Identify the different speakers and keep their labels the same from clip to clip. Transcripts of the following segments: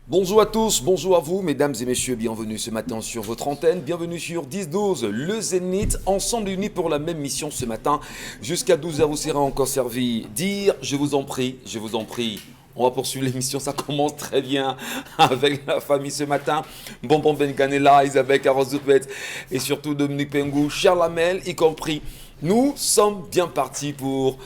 Speaker 1: Bonjour à tous, bonjour à vous, mesdames et messieurs, bienvenue ce matin sur votre antenne, bienvenue sur 10-12, le Zénith, ensemble unis pour la même mission ce matin. Jusqu'à 12h, vous serez encore servi. Dire, je vous en prie, je vous en prie. On va poursuivre l'émission, ça commence très bien avec la famille ce matin. Bonbon Benganela, Isabelle Carozoupet et surtout Dominique Pengou, Charles Lamel y compris. Nous sommes bien partis pour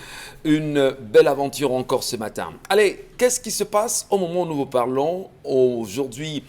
Speaker 1: une belle aventure encore ce matin. Allez, qu'est-ce qui se passe au moment où nous vous parlons aujourd'hui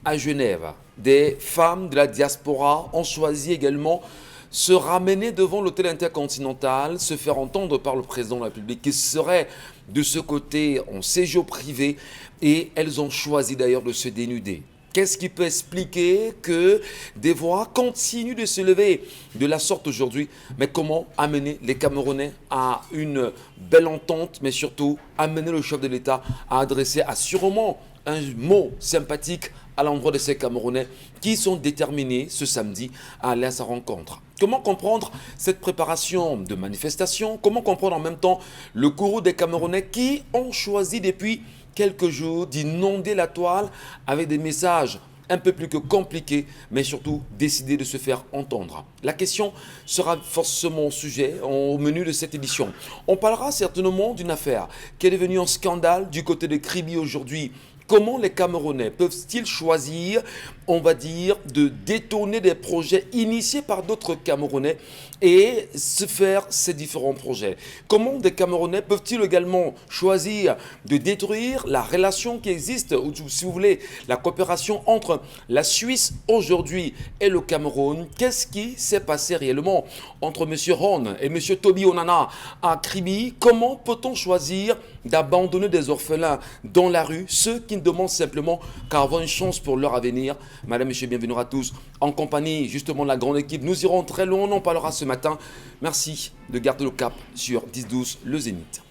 Speaker 1: à Genève? Des femmes de la diaspora ont choisi également se ramener devant l'hôtel intercontinental, se faire entendre par le président de la République qui serait de ce côté en séjour privé et elles ont choisi d'ailleurs de se dénuder. Qu'est-ce qui peut expliquer que des voix continuent de se lever de la sorte aujourd'hui? Mais comment amener les Camerounais à une belle entente, mais surtout amener le chef de l'État à adresser assurément un mot sympathique à l'endroit de ces Camerounais qui sont déterminés ce samedi à aller à sa rencontre? Comment comprendre cette préparation de manifestation? Comment comprendre en même temps le courroux des Camerounais qui ont choisi depuis quelques jours d'inonder la toile avec des messages un peu plus que compliqués, mais surtout décider de se faire entendre? La question sera forcément sujet au menu de cette édition. On parlera certainement d'une affaire qui est devenue un scandale du côté de Kribi aujourd'hui. Comment les Camerounais peuvent-ils choisir, on va dire, de détourner des projets initiés par d'autres Camerounais et se faire ces différents projets? Comment des Camerounais peuvent-ils également choisir de détruire la relation qui existe, ou si vous voulez, la coopération entre la Suisse aujourd'hui et le Cameroun? Qu'est-ce qui s'est passé réellement entre M. Horn et M. Toby Onana à Kribi? Comment peut-on choisir d'abandonner des orphelins dans la rue, ceux qui ne demandent simplement qu'à avoir une chance pour leur avenir? Madame, Monsieur, bienvenue à tous. En compagnie justement de la grande équipe, nous irons très loin, on en parlera ce matin. Merci de garder le cap sur 10-12, le Zénith.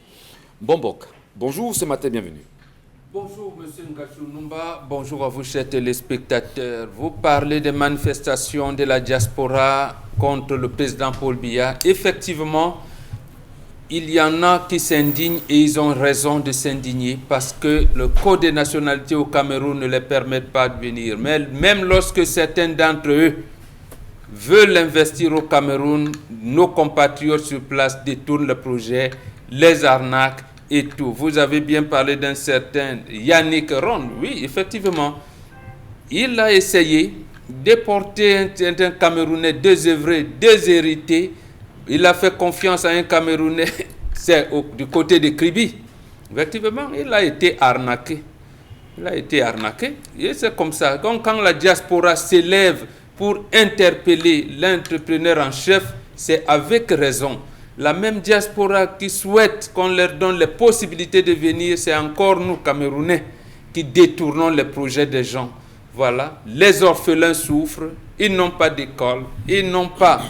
Speaker 1: Bombok, bonjour ce matin, bienvenue.
Speaker 2: Bonjour Monsieur Ngachou Numba, bonjour à vous chers téléspectateurs. Vous parlez des manifestations de la diaspora contre le président Paul Biya. Effectivement, il y en a qui s'indignent et ils ont raison de s'indigner parce que le code des nationalités au Cameroun ne les permet pas de venir. Mais même lorsque certains d'entre eux veulent investir au Cameroun, nos compatriotes sur place détournent le projet, les arnaques et tout. Vous avez bien parlé d'un certain Yannick Ron. Oui, effectivement, il a essayé de porter un Camerounais désœuvré, déshérité. Il a fait confiance à un Camerounais, c'est du côté de Kribi. Effectivement, il a été arnaqué. Il a été arnaqué. Et c'est comme ça. Donc, quand la diaspora s'élève pour interpeller l'entrepreneur en chef, c'est avec raison. La même diaspora qui souhaite qu'on leur donne les possibilités de venir, c'est encore nous, Camerounais, qui détournons les projets des gens. Voilà. Les orphelins souffrent. Ils n'ont pas d'école. Ils n'ont pas...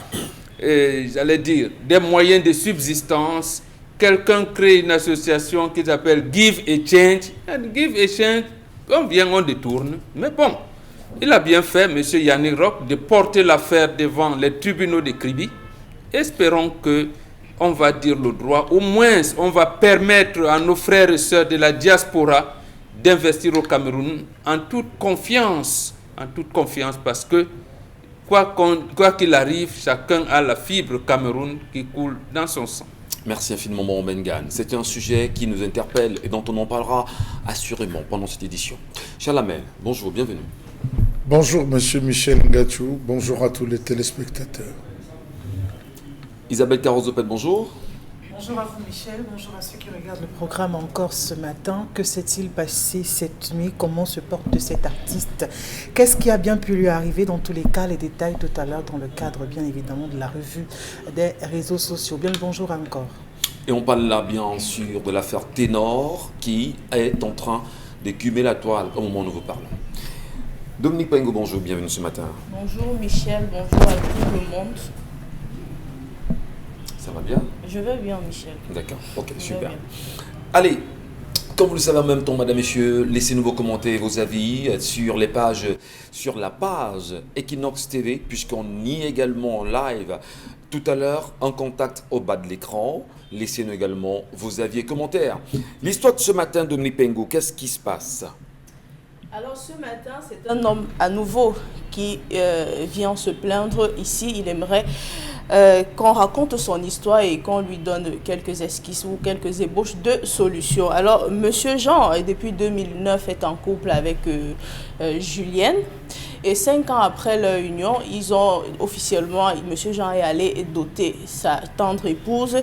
Speaker 2: j'allais dire, des moyens de subsistance. Quelqu'un crée une association qui s'appelle Give a Change. And Give a Change, on vient, on détourne. Mais bon, il a bien fait, M. Yannick Rock, de porter l'affaire devant les tribunaux de Kribi. Espérons que on va dire le droit. Au moins, on va permettre à nos frères et sœurs de la diaspora d'investir au Cameroun en toute confiance. En toute confiance, parce que quoi qu'il arrive, chacun a la fibre Cameroun qui coule dans son sang.
Speaker 1: Merci infiniment, Mon Bengan. C'est un sujet qui nous interpelle et dont on en parlera assurément pendant cette édition. Charles Lamel, bonjour, bienvenue.
Speaker 3: Bonjour, Monsieur Michel Ngachou. Bonjour à tous les téléspectateurs.
Speaker 1: Isabelle Carozoupet, bonjour.
Speaker 4: Bonjour à vous Michel, bonjour à ceux qui regardent le programme encore ce matin. Que s'est-il passé cette nuit? Comment se porte cet artiste? Qu'est-ce qui a bien pu lui arriver? Dans tous les cas, les détails tout à l'heure dans le cadre bien évidemment de la revue des réseaux sociaux. Bien le bonjour encore.
Speaker 1: Et on parle là bien sûr de l'affaire Ténor qui est en train d'écumer la toile au moment où nous vous parlons. Dominique Pengou, bonjour, bienvenue ce matin.
Speaker 5: Bonjour Michel, bonjour à tout le monde.
Speaker 1: Ça va bien?
Speaker 5: Je vais bien Michel.
Speaker 1: D'accord, ok, super. Allez, comme vous le savez en même temps, madame, messieurs, laissez-nous vos commentaires, vos avis sur les pages, sur la page Equinox TV, puisqu'on y est également en live tout à l'heure, en contact au bas de l'écran. Laissez-nous également vos avis et commentaires. L'histoire de ce matin, Dominique Pengou, qu'est-ce qui se passe?
Speaker 5: Alors ce matin, c'est un homme à nouveau qui vient se plaindre ici. Il aimerait qu'on raconte son histoire et qu'on lui donne quelques esquisses ou quelques ébauches de solutions. Alors, Monsieur Jean, depuis 2009, est en couple avec Julienne. Et 5 ans après leur union, ils ont officiellement, Monsieur Jean est allé doter sa tendre épouse.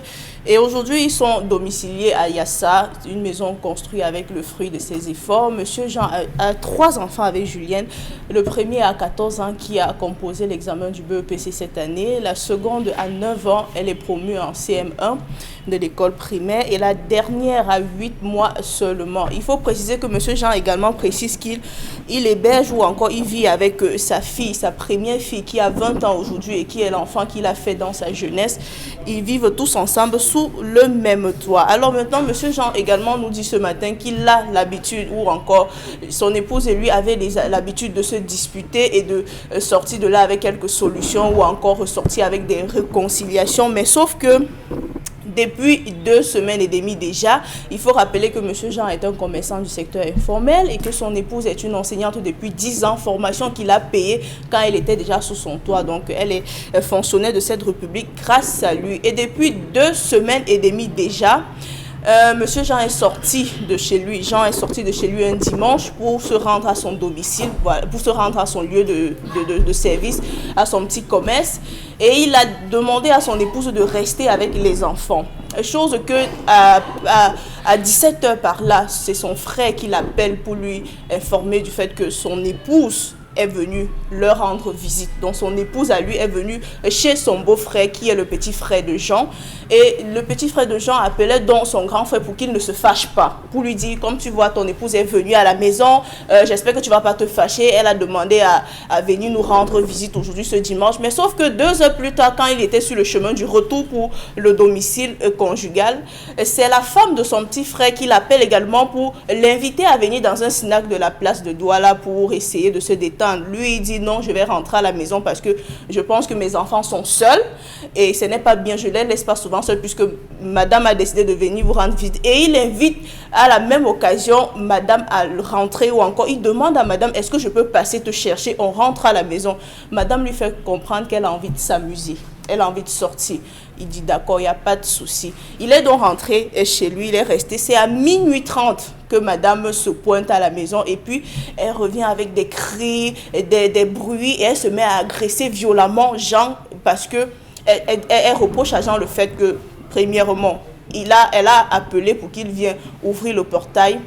Speaker 5: Et aujourd'hui, ils sont domiciliés à Yassa, une maison construite avec le fruit de ses efforts. Monsieur Jean a 3 enfants avec Julienne. Le premier a 14 ans qui a composé l'examen du BEPC cette année. La seconde a 9 ans, elle est promue en CM1 de l'école primaire. Et la dernière a 8 mois seulement. Il faut préciser que Monsieur Jean également précise qu'il héberge ou encore il vit avec sa fille, sa première fille qui a 20 ans aujourd'hui et qui est l'enfant qu'il a fait dans sa jeunesse. Ils vivent tous ensemble sous le même toit. Alors maintenant, Monsieur Jean également nous dit ce matin qu'il a l'habitude, ou encore son épouse et lui avaient l'habitude de se disputer et de sortir de là avec quelques solutions ou encore ressortir avec des réconciliations. Mais sauf que depuis 2 semaines et demie déjà, il faut rappeler que Monsieur Jean est un commerçant du secteur informel et que son épouse est une enseignante depuis 10 ans, formation qu'il a payée quand elle était déjà sous son toit. Donc, elle est fonctionnaire de cette république grâce à lui. Et depuis 2 semaines et demie déjà, Monsieur Jean est sorti de chez lui. Jean est sorti de chez lui un dimanche pour se rendre à son domicile, voilà, pour se rendre à son lieu de service, à son petit commerce. Et il a demandé à son épouse de rester avec les enfants. Chose que à 17h par là, c'est son frère qui l'appelle pour lui informer du fait que son épouse est venue leur rendre visite. Donc son épouse à lui est venue chez son beau-frère qui est le petit frère de Jean. Et le petit frère de Jean appelait donc son grand frère pour qu'il ne se fâche pas. Pour lui dire, comme tu vois, ton épouse est venue à la maison, j'espère que tu ne vas pas te fâcher. Elle a demandé à venir nous rendre visite aujourd'hui ce dimanche. Mais sauf que 2 heures plus tard, quand il était sur le chemin du retour pour le domicile conjugal, c'est la femme de son petit frère qui l'appelle également pour l'inviter à venir dans un snack de la place de Douala pour essayer de se détendre. Lui, il dit non, je vais rentrer à la maison parce que je pense que mes enfants sont seuls et ce n'est pas bien, je ne les laisse pas souvent seuls puisque madame a décidé de venir vous rendre visite. Et il invite à la même occasion madame à rentrer ou encore il demande à madame, est-ce que je peux passer te chercher? On rentre à la maison. Madame lui fait comprendre qu'elle a envie de s'amuser. Elle a envie de sortir. Il dit d'accord, il n'y a pas de souci. Il est donc rentré chez lui, il est resté. C'est à minuit 30 que madame se pointe à la maison et puis elle revient avec des cris, des bruits et elle se met à agresser violemment Jean parce que elle reproche à Jean le fait que, premièrement, elle a appelé pour qu'il vienne ouvrir le portail.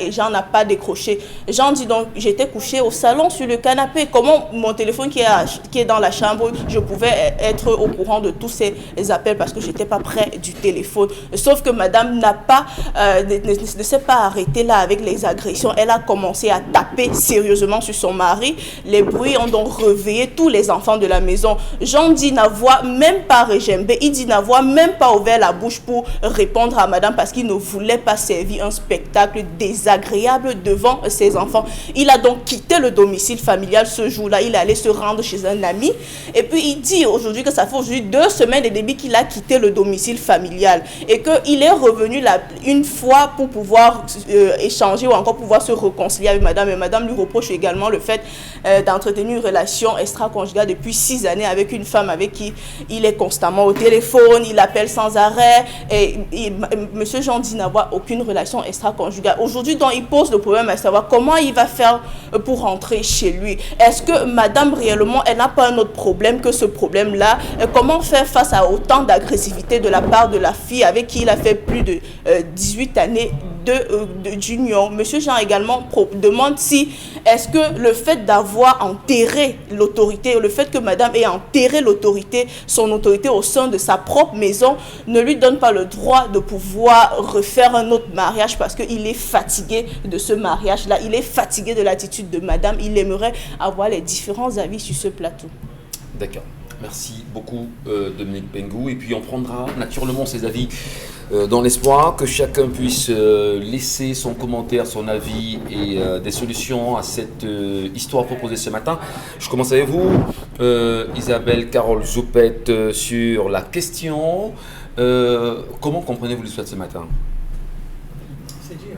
Speaker 5: Et Jean n'a pas décroché. Jean dit donc, j'étais couché au salon sur le canapé. Comment mon téléphone qui est dans la chambre, je pouvais être au courant de tous ces appels parce que je n'étais pas près du téléphone. Sauf que madame ne s'est pas arrêtée là avec les agressions. Elle a commencé à taper sérieusement sur son mari. Les bruits ont donc réveillé tous les enfants de la maison. Jean dit n'avoir même pas régimbé. Il dit n'avoir même pas ouvert la bouche pour répondre à madame parce qu'il ne voulait pas servir un spectacle désagréable devant ses enfants. Il a donc quitté le domicile familial ce jour-là. Il allait se rendre chez un ami. Et puis il dit aujourd'hui que ça fait aujourd'hui 2 semaines et demie qu'il a quitté le domicile familial et qu'il est revenu là une fois pour pouvoir échanger ou encore pouvoir se réconcilier avec madame. Et madame lui reproche également le fait d'entretenir une relation extra-conjugale depuis 6 années avec une femme avec qui il est constamment au téléphone, il appelle sans arrêt et monsieur Jean dit n'avoir aucune relation extra-conjugale. Aujourd'hui, donc, il pose le problème à savoir comment il va faire pour rentrer chez lui. Est-ce que madame, réellement, elle n'a pas un autre problème que ce problème-là? Comment faire face à autant d'agressivité de la part de la fille avec qui il a fait plus de 18 années d'union? Monsieur Jean également demande si est-ce que le fait d'avoir enterré l'autorité, le fait que madame ait enterré son autorité au sein de sa propre maison ne lui donne pas le droit de pouvoir refaire un autre mariage parce qu'il est fatigué de ce mariage-là, il est fatigué de l'attitude de madame, il aimerait avoir les différents avis sur ce plateau.
Speaker 1: D'accord. Merci beaucoup Dominique Pengou. Et puis on prendra naturellement ses avis dans l'espoir que chacun puisse laisser son commentaire, son avis et des solutions à cette histoire proposée ce matin. Je commence avec vous, Isabelle Carole Zoupette, sur la question. Comment comprenez-vous l'histoire de ce matin?
Speaker 4: C'est dur,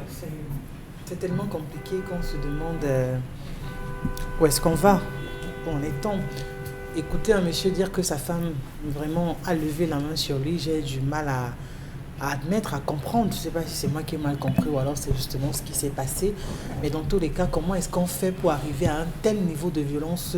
Speaker 4: C'est tellement compliqué qu'on se demande où est-ce qu'on va. Bon, les temps. Écouter un monsieur dire que sa femme vraiment a levé la main sur lui, j'ai du mal à admettre, à comprendre. Je ne sais pas si c'est moi qui ai mal compris ou alors c'est justement ce qui s'est passé. Mais dans tous les cas, comment est-ce qu'on fait pour arriver à un tel niveau de violence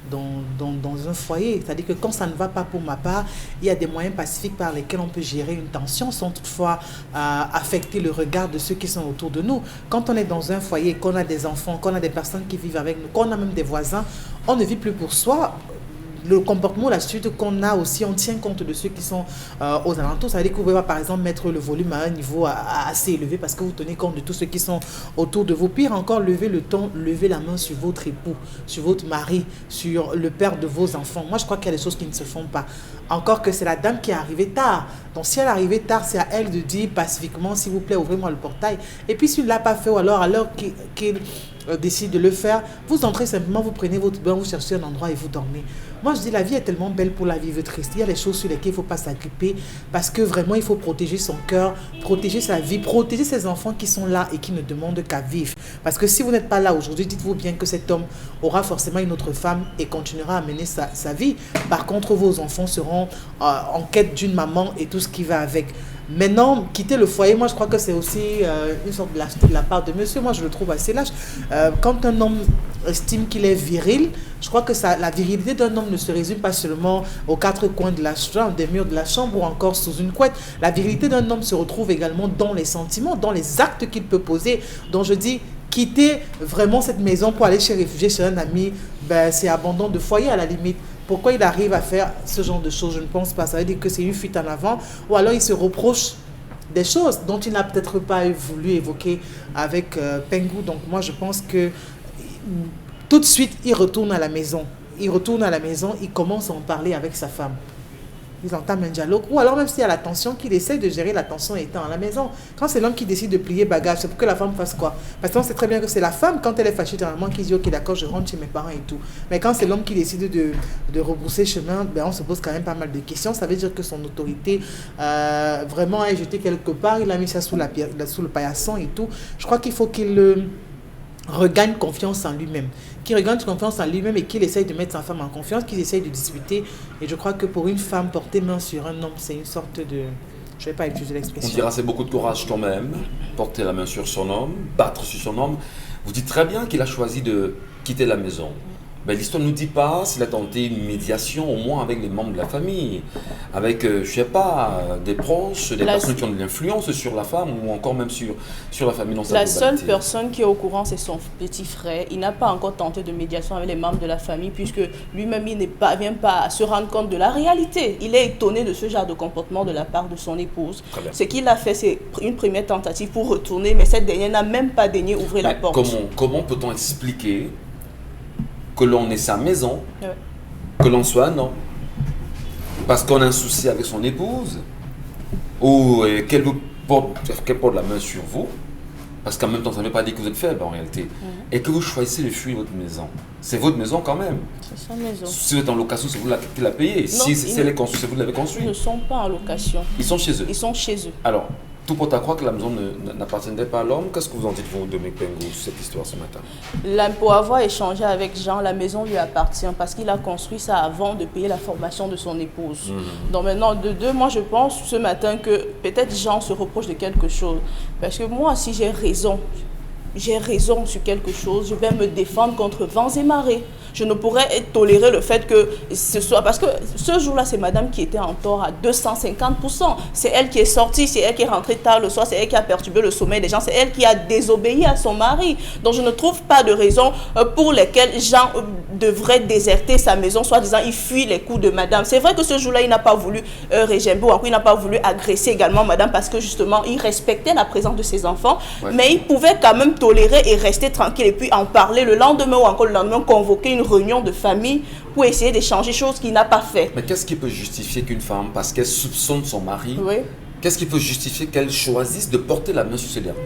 Speaker 4: dans un foyer? C'est-à-dire que quand ça ne va pas pour ma part, il y a des moyens pacifiques par lesquels on peut gérer une tension sans toutefois affecter le regard de ceux qui sont autour de nous. Quand on est dans un foyer, qu'on a des enfants, qu'on a des personnes qui vivent avec nous, qu'on a même des voisins, on ne vit plus pour soi. Le comportement, l'attitude qu'on a aussi, on tient compte de ceux qui sont aux alentours. Ça veut dire que vous pouvez pas, par exemple, mettre le volume à un niveau assez élevé parce que vous tenez compte de tous ceux qui sont autour de vous. Pire encore, levez le ton, levez la main sur votre époux, sur votre mari, sur le père de vos enfants. Moi, je crois qu'il y a des choses qui ne se font pas. Encore que c'est la dame qui est arrivée tard. Donc, si elle est arrivée tard, c'est à elle de dire pacifiquement, s'il vous plaît, ouvrez-moi le portail. Et puis, s'il ne l'a pas fait, ou alors qu'il décide de le faire, vous entrez simplement, vous prenez votre bain, vous cherchez un endroit et vous dormez. Moi, je dis, la vie est tellement belle pour la vivre triste. Il y a des choses sur lesquelles il ne faut pas s'agripper parce que vraiment, il faut protéger son cœur, protéger sa vie, protéger ses enfants qui sont là et qui ne demandent qu'à vivre. Parce que si vous n'êtes pas là aujourd'hui, dites-vous bien que cet homme aura forcément une autre femme et continuera à mener sa vie. Par contre, vos enfants seront en quête d'une maman et tout ce qui va avec. Maintenant, quitter le foyer, moi je crois que c'est aussi une sorte de lâcheté de la part de monsieur. Moi je le trouve assez lâche. Quand un homme estime qu'il est viril, je crois que la virilité d'un homme ne se résume pas seulement aux quatre coins de la chambre, des murs de la chambre ou encore sous une couette. La virilité d'un homme se retrouve également dans les sentiments, dans les actes qu'il peut poser. Donc je dis, quitter vraiment cette maison pour aller réfugier chez un ami, ben, c'est abandon de foyer à la limite. Pourquoi il arrive à faire ce genre de choses? Je ne pense pas. Ça veut dire que c'est une fuite en avant. Ou alors il se reproche des choses dont il n'a peut-être pas voulu évoquer avec Pengou. Donc moi, je pense que tout de suite, il retourne à la maison. Il retourne à la maison, il commence à en parler avec sa femme. Ils entament un dialogue. Ou alors même s'il y a la tension, qu'il essaie de gérer la tension étant à la maison. Quand c'est l'homme qui décide de plier bagage, c'est pour que la femme fasse quoi? Parce qu'on sait très bien que c'est la femme, quand elle est fâchée, généralement, qui dit ok d'accord, je rentre chez mes parents et tout. Mais quand c'est l'homme qui décide de rebrousser chemin, ben, on se pose quand même pas mal de questions. Ça veut dire que son autorité vraiment est jetée quelque part. Il a mis ça sous le paillasson et tout. Je crois qu'il faut qu'il regagne confiance en lui-même, qu'il regagne confiance en lui-même et qu'il essaye de mettre sa femme en confiance, qu'il essaye de discuter. Et je crois que pour une femme, porter main sur un homme, c'est une sorte de... Je ne vais pas utiliser l'expression.
Speaker 1: On dira c'est beaucoup de courage quand même, porter la main sur son homme, battre sur son homme. Vous dites très bien qu'il a choisi de quitter la maison. Ben, l'histoire ne nous dit pas s'il a tenté une médiation, au moins avec les membres de la famille, avec, je ne sais pas, des proches, des personnes qui ont de l'influence sur la femme ou encore même sur la famille dans sa globalité.
Speaker 5: La seule personne qui est au courant, c'est son petit frère. Il n'a pas encore tenté de médiation avec les membres de la famille puisque lui-même, il ne parvient pas à se rendre compte de la réalité. Il est étonné de ce genre de comportement de la part de son épouse. Ce qu'il a fait, c'est une première tentative pour retourner, mais cette dernière n'a même pas daigné ouvrir la porte.
Speaker 1: Comment peut-on expliquer que l'on ait sa maison, que l'on soit un homme, parce qu'on a un souci avec son épouse, ou qu'elle porte la main sur vous, parce qu'en même temps, ça ne veut pas dire que vous êtes faible en réalité, et que vous choisissez de fuir votre maison. C'est votre maison quand même.
Speaker 5: C'est sa maison.
Speaker 1: Si vous êtes en location, c'est vous qui la payez. Non, si elle est construite, c'est vous qui l'avez construite.
Speaker 5: Ils ne sont pas en location.
Speaker 1: Ils sont chez eux.
Speaker 5: Ils sont chez eux.
Speaker 1: Alors, tout porte à croire que la maison n'appartenait pas à l'homme. Qu'est-ce que vous en dites, vous, Dominique Pengou, sur cette histoire ce matin?
Speaker 5: Pour avoir échangé avec Jean, la maison lui appartient parce qu'il a construit ça avant de payer la formation de son épouse. Donc maintenant, moi je pense ce matin que peut-être Jean se reproche de quelque chose. Parce que moi, si j'ai raison sur quelque chose, je vais me défendre contre vents et marées. Je ne pourrais tolérer le fait que ce soit... Parce que ce jour-là, c'est madame qui était en tort à 250%. C'est elle qui est sortie, c'est elle qui est rentrée tard le soir, c'est elle qui a perturbé le sommeil des gens, c'est elle qui a désobéi à son mari. Donc je ne trouve pas de raison pour lesquelles Jean devrait déserter sa maison, soit disant il fuit les coups de madame. C'est vrai que ce jour-là, il n'a pas voulu régimber, ou encore il n'a pas voulu agresser également madame parce que justement, il respectait la présence de ses enfants, mais il pouvait quand même tolérer et rester tranquille et puis en parler le lendemain ou encore le lendemain, convoquer une réunion de famille pour essayer d'échanger choses qu'il n'a pas fait.
Speaker 1: Mais qu'est-ce qui peut justifier qu'une femme, parce qu'elle soupçonne son mari, qu'est-ce qui peut justifier qu'elle choisisse de porter la main sur ce dernier?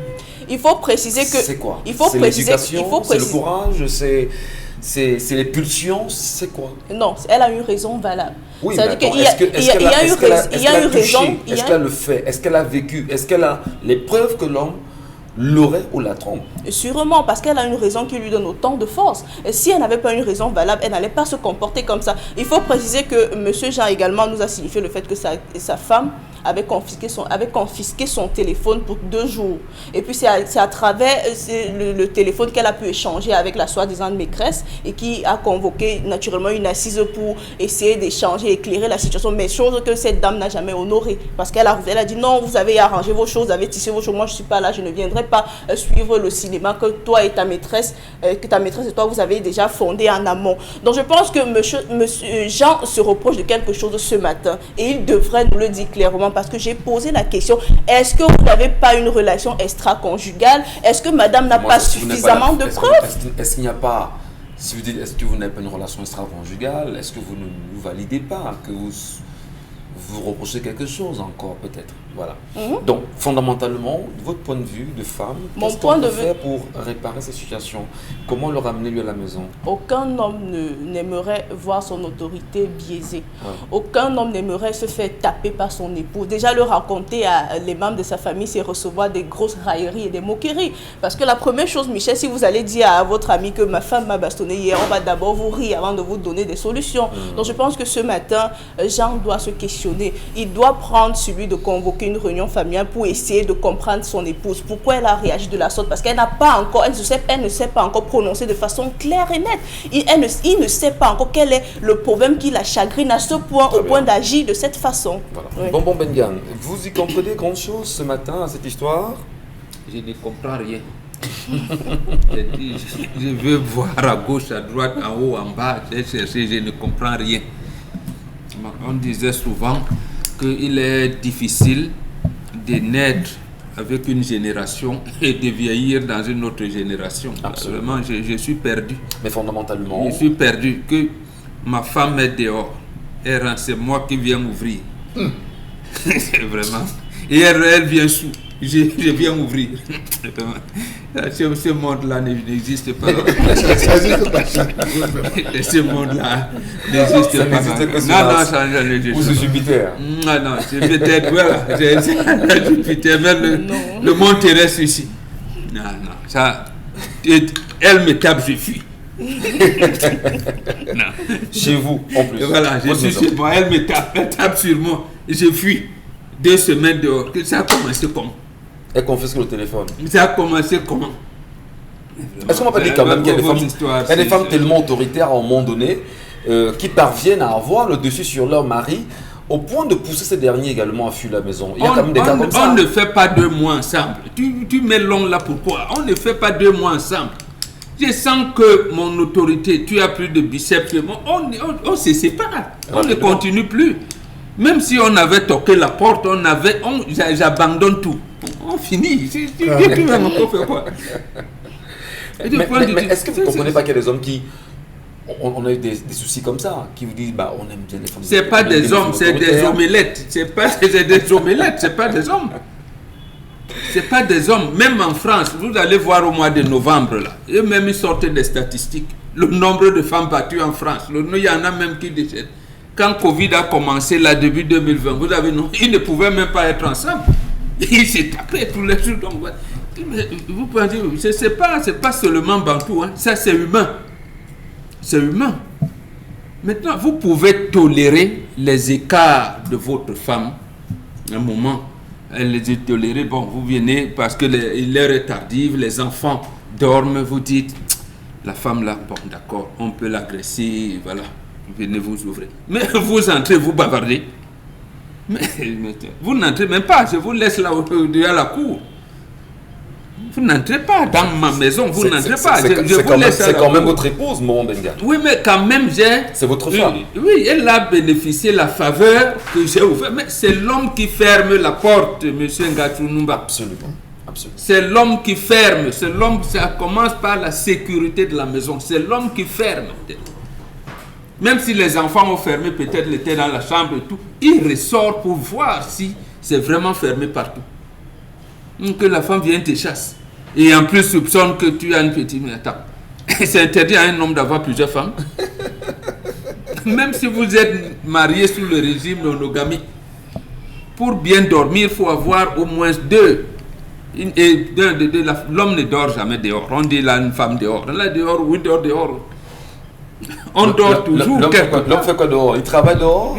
Speaker 5: Il faut préciser que...
Speaker 1: C'est quoi?
Speaker 5: C'est l'éducation,
Speaker 1: c'est le courage, c'est les pulsions, c'est quoi?
Speaker 5: Non, elle a une raison valable.
Speaker 1: Oui, mais est-ce qu'elle a le fait? Est-ce qu'elle a le fait? Est-ce qu'elle a vécu? Est-ce qu'elle a les preuves que l'homme l'aurait ou la trompe.
Speaker 5: Et sûrement, parce qu'elle a une raison qui lui donne autant de force. Et si elle n'avait pas une raison valable, elle n'allait pas se comporter comme ça. Il faut préciser que M. Jean également nous a signifié le fait que sa femme avait confisqué son téléphone pour 2 jours. Et puis c'est à travers le téléphone qu'elle a pu échanger avec la soi-disant maîtresse et qui a convoqué naturellement une assise pour essayer d'échanger, éclairer la situation. Mais chose que cette dame n'a jamais honorée. Parce qu'elle a dit non, vous avez arrangé vos choses, vous avez tissé vos choses, moi je ne suis pas là, je ne viendrai pas suivre le cinéma que toi et ta maîtresse, et toi vous avez déjà fondé en amont. Donc je pense que monsieur Jean se reproche de quelque chose ce matin et il devrait nous le dire clairement. Parce que j'ai posé la question, est-ce que vous n'avez pas une relation extra-conjugale? Est-ce que madame n'a pas suffisamment de preuves?
Speaker 1: Est-ce qu'il n'y a pas, si vous dites, est-ce que vous n'avez pas une relation extra-conjugale, est-ce que vous ne nous validez pas, que vous reprochez quelque chose encore peut-être? Voilà. Donc, fondamentalement, de votre point de vue de femme, qu'est-ce qu'on peut faire pour réparer cette situation? Comment le ramener lui à la maison?
Speaker 5: Aucun homme n'aimerait voir son autorité biaisée. Aucun homme n'aimerait se faire taper par son époux. Déjà, le raconter à les membres de sa famille, c'est recevoir des grosses railleries et des moqueries. Parce que la première chose, Michel, si vous allez dire à votre ami que ma femme m'a bastonné hier, on va d'abord vous rire avant de vous donner des solutions. Donc, je pense que ce matin, Jean doit se questionner. Il doit prendre celui de convoquer une réunion familiale pour essayer de comprendre son épouse. Pourquoi elle a réagi de la sorte? Parce qu'elle n'a pas encore, elle ne sait pas encore prononcer de façon claire et nette. Il ne sait pas encore quel est le problème qui la chagrine à ce point, au point d'agir de cette façon.
Speaker 1: Voilà.
Speaker 5: Oui.
Speaker 1: Bonbon Bengan, vous y comprenez grand chose ce matin à cette histoire?
Speaker 2: Je ne comprends rien. Je veux voir à gauche, à droite, en haut, en bas, j'ai cherché, je ne comprends rien. On disait souvent qu'il est difficile de naître avec une génération et de vieillir dans une autre génération.
Speaker 1: Absolument.
Speaker 2: Vraiment, je suis perdu.
Speaker 1: Mais fondamentalement...
Speaker 2: Je suis perdu. Que ma femme est dehors. C'est moi qui viens ouvrir. C'est vraiment... Et elle vient sous. Je viens ouvrir. Ce monde-là n'existe pas. Ce monde-là n'existe pas.
Speaker 1: Non, ça n'existe pas. Ou c'est Jupiter.
Speaker 2: Non, c'est peut-être, voilà. C'est Jupiter, même le monde terrestre ici. Non, ça... Elle me tape, je fuis. Non.
Speaker 1: Chez vous, en plus.
Speaker 2: Voilà, je suis chez moi, elle tape sur moi, je fuis. 2 semaines dehors. Ça a commencé comment?
Speaker 1: Elle confisque le téléphone.
Speaker 2: Ça a commencé comment?
Speaker 1: Est-ce qu'on m'a pas dit quand même qu'il y a des femmes tellement autoritaires à un moment donné qui parviennent à avoir le dessus sur leur mari au point de pousser ces derniers également à fuir la maison? Il y a quand même des cas comme ça.
Speaker 2: On ne fait pas 2 mois ensemble. Tu mets l'ongle là, pourquoi? On ne fait pas 2 mois ensemble. Je sens que mon autorité, tu as plus de biceps que moi. On se sépare. On ne continue plus. Même si on avait toqué la porte, j'abandonne tout. On finit. Tu vas encore faire quoi?
Speaker 1: Mais est-ce que vous ne comprenez pas qu'il y a des hommes qui... On a eu des soucis comme ça, qui vous disent, bah, on aime bien les femmes.
Speaker 2: C'est pas des hommes, c'est des omelettes. C'est des omelettes, c'est pas des hommes. C'est pas des hommes. Même en France, vous allez voir au mois de novembre, là, et même ils sortent des statistiques. Le nombre de femmes battues en France, il y en a même qui décèdent. Quand Covid a commencé, là, début 2020, vous avez non, ils ne pouvaient même pas être ensemble. Ils s'est tapé tous les jours. Donc, vous pouvez dire, c'est pas seulement bantou, hein, ça c'est humain. C'est humain. Maintenant, vous pouvez tolérer les écarts de votre femme. Un moment, elle les a tolérés. Bon, vous venez parce que l'heure est tardive, les enfants dorment, vous dites, la femme là, bon d'accord, on peut l'agresser, voilà. Venez vous ouvrir. Mais vous entrez, vous bavardez. Mais vous n'entrez même pas. Je vous laisse là derrière la cour. Vous n'entrez pas dans ma maison. Vous n'entrez pas.
Speaker 1: C'est quand même votre épouse, mon Benga.
Speaker 2: Oui, mais quand même,
Speaker 1: c'est votre femme.
Speaker 2: Oui, elle a bénéficié de la faveur que j'ai ouverte. Mais c'est l'homme qui ferme la porte, M. Ngatou Numba.
Speaker 1: Absolument. Absolument.
Speaker 2: C'est l'homme qui ferme. C'est l'homme. Ça commence par la sécurité de la maison. C'est l'homme qui ferme. Même si les enfants ont fermé, peut-être l'étaient dans la chambre et tout, il ressort pour voir si c'est vraiment fermé partout. Que la femme vient te chasse. Et en plus soupçonne que tu as une petite... Mais attends, c'est interdit à un homme d'avoir plusieurs femmes. Même si vous êtes marié sous le régime monogamique, pour bien dormir, il faut avoir au moins 2. Et l'homme ne dort jamais dehors. On dit là, une femme dehors. Là, dehors, oui, dehors. On dort toujours.
Speaker 1: L'homme fait quoi dehors? Il travaille dehors?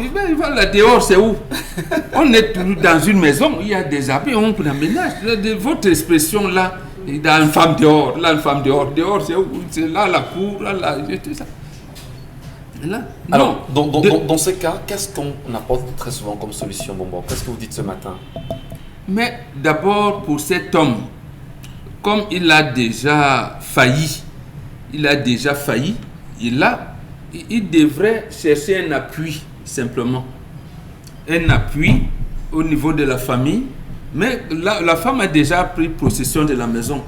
Speaker 2: Là, dehors, c'est où? On est toujours dans une maison, il y a des habits, on ménage. Votre expression là, il y a une femme dehors, là, une femme dehors. Dehors, c'est où? C'est là, la cour, là, tout ça. Là,
Speaker 1: alors, dans ce cas, qu'est-ce qu'on apporte très souvent comme solution, Bonbon? Qu'est-ce que vous dites ce matin?
Speaker 2: Mais d'abord, pour cet homme, comme il a déjà failli, il devrait chercher un appui, simplement. Un appui au niveau de la famille. Mais la femme a déjà pris possession de la maison.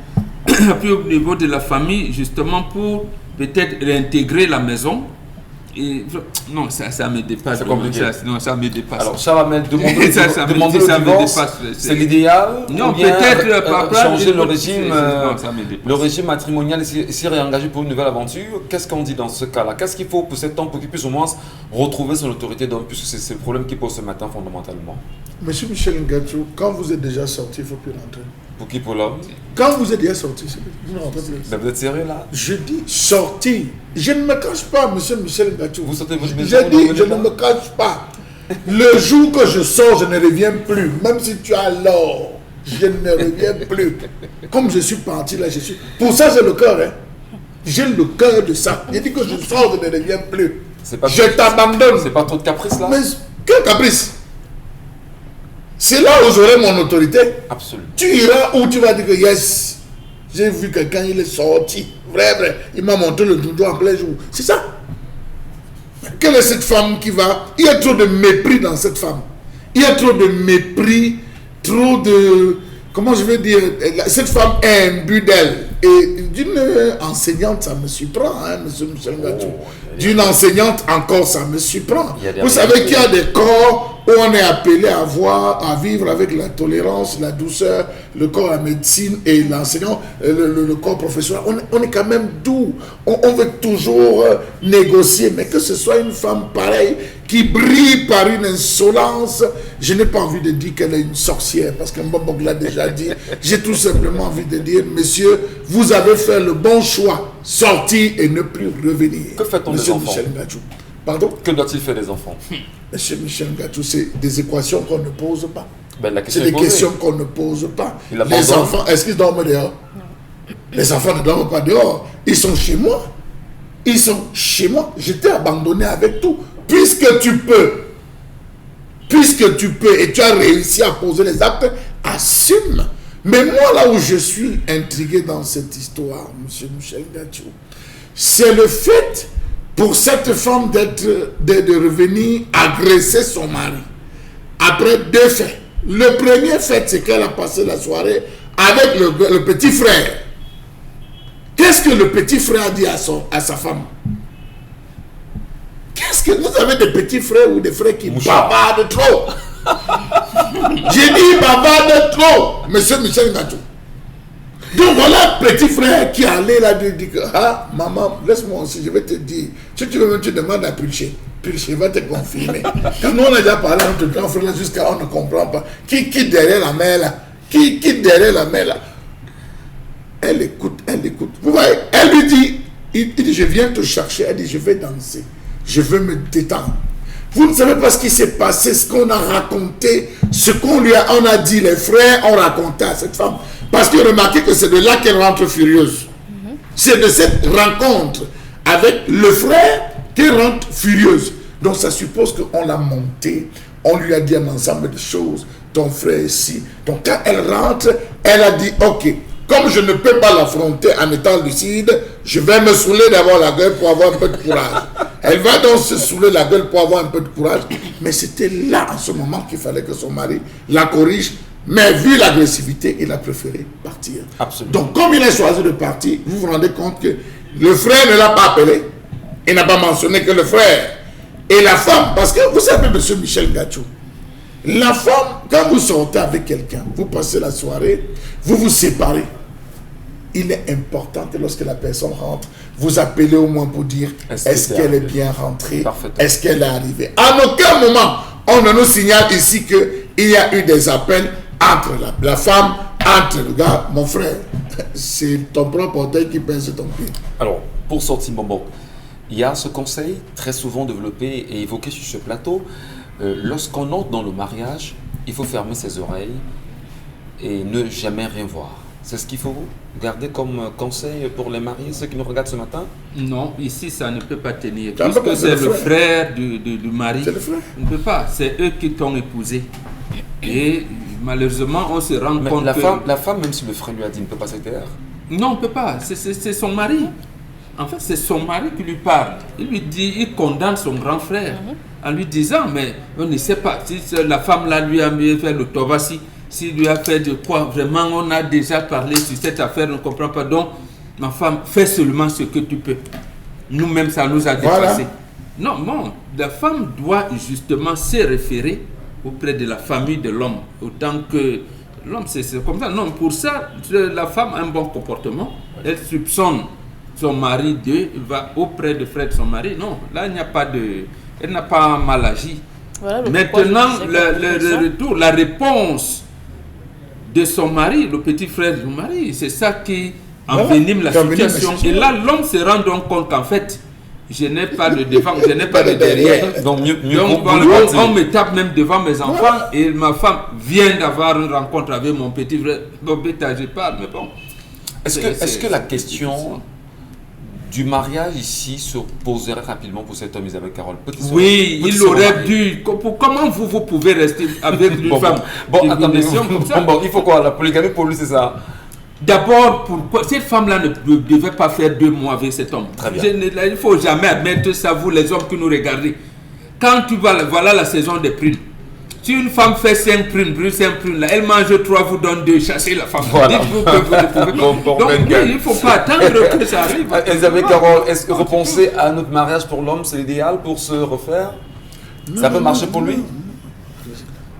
Speaker 2: Appui au niveau de la famille, justement, pour peut-être réintégrer la maison. Et, non, ça me dépasse.
Speaker 1: C'est compliqué.
Speaker 2: Ça me dépasse.
Speaker 1: Alors, Charamel, demandez
Speaker 2: ça me dépasse.
Speaker 1: C'est l'idéal?
Speaker 2: Non, peut-être
Speaker 1: changer le régime matrimonial et s'y réengager pour une nouvelle aventure. Qu'est-ce qu'on dit dans ce cas-là? Qu'est-ce qu'il faut pour cet homme pour qu'il puisse au moins retrouver son autorité d'homme, puisque c'est le problème qu'il pose ce matin fondamentalement?
Speaker 3: Monsieur Michel Ngachou, quand vous êtes déjà sorti, il ne faut plus rentrer.
Speaker 1: Pour qui? Pour l'homme?
Speaker 3: Quand vous êtes déjà sorti, vous ne rentrez plus.
Speaker 1: Ben, vous êtes sérieux là?
Speaker 3: Je dis sorti. Je ne me cache pas, monsieur Michel Ngachou.
Speaker 1: Vous sortez votre maison?
Speaker 3: J'ai dit, je ne me cache pas. Le jour que je sors, je ne reviens plus. Même si tu as l'or, je ne reviens plus. Comme je suis parti là, je suis. Pour ça, j'ai le cœur. Hein. J'ai le cœur de ça. J'ai dit que je sors, je ne reviens plus. Je t'abandonne.
Speaker 1: C'est pas trop de caprice là?
Speaker 3: Mais quel caprice? C'est là où j'aurai mon autorité.
Speaker 1: Absolument.
Speaker 3: Tu iras où tu vas dire que yes, j'ai vu quelqu'un, il est sorti. Vrai. Il m'a montré le doudou en plein jour. C'est ça. Quelle est cette femme qui va... Il y a trop de mépris dans cette femme. Il y a trop de mépris, trop de... Comment je vais dire? Cette femme est imbue d'elle. Et d'une enseignante, ça me surprend, hein, monsieur Michel Ngachou. D'une enseignante encore, ça me surprend. Vous savez qu'il y a des corps où on est appelé à vivre avec la tolérance, la douceur, le corps à médecine et l'enseignant, le corps professionnel. On est quand même doux. On veut toujours négocier, mais que ce soit une femme pareille qui brille par une insolence, je n'ai pas envie de dire qu'elle est une sorcière, parce que Mbambok l'a déjà dit. J'ai tout simplement envie de dire, monsieur, vous avez fait le bon choix, sortir et ne plus revenir.
Speaker 1: Que fait-on des enfants?
Speaker 3: Michel Ngachou. Pardon?
Speaker 1: Que doit-il faire des enfants?
Speaker 3: Monsieur Michel Ngachou, c'est des équations qu'on ne pose pas.
Speaker 1: Ben,
Speaker 3: c'est des questions qu'on ne pose pas.
Speaker 1: Les
Speaker 3: enfants, est-ce qu'ils dorment dehors? Les enfants ne dorment pas dehors. Ils sont chez moi. Ils sont chez moi. Je t'ai abandonné avec tout. Puisque tu peux, et tu as réussi à poser les actes, assume. Mais moi, là où je suis intrigué dans cette histoire, monsieur Michel Ngachou, c'est le fait pour cette femme de revenir agresser son mari. Après deux faits. Le premier fait, c'est qu'elle a passé la soirée avec le petit frère. Qu'est-ce que le petit frère a dit à sa femme? Qu'est-ce que vous avez des petits frères ou des frères qui bavardent trop? J'ai dit bavardent trop, monsieur Michel Ngachou. Donc voilà un petit frère qui allait là dit que ah maman, laisse-moi aussi, je vais te dire. Si tu veux même tu demandes à Pulché va te confirmer. Quand nous on a déjà parlé entre grand frère là jusqu'à on ne comprend pas. Qui derrière la mère là? Qui derrière la mère là? Elle écoute. Vous voyez, elle lui dit, il dit je viens te chercher, elle dit je vais danser. Je veux me détendre. Vous ne savez pas ce qui s'est passé, ce qu'on a raconté, ce qu'on on a dit, les frères ont raconté à cette femme. Parce que remarquez que c'est de là qu'elle rentre furieuse. C'est de cette rencontre avec le frère qu'elle rentre furieuse. Donc ça suppose qu'on l'a monté, on lui a dit un ensemble de choses, ton frère ici. Donc quand elle rentre, elle a dit, ok, comme je ne peux pas l'affronter en étant lucide, je vais me saouler d'avoir la gueule pour avoir un peu de courage. Elle va donc se saouler la gueule pour avoir un peu de courage. Mais c'était là, en ce moment, qu'il fallait que son mari la corrige. Mais vu l'agressivité, il a préféré partir.
Speaker 1: Absolument.
Speaker 3: Donc, comme il a choisi de partir, vous vous rendez compte que le frère ne l'a pas appelé. Il n'a pas mentionné que le frère et la femme. Parce que vous savez, monsieur Michel Ngachou, la femme, quand vous sortez avec quelqu'un, vous passez la soirée, vous vous séparez. Il est important que lorsque la personne rentre, vous appelez au moins pour dire est-ce qu'elle est bien rentrée, est-ce qu'elle est arrivée. À aucun moment, on ne nous signale ici qu'il y a eu des appels entre la femme entre, regarde, mon frère, c'est ton propre orteil qui pèse ton pied.
Speaker 1: Alors, pour sortir bonbon, il y a ce conseil très souvent développé et évoqué sur ce plateau. Lorsqu'on entre dans le mariage, il faut fermer ses oreilles et ne jamais rien voir. C'est ce qu'il faut garder comme conseil pour les mariés, ceux qui nous regardent ce matin?
Speaker 2: Non, ici ça ne peut pas tenir.
Speaker 3: Ça ne peut pas,
Speaker 2: Puisque c'est le frère du mari.
Speaker 3: C'est le frère.
Speaker 2: On ne peut pas, c'est eux qui t'ont épousé. Et malheureusement, on se rend
Speaker 1: Mais
Speaker 2: compte
Speaker 1: la
Speaker 2: que...
Speaker 1: femme, même si le frère lui a dit, ne peut pas se taire.
Speaker 2: Non, on ne peut pas, c'est son mari. En fait, c'est son mari qui lui parle. Il lui dit, il condamne son grand frère en lui disant, mais on ne sait pas si la femme là lui a mis fait le tovassi, s'il lui a fait de quoi. Vraiment, on a déjà parlé sur cette affaire, on ne comprend pas. Donc, ma femme, fais seulement ce que tu peux. Nous-mêmes, ça nous a dépassé. Non, la femme doit justement se référer auprès de la famille de l'homme. Autant que l'homme, c'est comme ça. Non, pour ça, la femme a un bon comportement. Elle soupçonne son mari va auprès de frère de son mari. Non, là, il n'y a pas de... Elle n'a pas mal agi.
Speaker 5: Voilà
Speaker 2: Maintenant, le retour, la réponse de son mari, le petit frère de son mari, c'est ça qui envenime la situation. Et là, l'homme se rend donc compte qu'en fait, je n'ai pas de devant, je n'ai pas de derrière.
Speaker 1: Donc,
Speaker 2: on me tape même devant mes enfants et ma femme vient d'avoir une rencontre avec mon petit frère. Bon, je parle, mais bon.
Speaker 1: Est-ce que la question du mariage ici se poserait rapidement pour cet homme, Isabelle Carole?
Speaker 2: Oui, il aurait dû. Comment vous pouvez rester avec une femme?
Speaker 1: Bon, attendez, il faut quoi? La polygamie pour lui, c'est ça?
Speaker 2: D'abord, pourquoi cette femme-là ne devait pas faire 2 mois avec cet homme?
Speaker 1: Très bien.
Speaker 2: Il ne faut jamais admettre ça, vous les hommes qui nous regardez. Quand tu vas, voilà la saison des prunes. Si une femme fait 5 prunes, brûle 5 prunes, là, elle mange 3, vous donne 2, chassez la femme.
Speaker 1: Voilà.
Speaker 2: Dites-vous que vous ne pouvez pas. Donc, oui, il ne faut pas attendre que ça arrive.
Speaker 1: Isabelle Carole, est-ce que repenser à notre mariage pour l'homme, c'est l'idéal pour se refaire? Ça peut marcher pour lui?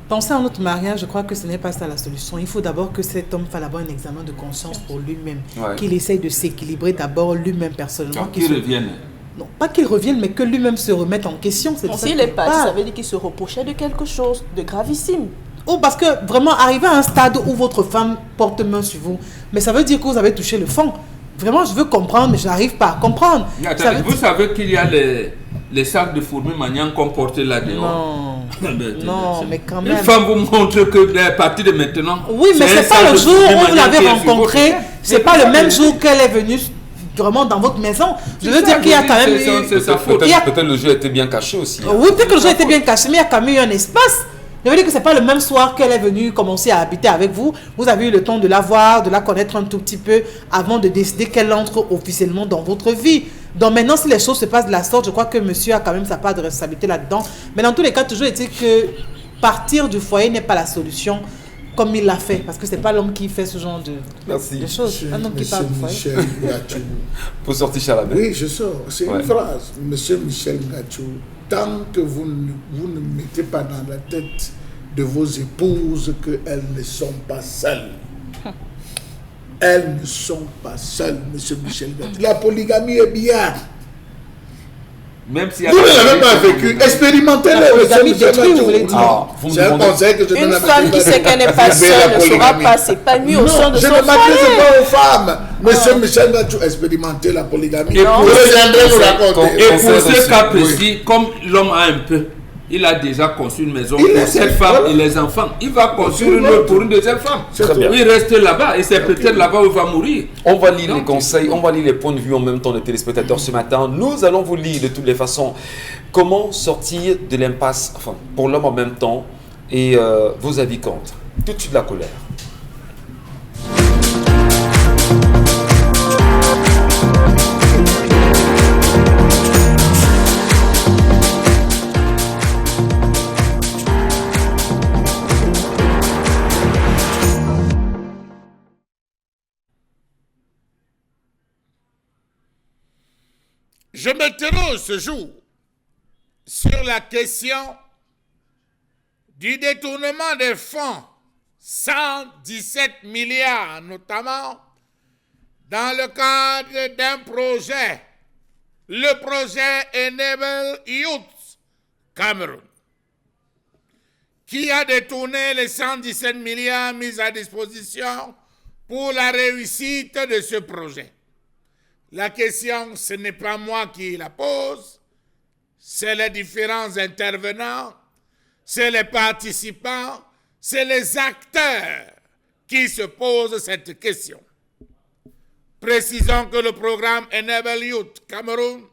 Speaker 4: Penser à notre mariage, je crois que ce n'est pas ça la solution. Il faut d'abord que cet homme fasse d'abord un examen de conscience pour lui-même.
Speaker 1: Ouais.
Speaker 4: Qu'il essaye de s'équilibrer d'abord lui-même personnellement.
Speaker 2: Qu'il revienne.
Speaker 4: Non, pas qu'il revienne, mais que lui-même se remette en question.
Speaker 5: S'il est parti, ça veut dire qu'il se reprochait de quelque chose de gravissime.
Speaker 4: Oh, parce que vraiment, arriver à un stade où votre femme porte main sur vous, mais ça veut dire que vous avez touché le fond. Vraiment, je veux comprendre, mais je n'arrive pas à comprendre.
Speaker 2: Attends, vous savez qu'il y a les sacs de fourmis maniant qu'on portait là dehors.
Speaker 4: Non, mais quand même.
Speaker 2: Une femme vous montre que à partir de maintenant.
Speaker 4: Oui, mais c'est pas le jour où vous l'avez rencontrée, c'est pas le même jour qu'elle est venue vraiment dans votre maison. Je veux dire qu'il y a quand même eu...
Speaker 1: Peut-être le jeu était bien caché aussi.
Speaker 4: Oui, peut-être que le jeu était bien caché, mais il y a quand même eu un espace. Je veux dire que ce n'est pas le même soir qu'elle est venue commencer à habiter avec vous. Vous avez eu le temps de la voir, de la connaître un tout petit peu avant de décider qu'elle entre officiellement dans votre vie. Donc maintenant, si les choses se passent de la sorte, je crois que monsieur a quand même sa part de responsabilité là-dedans. Mais dans tous les cas, toujours est-il que partir du foyer n'est pas la solution comme il l'a fait. Parce que ce n'est pas l'homme qui fait ce genre de choses. Un homme qui parle du foyer.
Speaker 1: Pour sortir Charabin.
Speaker 3: Oui, je sors. C'est une phrase. Monsieur Michel Ngachou, tant que vous ne mettez pas dans la tête de vos épouses qu'elles ne sont pas seules. Elles ne sont pas seules, monsieur Michel Ngachou. La polygamie est bien.
Speaker 2: Même si
Speaker 3: vous ne l'avez pas vécu, expérimentez-le, monsieur Michel Ngachou. C'est un conseil que je donne à ma
Speaker 5: femme qui sait qu'elle n'est pas seule ne saura pas s'épanouir au sein de son foyer.
Speaker 3: Je ne m'adresse pas aux femmes. Monsieur Michel Ngachou, expérimentez la polygamie. Et pour
Speaker 2: ce cas précis, comme l'homme a un peu, il a déjà conçu une maison pour cette femme et les enfants. Il va construire une autre pour une deuxième femme. Il reste là-bas et c'est peut-être là-bas où il va mourir.
Speaker 1: On va lire les conseils, on va lire les points de vue en même temps des téléspectateurs ce matin. Nous allons vous lire de toutes les façons comment sortir de l'impasse, enfin pour l'homme en même temps, et vos avis comptent. Tout de suite la colère.
Speaker 3: Je m'interroge ce jour sur la question du détournement des fonds, 117 milliards notamment, dans le cadre d'un projet, le projet Enable Youth Cameroun, qui a détourné les 117 milliards mis à disposition pour la réussite de ce projet. La question, ce n'est pas moi qui la pose, c'est les différents intervenants, c'est les participants, c'est les acteurs qui se posent cette question. Précisons que le programme Enable Youth Cameroun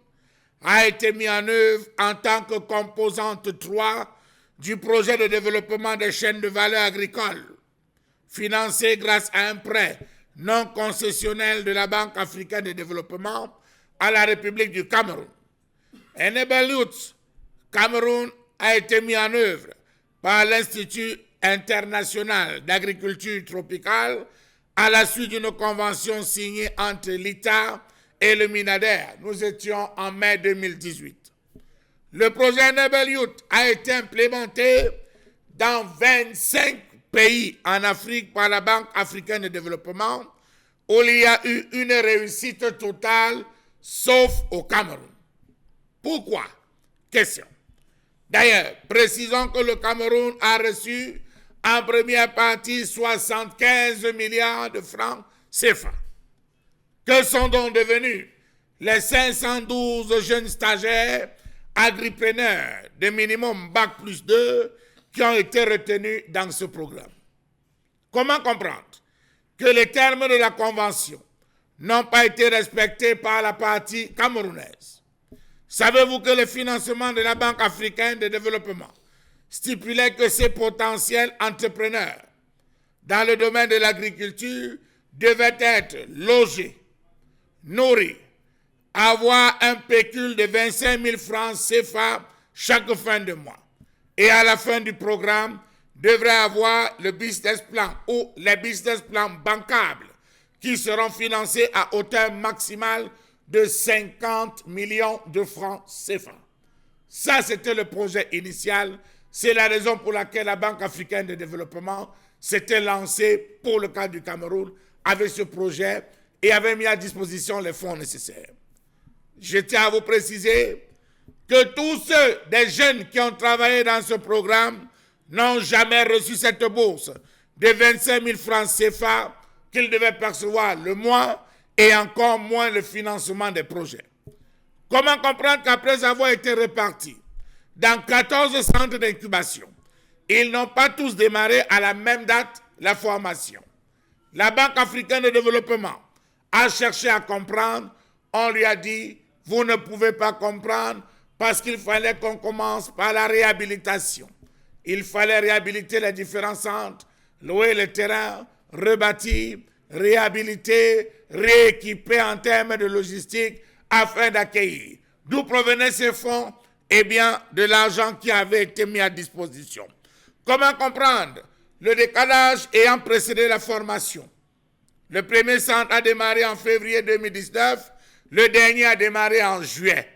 Speaker 3: a été mis en œuvre en tant que composante 3 du projet de développement des chaînes de valeur agricole, financé grâce à un prêt non concessionnel de la Banque africaine de développement à la République du Cameroun. Enable Youth Cameroun a été mis en œuvre par l'Institut international d'agriculture tropicale à la suite d'une convention signée entre l'ITA et le MINADER. Nous étions en mai 2018. Le projet Enable Youth a été implémenté dans 25 pays en Afrique par la Banque africaine de développement, où il y a eu une réussite totale, sauf au Cameroun. Pourquoi? Question. D'ailleurs, précisons que le Cameroun a reçu en première partie 75 milliards de francs CFA. Que sont donc devenus les 512 jeunes stagiaires agripreneurs de minimum Bac plus 2 qui ont été retenus dans ce programme? Comment comprendre que les termes de la convention n'ont pas été respectés par la partie camerounaise? Savez-vous que le financement de la Banque africaine de développement stipulait que ces potentiels entrepreneurs dans le domaine de l'agriculture devaient être logés, nourris, avoir un pécule de 25 000 francs CFA chaque fin de mois. Et à la fin du programme, devraient avoir le business plan ou les business plans bancables qui seront financés à hauteur maximale de 50 millions de francs CFA. Ça, c'était le projet initial. C'est la raison pour laquelle la Banque africaine de développement s'était lancée pour le cas du Cameroun avec ce projet et avait mis à disposition les fonds nécessaires. Je tiens à vous préciser que tous ceux des jeunes qui ont travaillé dans ce programme n'ont jamais reçu cette bourse de 25 000 francs CFA qu'ils devaient percevoir le mois et encore moins le financement des projets. Comment comprendre qu'après avoir été répartis dans 14 centres d'incubation, ils n'ont pas tous démarré à la même date la formation? La Banque africaine de développement a cherché à comprendre. On lui a dit, vous ne pouvez pas comprendre parce qu'il fallait qu'on commence par la réhabilitation. Il fallait réhabiliter les différents centres, louer les terrains, rebâtir, réhabiliter, rééquiper en termes de logistique afin d'accueillir. D'où provenaient ces fonds? Eh bien, de l'argent qui avait été mis à disposition. Comment comprendre le décalage ayant précédé la formation? Le premier centre a démarré en février 2019, le dernier a démarré en juillet.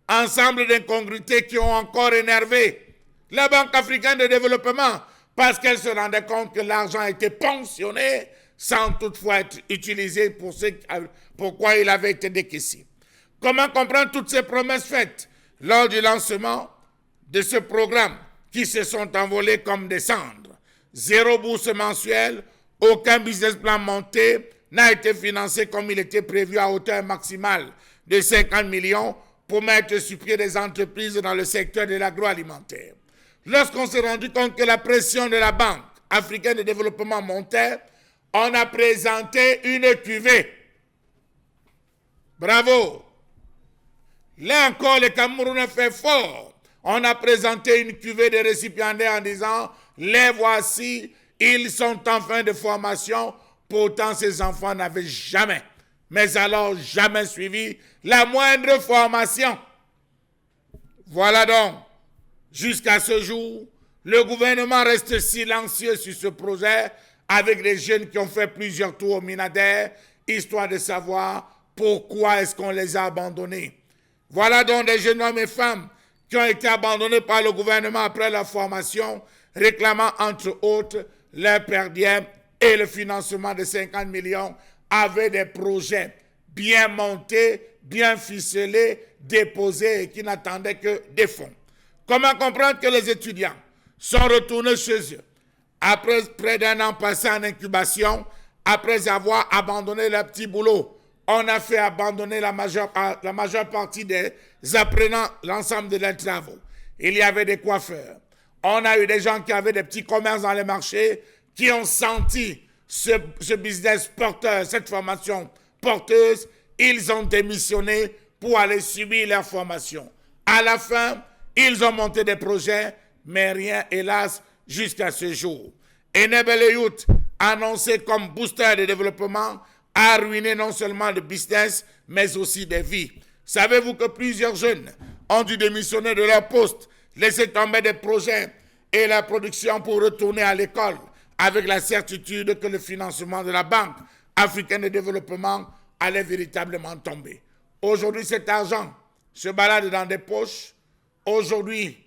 Speaker 3: Ensemble d'incongruités qui ont encore énervé la Banque africaine de développement parce qu'elle se rendait compte que l'argent a été ponctionné sans toutefois être utilisé pour ce pourquoi il avait été décaissé. Comment comprendre toutes ces promesses faites lors du lancement de ce programme qui se sont envolées comme des cendres? Zéro bourse mensuelle, aucun business plan monté n'a été financé comme il était prévu à hauteur maximale de 50 millions pour mettre sur pied des entreprises dans le secteur de l'agroalimentaire. Lorsqu'on s'est rendu compte que la pression de la Banque africaine de développement montait, on a présenté une cuvée. Bravo! Là encore, le Cameroun a fait fort. On a présenté une cuvée de récipiendaires en disant, les voici, ils sont en fin de formation. Pourtant, ces enfants n'avaient jamais, mais alors jamais suivi la moindre formation. Voilà donc, jusqu'à ce jour, le gouvernement reste silencieux sur ce projet avec les jeunes qui ont fait plusieurs tours au MINADER, histoire de savoir pourquoi est-ce qu'on les a abandonnés. Voilà donc des jeunes hommes et femmes qui ont été abandonnés par le gouvernement après leur formation, réclamant entre autres leur per diem et le financement de 50 millions avec des projets bien montés, bien ficelés, déposés et qui n'attendaient que des fonds. Comment comprendre que les étudiants sont retournés chez eux. Après près d'un an passé en incubation, après avoir abandonné leur petit boulot, on a fait abandonner la majeure partie des apprenants, l'ensemble de leurs travaux. Il y avait des coiffeurs. On a eu des gens qui avaient des petits commerces dans les marchés, qui ont senti ce business porteur, cette formation porteuse. Ils ont démissionné pour aller subir leur formation. À la fin, ils ont monté des projets, mais rien, hélas, jusqu'à ce jour. Enable Youth, annoncé comme booster de développement, a ruiné non seulement le business, mais aussi des vies. Savez-vous que plusieurs jeunes ont dû démissionner de leur poste, laisser tomber des projets et la production pour retourner à l'école, avec la certitude que le financement de la Banque africaine de développement allait véritablement tomber. Aujourd'hui, cet argent se balade dans des poches. Aujourd'hui,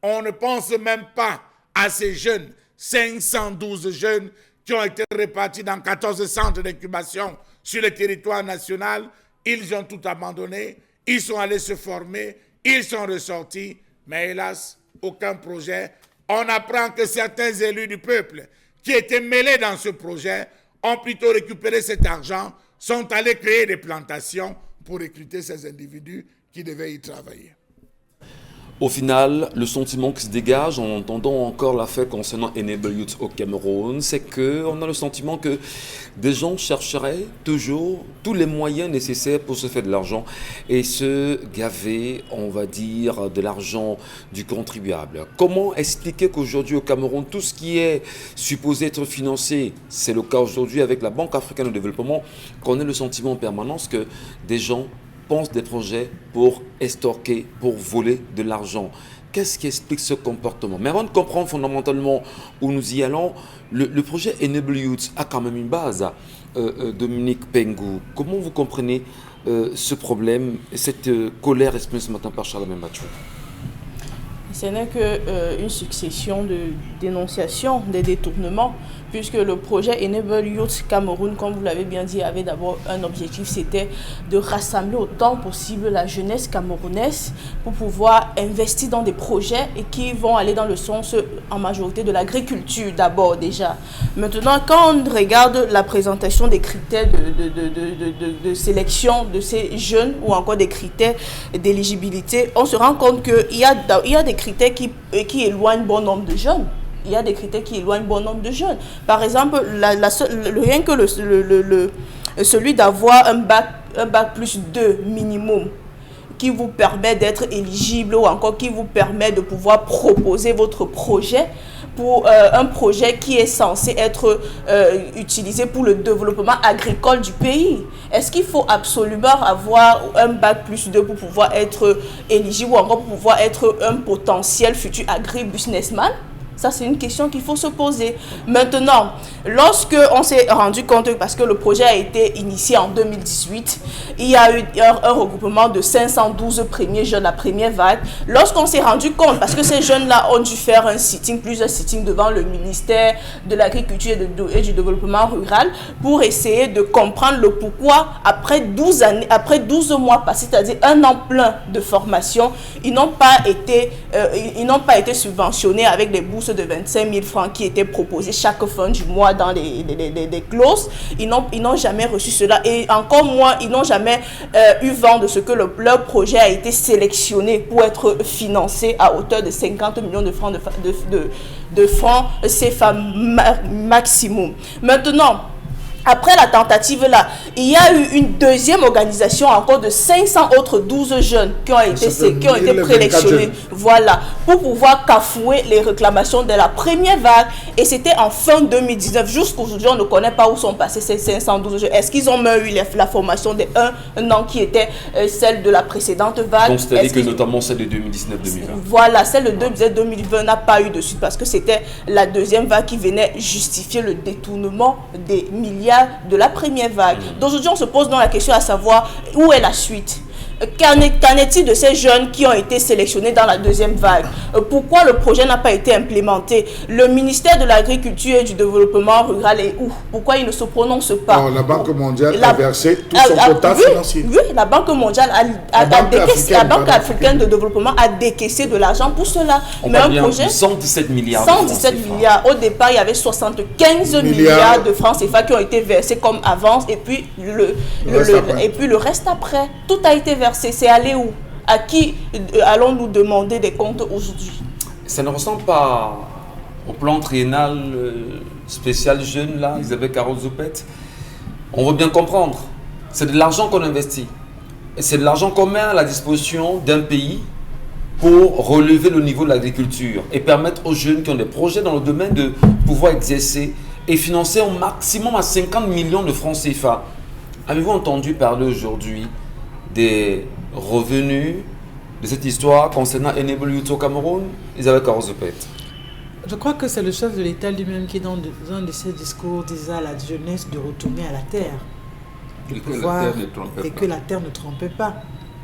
Speaker 3: on ne pense même pas à ces jeunes, 512 jeunes qui ont été répartis dans 14 centres d'incubation sur le territoire national. Ils ont tout abandonné, ils sont allés se former, ils sont ressortis, mais hélas, aucun projet. On apprend que certains élus du peuple qui étaient mêlés dans ce projet ont plutôt récupéré cet argent, sont allés créer des plantations pour recruter ces individus qui devaient y travailler.
Speaker 1: Au final, le sentiment qui se dégage en entendant encore l'affaire concernant Enable Youth au Cameroun, c'est qu'on a le sentiment que des gens chercheraient toujours tous les moyens nécessaires pour se faire de l'argent et se gaver, on va dire, de l'argent du contribuable. Comment expliquer qu'aujourd'hui au Cameroun, tout ce qui est supposé être financé, c'est le cas aujourd'hui avec la Banque africaine de développement, qu'on ait le sentiment en permanence que des gens pensent des projets pour estorquer, pour voler de l'argent. Qu'est-ce qui explique ce comportement? Mais avant de comprendre fondamentalement où nous y allons, le projet Enable Youth a quand même une base. Dominique Pengou, comment vous comprenez ce problème et cette colère exprimée ce matin par Charlemagne Mathieu?
Speaker 5: Ce n'est qu'une succession de dénonciations, des détournements, puisque le projet Enable Youth Cameroun, comme vous l'avez bien dit, avait d'abord un objectif, c'était de rassembler autant possible la jeunesse camerounaise pour pouvoir investir dans des projets et qui vont aller dans le sens en majorité de l'agriculture d'abord déjà. Maintenant, quand on regarde la présentation des critères de sélection de ces jeunes ou encore des critères d'éligibilité, on se rend compte qu'il y a des critères qui éloignent bon nombre de jeunes. Il y a des critères qui éloignent bon nombre de jeunes. Par exemple, rien que celui d'avoir un bac plus 2 minimum qui vous permet d'être éligible ou encore qui vous permet de pouvoir proposer votre projet pour un projet qui est censé être utilisé pour le développement agricole du pays. Est-ce qu'il faut absolument avoir un bac plus 2 pour pouvoir être éligible ou encore pour pouvoir être un potentiel futur agri-businessman? Ça, c'est une question qu'il faut se poser. Maintenant, lorsque on s'est rendu compte, parce que le projet a été initié en 2018, il y a eu un regroupement de 512 premiers jeunes, la première vague. Lorsqu'on s'est rendu compte, parce que ces jeunes-là ont dû faire plusieurs sittings devant le ministère de l'Agriculture et du Développement rural pour essayer de comprendre le pourquoi, après 12 mois passés, c'est-à-dire un an plein de formation, ils n'ont pas été subventionnés avec des bourses de 25 000 francs qui étaient proposées chaque fin du mois dans les clauses. Ils n'ont jamais reçu cela et encore moins, ils n'ont jamais eu vent de ce que leur projet a été sélectionné pour être financé à hauteur de 50 millions de francs de francs CFA maximum. Maintenant, après la tentative là, il y a eu une deuxième organisation encore de 500 autres 12 jeunes qui ont été présélectionnés, voilà, pour pouvoir cafouer les réclamations de la première vague. Et c'était en fin 2019. Jusqu'aujourd'hui, on ne connaît pas où sont passés ces 512 jeunes. Est-ce qu'ils ont même eu la formation de un an qui était celle de la précédente vague?
Speaker 1: Donc c'est-à-dire que notamment celle de 2019-2020.
Speaker 5: Voilà, celle de 2020 n'a pas eu de suite parce que c'était la deuxième vague qui venait justifier le détournement des milliards de la première vague. Donc aujourd'hui, on se pose donc la question à savoir où est la suite. Qu'en est-il de ces jeunes qui ont été sélectionnés dans la deuxième vague? Pourquoi le projet n'a pas été implémenté? Le ministère de l'Agriculture et du Développement rural est où? Pourquoi il ne se prononce pas?
Speaker 3: La Banque mondiale a versé tout son quota financier.
Speaker 5: Oui, la Banque mondiale la Banque africaine de développement a décaissé de l'argent pour cela.
Speaker 1: Mais un projet 117 milliards.
Speaker 5: 117 milliards. Au départ, il y avait 75 milliards de francs CFA qui ont été versés comme avance et puis le reste après. Tout a été versé. C'est allé où? À qui allons-nous demander des comptes aujourd'hui?
Speaker 1: Ça ne ressemble pas au plan triennal spécial jeune, là, Isabelle Carole Zoupet. On veut bien comprendre. C'est de l'argent qu'on investit. Et c'est de l'argent qu'on met à la disposition d'un pays pour relever le niveau de l'agriculture et permettre aux jeunes qui ont des projets dans le domaine de pouvoir exercer et financer au maximum à 50 millions de francs CFA. Avez-vous entendu parler aujourd'hui des revenus de cette histoire concernant Enable Youth au Cameroun? Isabelle Carole Zoupet.
Speaker 4: Je crois que c'est le chef de l'État lui-même qui, dans un de ses discours, disait à la jeunesse de retourner à la terre. Et que la terre ne trompait pas.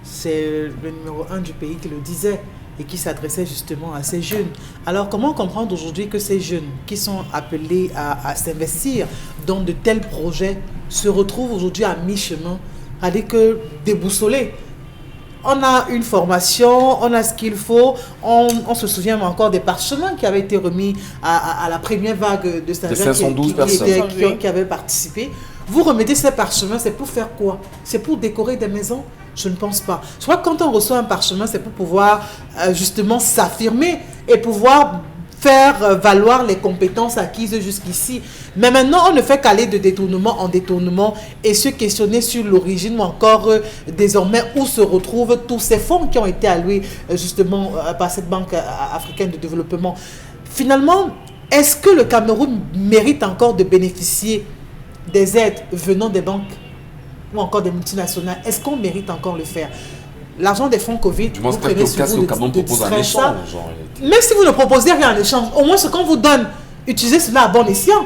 Speaker 4: C'est le numéro 1 du pays qui le disait et qui s'adressait justement à ces jeunes. Alors comment comprendre aujourd'hui que ces jeunes qui sont appelés à s'investir dans de tels projets se retrouvent aujourd'hui à mi-chemin, avec que déboussolés? On a une formation, on a ce qu'il faut, on se souvient encore des parchemins qui avaient été remis à la première vague de stagiaires qui avaient participé. Vous remettez ces parchemins, c'est pour faire quoi? C'est pour décorer des maisons? Je ne pense pas. Je crois que quand on reçoit un parchemin, c'est pour pouvoir justement s'affirmer et pouvoir faire valoir les compétences acquises jusqu'ici. Mais maintenant, on ne fait qu'aller de détournement en détournement et se questionner sur l'origine ou encore désormais où se retrouvent tous ces fonds qui ont été alloués justement par cette Banque africaine de développement. Finalement, est-ce que le Cameroun mérite encore de bénéficier des aides venant des banques ou encore des multinationales? Est-ce qu'on mérite encore le faire? L'argent des fonds Covid, vous prenez sur vous de ça. Même si vous ne proposez rien en échange, au moins ce qu'on vous donne, utilisez cela à bon escient.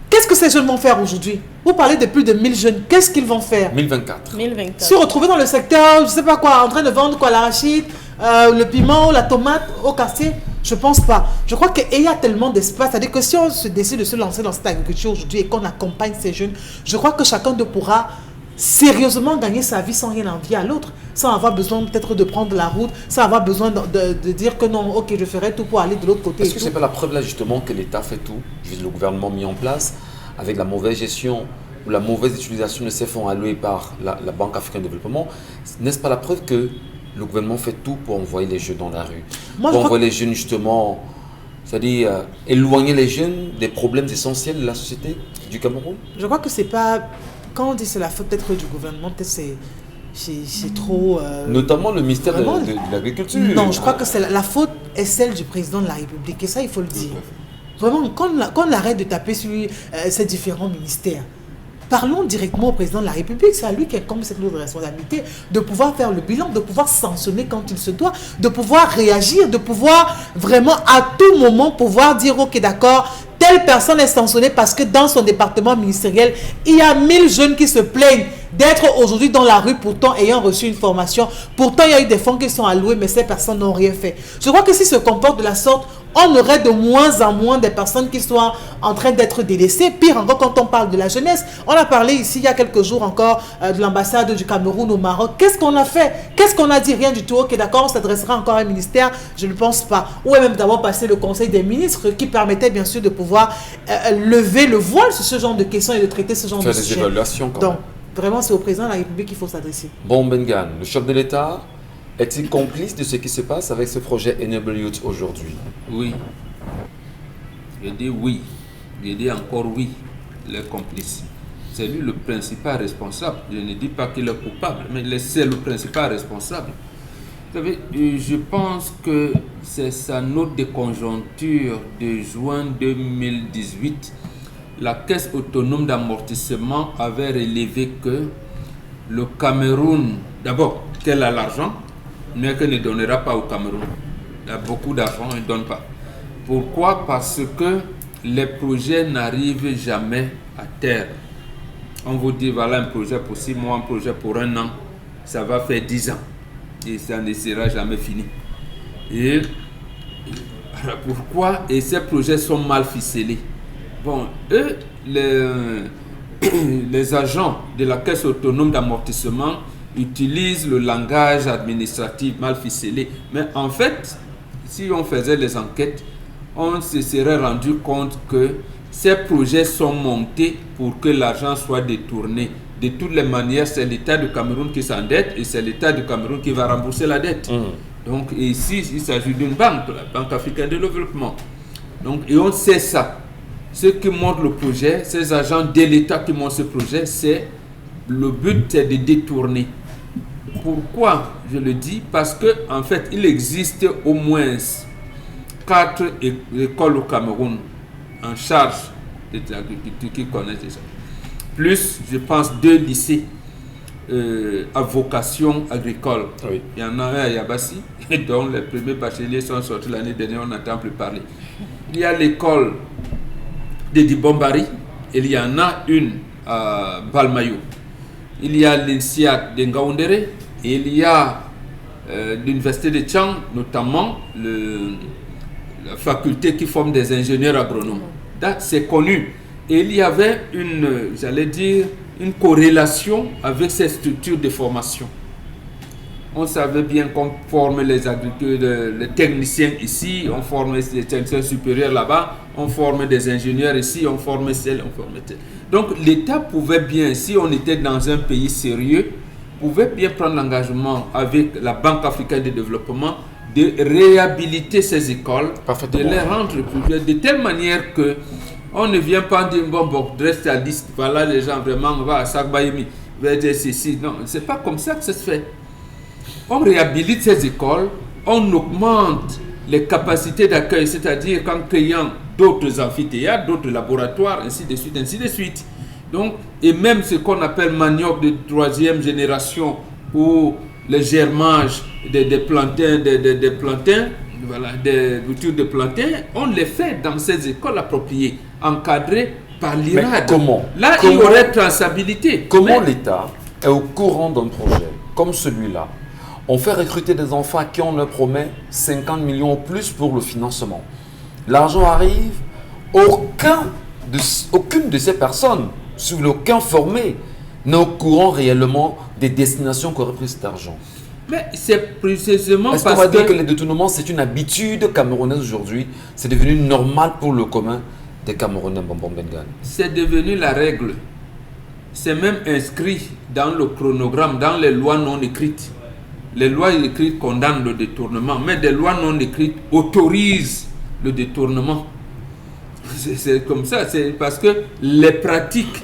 Speaker 4: Qu'est-ce que ces jeunes vont faire aujourd'hui? Vous parlez de plus de 1000 jeunes. Qu'est-ce qu'ils vont faire?
Speaker 1: 1024.
Speaker 4: Se retrouver dans le secteur, je ne sais pas quoi, en train de vendre quoi, l'arachide, le piment, la tomate au quartier? Je ne pense pas. Je crois qu'il y a tellement d'espace. C'est-à-dire que si on se décide de se lancer dans cette agriculture aujourd'hui et qu'on accompagne ces jeunes, je crois que chacun d'eux pourra sérieusement gagner sa vie sans rien envier à l'autre, sans avoir besoin peut-être de prendre la route, sans avoir besoin de dire que non, ok, je ferai tout pour aller de l'autre côté.
Speaker 1: Est-ce que ce n'est pas la preuve là justement que l'État fait tout, le gouvernement mis en place, avec la mauvaise gestion ou la mauvaise utilisation de ces fonds alloués par la Banque africaine de développement? N'est-ce pas la preuve que le gouvernement fait tout pour envoyer les jeunes dans la rue, pour envoyer les jeunes justement, c'est-à-dire éloigner les jeunes des problèmes essentiels de la société du Cameroun? Je
Speaker 4: crois que c'est pas... Quand on dit c'est la faute peut-être du gouvernement, peut-être c'est trop...
Speaker 1: Notamment le ministère de l'Agriculture.
Speaker 4: Non, je crois que la faute est celle du président de la République. Et ça, il faut le dire. Vraiment, qu'on arrête de taper sur ces différents ministères. Parlons directement au président de la République. C'est à lui qui incombe cette lourde responsabilité de pouvoir faire le bilan, de pouvoir sanctionner quand il se doit, de pouvoir réagir, de pouvoir vraiment à tout moment pouvoir dire ok d'accord, telle personne est sanctionnée parce que dans son département ministériel, il y a 1000 jeunes qui se plaignent d'être aujourd'hui dans la rue, pourtant ayant reçu une formation. Pourtant, il y a eu des fonds qui sont alloués, mais ces personnes n'ont rien fait. Je crois que si se comporte de la sorte, on aurait de moins en moins des personnes qui soient en train d'être délaissées. Pire encore quand on parle de la jeunesse. On a parlé ici il y a quelques jours encore de l'ambassade du Cameroun au Maroc. Qu'est-ce qu'on a fait? Qu'est-ce qu'on a dit? Rien du tout. Ok, d'accord, on s'adressera encore à un ministère? Je ne pense pas. Ou même d'avoir passé le conseil des ministres qui permettait bien sûr de pouvoir lever le voile sur ce genre de questions et de traiter ce genre de sujets.
Speaker 1: Faire des évaluations quand même.
Speaker 4: Vraiment, c'est au président de la République qu'il faut s'adresser.
Speaker 1: Bon, Bengan, le chef de l'État est-il complice de ce qui se passe avec ce projet Enable Youth aujourd'hui?
Speaker 2: Oui. Je dis oui. Je dis encore oui. Il est complice. C'est lui le principal responsable. Je ne dis pas qu'il est coupable, mais c'est le principal responsable. Vous savez, je pense que c'est sa note de conjoncture de juin 2018. La Caisse autonome d'amortissement avait relevé que le Cameroun, d'abord, qu'elle a l'argent, mais qu'elle ne donnera pas au Cameroun. Il y a beaucoup d'argent, elle ne donne pas. Pourquoi? Parce que les projets n'arrivent jamais à terme. On vous dit, voilà un projet pour 6 mois, un projet pour 1 an. ça va faire 10 ans. Et ça ne sera jamais fini. Et alors pourquoi? Et ces projets sont mal ficelés. Bon, eux, les agents de la Caisse autonome d'amortissement utilisent le langage administratif mal ficelé. Mais en fait, si on faisait les enquêtes, on se serait rendu compte que ces projets sont montés pour que l'argent soit détourné. De toutes les manières, c'est l'État du Cameroun qui s'endette et c'est l'État du Cameroun qui va rembourser la dette. Donc ici, il s'agit d'une banque, la Banque africaine de développement. Donc, et on sait ça. Ce qui montre le projet, ces agents de l'État qui montrent ce projet, c'est le but, c'est de détourner. Pourquoi je le dis? Parce que en fait, il existe au moins 4 écoles au Cameroun en charge de l'agriculture qui connaissent déjà. Plus, je pense, 2 lycées à vocation agricole.
Speaker 1: Oui.
Speaker 2: Il y en a un à Yabassi, dont les premiers bacheliers sont sortis l'année dernière, on n'entend plus parler. Il y a l'école de Dibombari, il y en a une à Balmayo. Il y a l'INSEAD de Ngaoundéré, et il y a l'université de Tchang, notamment la faculté qui forme des ingénieurs agronomes. C'est connu. Et il y avait une corrélation avec ces structures de formation. On savait bien qu'on formait les agriculteurs, les techniciens ici, on formait les techniciens supérieurs là-bas, on formait des ingénieurs ici, on formait celles, on formait telles. Donc l'État pouvait bien, si on était dans un pays sérieux, pouvait bien prendre l'engagement avec la Banque africaine de développement de réhabiliter ces écoles, de les rendre publiques, de telle manière que on ne vient pas dire bon, dresse ta liste, voilà les gens vraiment, on va à Sagbaïmi, va dire ceci. Non, c'est pas comme ça que ça se fait. On réhabilite ces écoles, on augmente les capacités d'accueil, c'est-à-dire qu'en créant d'autres amphithéâtres, d'autres laboratoires, ainsi de suite, ainsi de suite. Donc, et même ce qu'on appelle manioc de 3e génération ou le germage des plantains, voilà, des boutures de plantains, on les fait dans ces écoles appropriées, encadrées par l'IRAD.
Speaker 1: Mais comment?
Speaker 2: Là, il y aurait traçabilité.
Speaker 1: Comment l'État est au courant d'un projet comme celui-là? On fait recruter des enfants à qui on leur promet 50 millions ou plus pour le financement. L'argent arrive, aucune de ces personnes, aucun formé, n'est au courant réellement des destinations qu'aurait pris cet argent.
Speaker 2: Mais c'est précisément
Speaker 1: parce qu'on va dire que les détournements, c'est une habitude camerounaise aujourd'hui. C'est devenu normal pour le commun des Camerounais.
Speaker 2: C'est devenu la règle. C'est même inscrit dans le chronogramme, dans les lois non écrites. Les lois écrites condamnent le détournement, mais des lois non écrites autorisent le détournement. C'est comme ça, c'est parce que les pratiques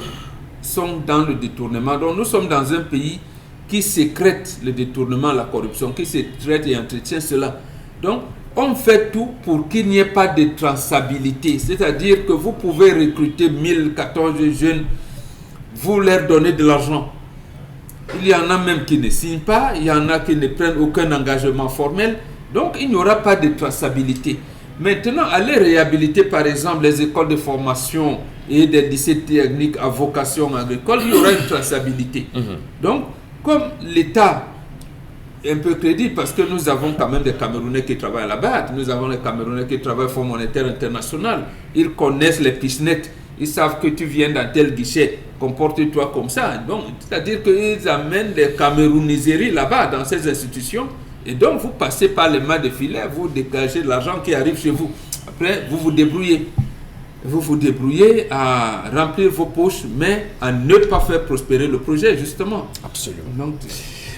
Speaker 2: sont dans le détournement. Donc nous sommes dans un pays qui sécrète le détournement, la corruption, qui sécrète et entretient cela. Donc on fait tout pour qu'il n'y ait pas de traçabilité. C'est-à-dire que vous pouvez recruter 1014 jeunes, vous leur donnez de l'argent. Il y en a même qui ne signent pas, il y en a qui ne prennent aucun engagement formel. Donc il n'y aura pas de traçabilité. Maintenant, aller réhabiliter par exemple les écoles de formation et des lycées techniques à vocation agricole, il y aura une traçabilité. Donc, comme l'État est un peu crédible, parce que nous avons quand même des Camerounais qui travaillent à la BAD, nous avons les Camerounais qui travaillent au Fonds monétaire international, ils connaissent les pichenettes, ils savent que tu viens dans tel guichet, comporte-toi comme ça. Donc, c'est-à-dire qu'ils amènent des camerouniseries là-bas dans ces institutions. Et donc, vous passez par les mains de filet, vous dégagez de l'argent qui arrive chez vous. Après, vous vous débrouillez. Vous vous débrouillez à remplir vos poches, mais à ne pas faire prospérer le projet, justement.
Speaker 1: Absolument.
Speaker 2: Donc,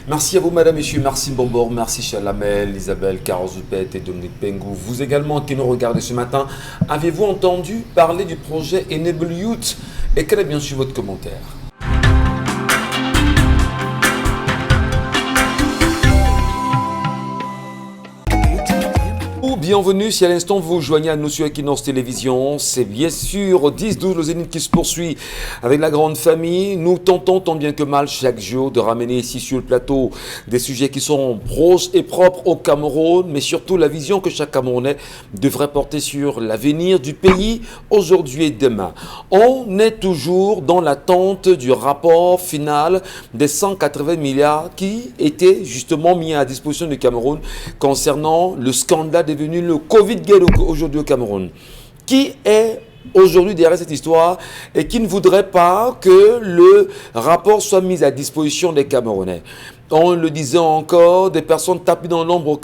Speaker 1: merci à vous, madame, messieurs. Merci, Bombor. Merci, Chalamel, Isabelle, Carozoupet et Dominique Pengou. Vous également qui nous regardez ce matin, avez-vous entendu parler du projet Enable Youth? Et quel est bien sûr votre commentaire? bienvenue. Si à l'instant vous joignez à nous sur Equinox Télévision, c'est bien sûr 10-12 le Zénith qui se poursuit avec la grande famille. Nous tentons tant bien que mal chaque jour de ramener ici sur le plateau des sujets qui sont proches et propres au Cameroun, mais surtout la vision que chaque Camerounais devrait porter sur l'avenir du pays aujourd'hui et demain. On est toujours dans l'attente du rapport final des 180 milliards qui étaient justement mis à disposition du Cameroun concernant le scandale devenu le Covid-Gate aujourd'hui au Cameroun. Qui est aujourd'hui derrière cette histoire et qui ne voudrait pas que le rapport soit mis à disposition des Camerounais? On le disait encore, des personnes tapées dans l'ombre au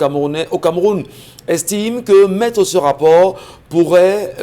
Speaker 1: Cameroun estiment que mettre ce rapport pourrait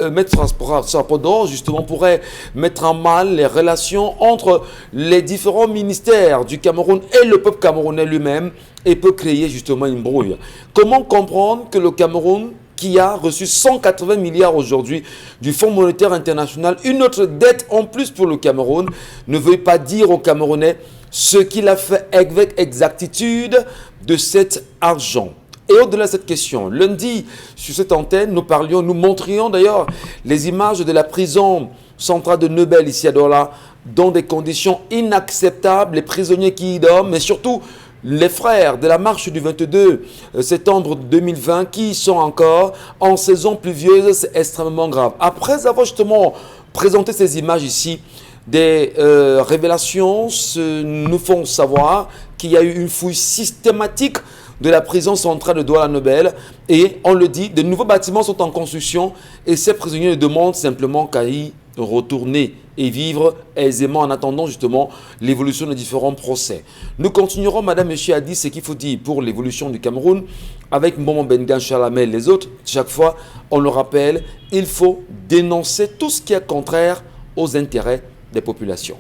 Speaker 1: pourrait mettre en mal les relations entre les différents ministères du Cameroun et le peuple camerounais lui-même et peut créer justement une brouille. Comment comprendre que le Cameroun, qui a reçu 180 milliards aujourd'hui du Fonds monétaire international, une autre dette en plus pour le Cameroun, ne veuille pas dire aux Camerounais ce qu'il a fait avec exactitude de cet argent? Et au-delà de cette question, lundi, sur cette antenne, nous montrions d'ailleurs les images de la prison centrale de Nebel ici à Douala, dans des conditions inacceptables, les prisonniers qui y dorment, mais surtout les frères de la marche du 22 septembre 2020 qui sont encore en saison pluvieuse. C'est extrêmement grave. Après avoir justement présenté ces images ici, des révélations nous font savoir qu'il y a eu une fouille systématique de la prison centrale de Douala-Nebel et on le dit, de nouveaux bâtiments sont en construction et ces prisonniers ne demandent simplement qu'à y retourner et vivre aisément en attendant justement l'évolution des différents procès. Nous continuerons, madame, monsieur, a dit ce qu'il faut dire pour l'évolution du Cameroun avec Mboma Bengan, Chalamel et les autres. Chaque fois, on le rappelle, il faut dénoncer tout ce qui est contraire aux intérêts des populations.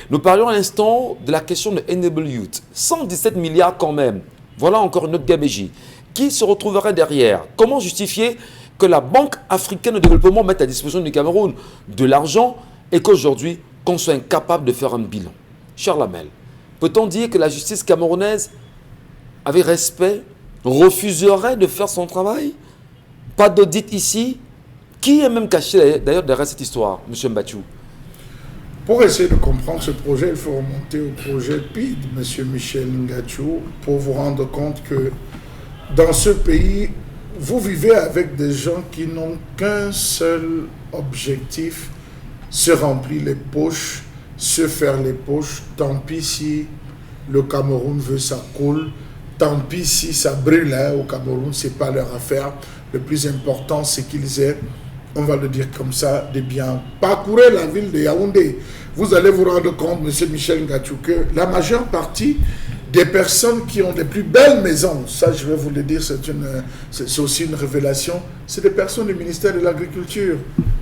Speaker 1: Nous parlions à l'instant de la question de Enable Youth. 117 milliards quand même. Voilà encore une autre gabégie. Qui se retrouverait derrière? Comment justifier que la Banque africaine de développement mette à disposition du Cameroun de l'argent et qu'aujourd'hui, qu'on soit incapable de faire un bilan? Charles Hamel, peut-on dire que la justice camerounaise, avec respect, refuserait de faire son travail? Pas d'audit ici? Qui est même caché d'ailleurs derrière cette histoire, M. Mbachou?
Speaker 3: Pour essayer de comprendre ce projet, il faut remonter au projet PID, M. Michel Ngachou, pour vous rendre compte que dans ce pays, vous vivez avec des gens qui n'ont qu'un seul objectif, se remplir les poches, se faire les poches. Tant pis si le Cameroun veut ça coule, tant pis si ça brûle au Cameroun, ce n'est pas leur affaire. Le plus important, c'est qu'ils aient, on va le dire comme ça, des biens. Parcourez la ville de Yaoundé. Vous allez vous rendre compte, M. Michel Ngachou, que la majeure partie des personnes qui ont les plus belles maisons, ça je vais vous le dire, c'est aussi une révélation, c'est des personnes du ministère de l'Agriculture.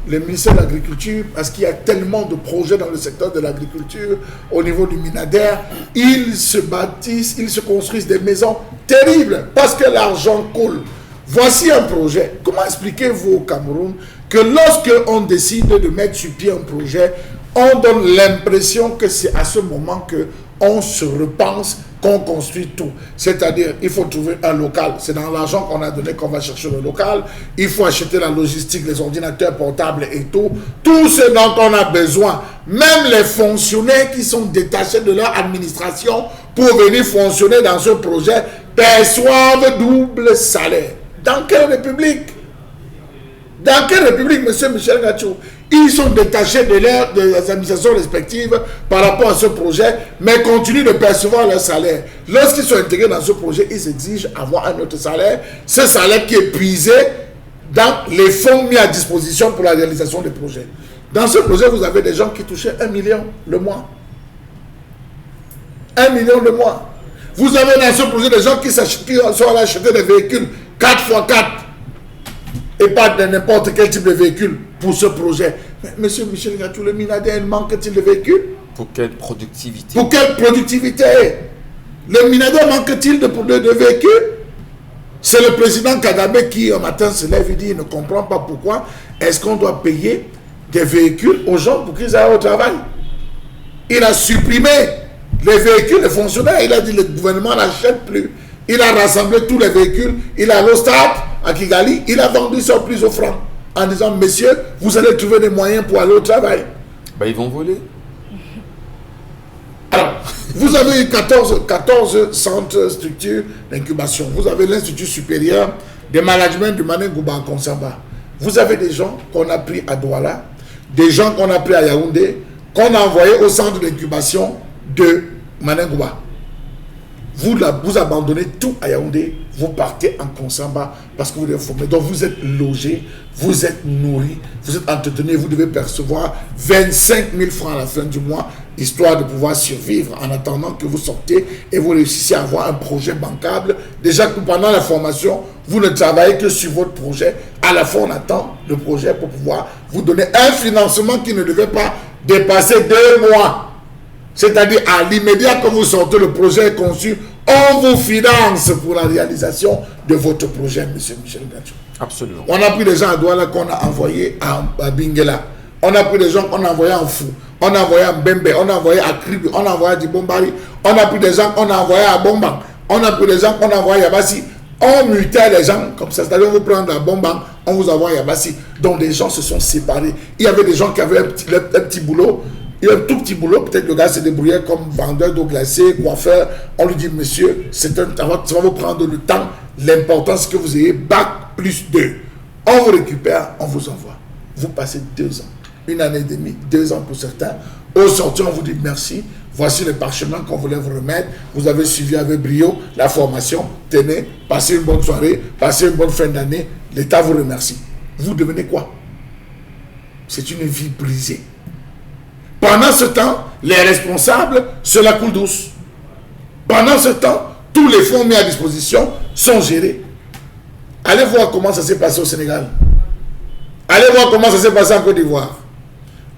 Speaker 3: Le ministère de l'Agriculture, parce qu'il y a tellement de projets dans le secteur de l'agriculture, au niveau du Minader, ils se bâtissent, ils se construisent des maisons terribles, parce que l'argent coule. Voici un projet. Comment expliquez-vous au Cameroun que lorsque on décide de mettre sur pied un projet, on donne l'impression que c'est à ce moment qu'on se repense, qu'on construit tout. C'est-à-dire, il faut trouver un local. C'est dans l'argent qu'on a donné qu'on va chercher le local. Il faut acheter la logistique, les ordinateurs portables et tout. Tout ce dont on a besoin. Même les fonctionnaires qui sont détachés de leur administration pour venir fonctionner dans ce projet perçoivent double salaire. Dans quelle république? Dans quelle république, M. Michel Ngachou? Ils sont détachés de leurs administrations respectives par rapport à ce projet, mais continuent de percevoir leur salaire. Lorsqu'ils sont intégrés dans ce projet, ils exigent avoir un autre salaire. Ce salaire qui est puisé dans les fonds mis à disposition pour la réalisation des projets. Dans ce projet, vous avez des gens qui touchaient 1 million le mois. 1 million le mois. Vous avez dans ce projet des gens qui sont allés acheter des véhicules 4x4 et pas de n'importe quel type de véhicule pour ce projet. Mais monsieur Michel Ngachou, le Minader, manque-t-il de véhicules?
Speaker 1: Pour quelle productivité?
Speaker 3: Pour quelle productivité? Le Minader manque-t-il de véhicules? C'est le président Kagame qui, un matin, se lève et dit il ne comprend pas pourquoi est-ce qu'on doit payer des véhicules aux gens pour qu'ils aillent au travail. Il a supprimé les véhicules, les fonctionnaires. Il a dit le gouvernement n'achète plus. Il a rassemblé tous les véhicules. Il a le stade à Kigali, il a vendu ça au plus offrant en disant, messieurs, vous allez trouver des moyens pour aller au travail.
Speaker 1: Ben, ils vont voler.
Speaker 3: Alors, vous avez eu 14 centres, structures d'incubation. Vous avez l'Institut supérieur de management du Mané Ngouba à Konsamba. Vous avez des gens qu'on a pris à Douala, des gens qu'on a pris à Yaoundé, qu'on a envoyés au centre d'incubation de Mané Ngouba. Vous abandonnez tout à Yaoundé, vous partez en Konsamba parce que vous devez former. Donc vous êtes logé, vous êtes nourri, vous êtes entretenu, vous devez percevoir 25 000 francs à la fin du mois, histoire de pouvoir survivre en attendant que vous sortez et vous réussissiez à avoir un projet bancable. Déjà que pendant la formation, vous ne travaillez que sur votre projet. À la fin, on attend le projet pour pouvoir vous donner un financement qui ne devait pas dépasser 2 mois. C'est-à-dire, à l'immédiat, quand vous sortez, le projet est conçu, on vous finance pour la réalisation de votre projet, M. Michel Gadjou.
Speaker 1: Absolument.
Speaker 3: On a pris des gens à Douala qu'on a envoyés à Bingela. On a pris des gens qu'on a envoyés en Fou. On a envoyé à Mbembe. On a envoyé à Kribi. On a envoyé à Dibombari. On a pris des gens qu'on a envoyés à Bombang. On a pris des gens qu'on a envoyés à Yabassi. On mutait les gens comme ça. C'est-à-dire, on vous prend à Bombang, on vous envoie à Yabassi. Donc, les gens se sont séparés. Il y avait des gens qui avaient un petit boulot. Il a un tout petit boulot, peut-être le gars se débrouillait comme vendeur d'eau glacée, coiffeur. On lui dit, monsieur, ça va vous prendre le temps. L'important, c'est que vous ayez bac plus 2. On vous récupère, on vous envoie. Vous passez 2 ans, 1 année et demie, 2 ans pour certains. Au sortir, on vous dit merci. Voici les parchemins qu'on voulait vous remettre. Vous avez suivi avec brio la formation. Tenez, passez une bonne soirée, passez une bonne fin d'année. L'État vous remercie. Vous devenez quoi? C'est une vie brisée. Pendant ce temps, les responsables se la coulent douce. Pendant ce temps, tous les fonds mis à disposition sont gérés. Allez voir comment ça s'est passé au Sénégal. Allez voir comment ça s'est passé en Côte d'Ivoire.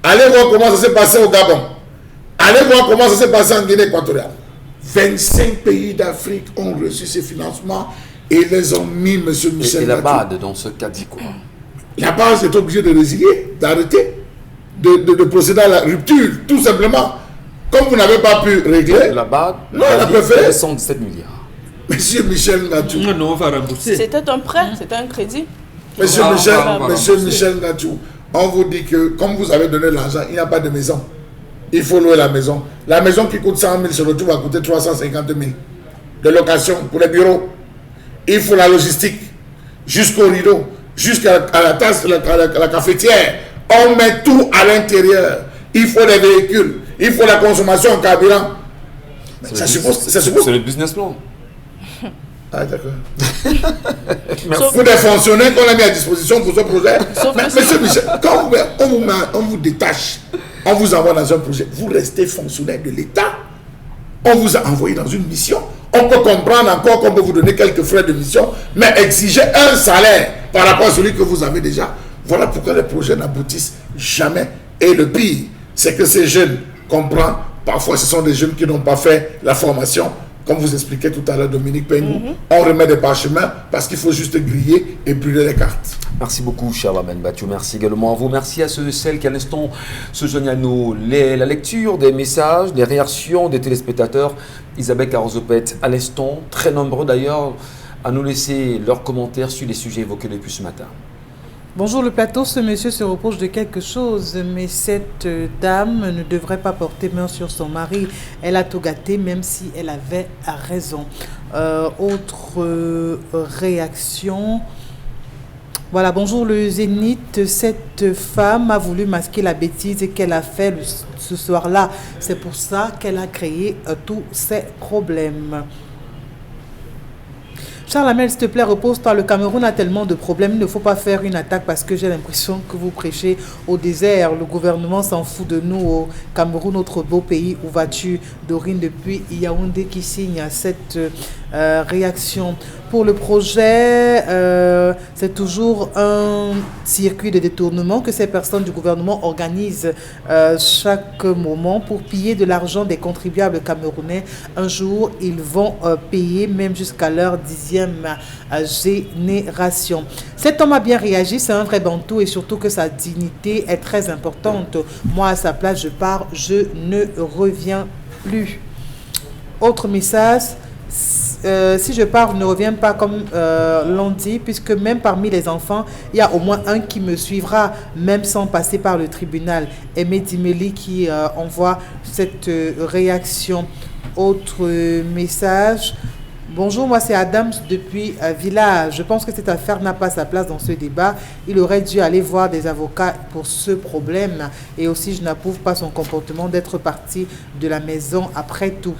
Speaker 3: Allez voir comment ça s'est passé au Gabon. Allez voir comment ça s'est passé en Guinée équatoriale. 25 pays d'Afrique ont reçu ces financements et les ont mis, M. Michel.
Speaker 1: Et la BAD, dans ce cas, dit quoi?
Speaker 3: La BAD est obligée de résilier, d'arrêter. De procéder à la rupture, tout simplement. Comme vous n'avez pas pu régler,
Speaker 1: la BAD,
Speaker 3: non, elle a préféré
Speaker 1: 117 milliards.
Speaker 3: Monsieur Michel Gadjou.
Speaker 6: Non, on va rembourser.
Speaker 5: C'était un prêt, c'était un crédit.
Speaker 3: Monsieur
Speaker 6: rembourser.
Speaker 3: Michel Gadjou, on vous dit que comme vous avez donné l'argent, il n'y a pas de maison. Il faut louer la maison. La maison qui coûte 100 000 se retrouve à coûter 350 000 de location pour les bureaux. Il faut la logistique jusqu'au rideau, jusqu'à la tasse, la cafetière. On met tout à l'intérieur. Il faut des véhicules. Il faut la consommation en carburant.
Speaker 1: C'est le business plan.
Speaker 3: Ah, d'accord. Pour des fonctionnaires qu'on a mis à disposition pour ce projet. Monsieur Michel, quand on vous détache, on vous envoie dans un projet, vous restez fonctionnaire de l'État. On vous a envoyé dans une mission. On peut comprendre encore qu'on peut vous donner quelques frais de mission, mais exiger un salaire par rapport à celui que vous avez déjà. Voilà pourquoi les projets n'aboutissent jamais. Et le pire, c'est que ces jeunes comprennent, parfois ce sont des jeunes qui n'ont pas fait la formation. Comme vous expliquait tout à l'heure Dominique Pengou, on remet des parchemins parce qu'il faut juste griller et brûler les cartes.
Speaker 1: Merci beaucoup, cher Lamen Bachou. Merci également à vous. Merci à ceux et celles qui, à l'instant, se joignent à nous. La lecture des messages, les réactions des téléspectateurs. Isabelle Carozopet, à l'instant, très nombreux d'ailleurs, à nous laisser leurs commentaires sur les sujets évoqués depuis ce matin.
Speaker 4: Bonjour le plateau, ce monsieur se reproche de quelque chose, mais cette dame ne devrait pas porter main sur son mari. Elle a tout gâté, même si elle avait raison. Autre réaction. Voilà, bonjour le Zénith. Cette femme a voulu masquer la bêtise qu'elle a fait ce soir-là. C'est pour ça qu'elle a créé tous ces problèmes. Charles Amel, s'il te plaît, repose-toi. Le Cameroun a tellement de problèmes. Il ne faut pas faire une attaque parce que j'ai l'impression que vous prêchez au désert. Le gouvernement s'en fout de nous au Cameroun, notre beau pays. Où vas-tu, Dorine, depuis Yaoundé qui signe cette réaction. Pour le projet, c'est toujours un circuit de détournement que ces personnes du gouvernement organisent chaque moment pour piller de l'argent des contribuables camerounais. Un jour, ils vont payer même jusqu'à leur 10e génération. Cet homme a bien réagi, c'est un vrai bantou et surtout que sa dignité est très importante. Moi, à sa place, je pars, je ne reviens plus. Autre message. si je pars, je ne reviens pas comme l'on dit, puisque même parmi les enfants, il y a au moins un qui me suivra, même sans passer par le tribunal. Aimé Dimeli qui envoie cette réaction. Autre message. Bonjour, moi c'est Adams depuis Village. Je pense que cette affaire n'a pas sa place dans ce débat. Il aurait dû aller voir des avocats pour ce problème. Et aussi, je n'approuve pas son comportement d'être parti de la maison après tout.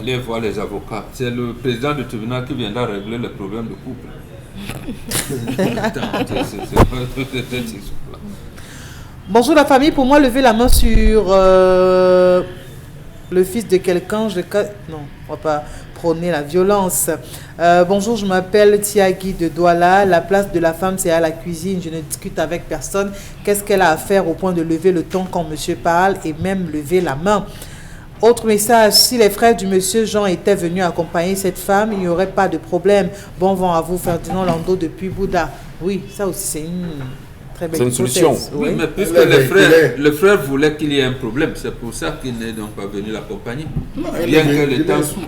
Speaker 2: Allez voir les avocats. C'est le président du tribunal qui viendra régler le problème de couple.
Speaker 4: Bonjour la famille. Pour moi, lever la main sur le fils de quelqu'un, non, on va pas prôner la violence. Bonjour, je m'appelle Tiagui de Douala. La place de la femme, c'est à la cuisine. Je ne discute avec personne. Qu'est-ce qu'elle a à faire au point de lever le ton quand monsieur parle et même lever la main? Autre message, si les frères du monsieur Jean étaient venus accompagner cette femme, il n'y aurait pas de problème. Bon vent à vous, Ferdinand Lando depuis Bouddha. Oui, ça aussi, c'est une très belle
Speaker 1: solution.
Speaker 2: Oui, mais puisque le frère voulait qu'il y ait un problème, c'est pour ça qu'il n'est donc pas venu l'accompagner. Bien que l'État sous.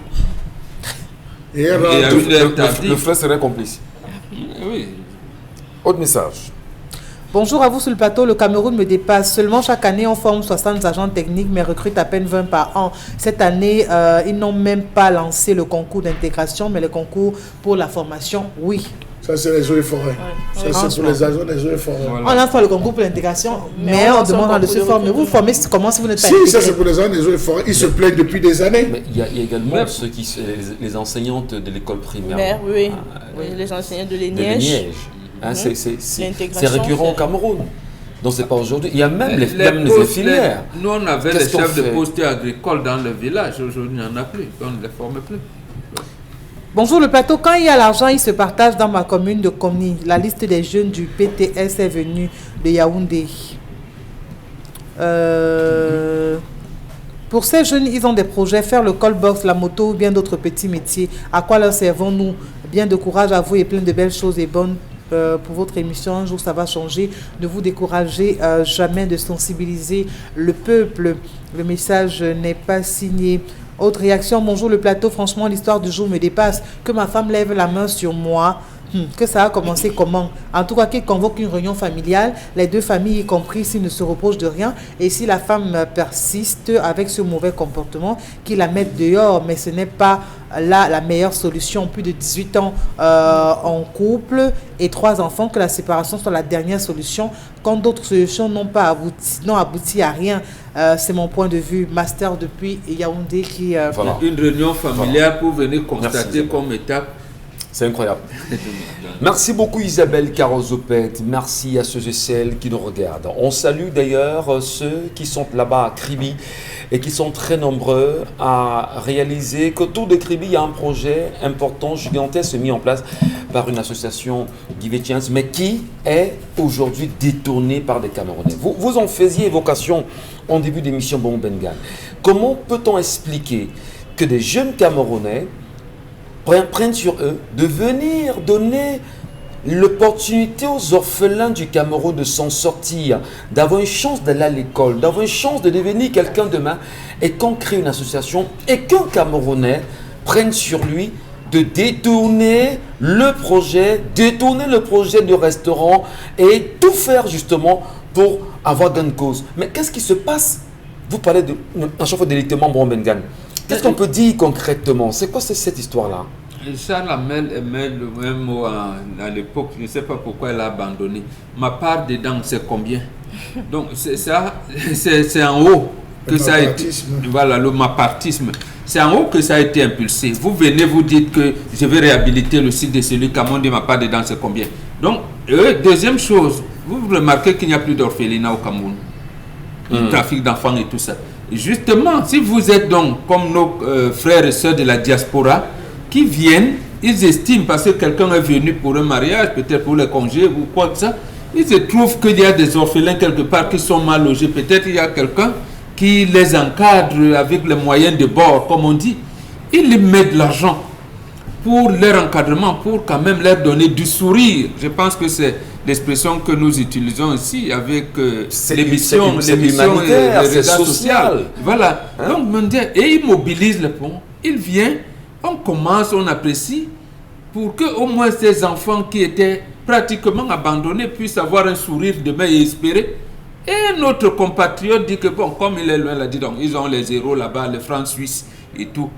Speaker 1: Le frère serait complice.
Speaker 2: Oui.
Speaker 1: Autre message.
Speaker 4: Bonjour à vous sur le plateau. Le Cameroun me dépasse. Seulement chaque année, on forme 60 agents techniques, mais recrute à peine 20 par an. Cette année, ils n'ont même pas lancé le concours d'intégration, mais le concours pour la formation, oui.
Speaker 3: Ça, c'est les eaux et forêts. Ouais. Ça, c'est pour les agents des eaux et forêts. Voilà.
Speaker 4: On lance pas le concours pour l'intégration, mais on demande de se former. Vous formez comment si vous n'êtes pas intégré?
Speaker 3: Si, ça, c'est pour les agents des eaux et forêts. Ils se plaignent depuis des années.
Speaker 1: Mais il y a également les enseignantes de l'école primaire.
Speaker 5: Oui, les enseignants de l'ENIEJ.
Speaker 1: C'est récurrent au Cameroun. Donc c'est pas aujourd'hui. Il y a même les infirmières.
Speaker 2: Nous, on avait les chefs de poste agricoles dans le village. Aujourd'hui, il n'y en a plus. On ne les forme plus.
Speaker 4: Bonjour le plateau. Quand il y a l'argent, il se partage dans ma commune de Komni. La liste des jeunes du PTS est venue de Yaoundé. Pour ces jeunes, ils ont des projets, faire le call-box, la moto ou bien d'autres petits métiers. À quoi leur servons-nous? Bien de courage à vous et plein de belles choses et bonnes pour votre émission. Un jour, ça va changer. Ne vous découragez jamais de sensibiliser le peuple. Le message n'est pas signé. Autre réaction, bonjour le plateau, franchement l'histoire du jour me dépasse. Que ma femme lève la main sur moi, que ça a commencé comment? En tout cas, qu'il convoque une réunion familiale, les deux familles y compris, s'ils ne se reprochent de rien. Et si la femme persiste avec ce mauvais comportement, qu'il la mette dehors. Mais ce n'est pas là la meilleure solution. Plus de 18 ans en couple et 3 enfants, que la séparation soit la dernière solution. Quand d'autres solutions n'ont abouti à rien. C'est mon point de vue. Master depuis Yaoundé qui...
Speaker 2: Voilà. Une réunion familiale pour venir constater comme étape.
Speaker 1: C'est incroyable. Merci beaucoup Isabelle Carozopet. Merci à ceux et celles qui nous regardent. On salue d'ailleurs ceux qui sont là-bas à Kribi et qui sont très nombreux à réaliser qu'autour de Kribi, il y a un projet important, gigantesque, mis en place par une association guivétienne, mais qui est aujourd'hui détourné par des Camerounais. Vous en faisiez évocation en début d'émission Bon Bengal. Comment peut-on expliquer que des jeunes Camerounais prennent sur eux de venir donner l'opportunité aux orphelins du Cameroun de s'en sortir, d'avoir une chance d'aller à l'école, d'avoir une chance de devenir quelqu'un demain, et qu'on crée une association et qu'un Camerounais prenne sur lui de détourner le projet de restaurant et tout faire justement pour avoir gain de cause. Mais qu'est-ce qui se passe? Vous parlez à chaque fois d'électement Bombengan. Qu'est-ce qu'on peut dire concrètement? C'est quoi cette histoire-là?
Speaker 2: Charles Amel aimait le même mot à l'époque, je ne sais pas pourquoi elle a abandonné. Ma part dedans, c'est combien? Donc c'est en haut que ça a été. Voilà, le mapartisme. C'est en haut que ça a été impulsé. Vous venez, vous dites que je vais réhabiliter le site de celui qui a demandé ma part dedans, c'est combien? Donc, deuxième chose, vous remarquez qu'il n'y a plus d'orphelinat au Cameroun. Le trafic d'enfants et tout ça. Et justement, si vous êtes donc comme nos frères et sœurs de la diaspora qui viennent, ils estiment parce que quelqu'un est venu pour un mariage, peut-être pour les congés ou quoi que ça, ils se trouvent qu'il y a des orphelins quelque part qui sont mal logés. Peut-être il y a quelqu'un qui les encadre avec les moyens de bord, comme on dit. Ils mettent de l'argent pour leur encadrement, pour quand même leur donner du sourire. Je pense que c'est l'expression que nous utilisons ici avec l'émission et les réseaux sociaux. Voilà. Hein? Donc, et ils mobilisent le pont. Il vient, on commence, on apprécie, pour que au moins ces enfants qui étaient pratiquement abandonnés puissent avoir un sourire demain et espérer. Et notre compatriote dit que bon, comme il est loin, il a dit donc, ils ont les héros là-bas, les francs suisses et tout.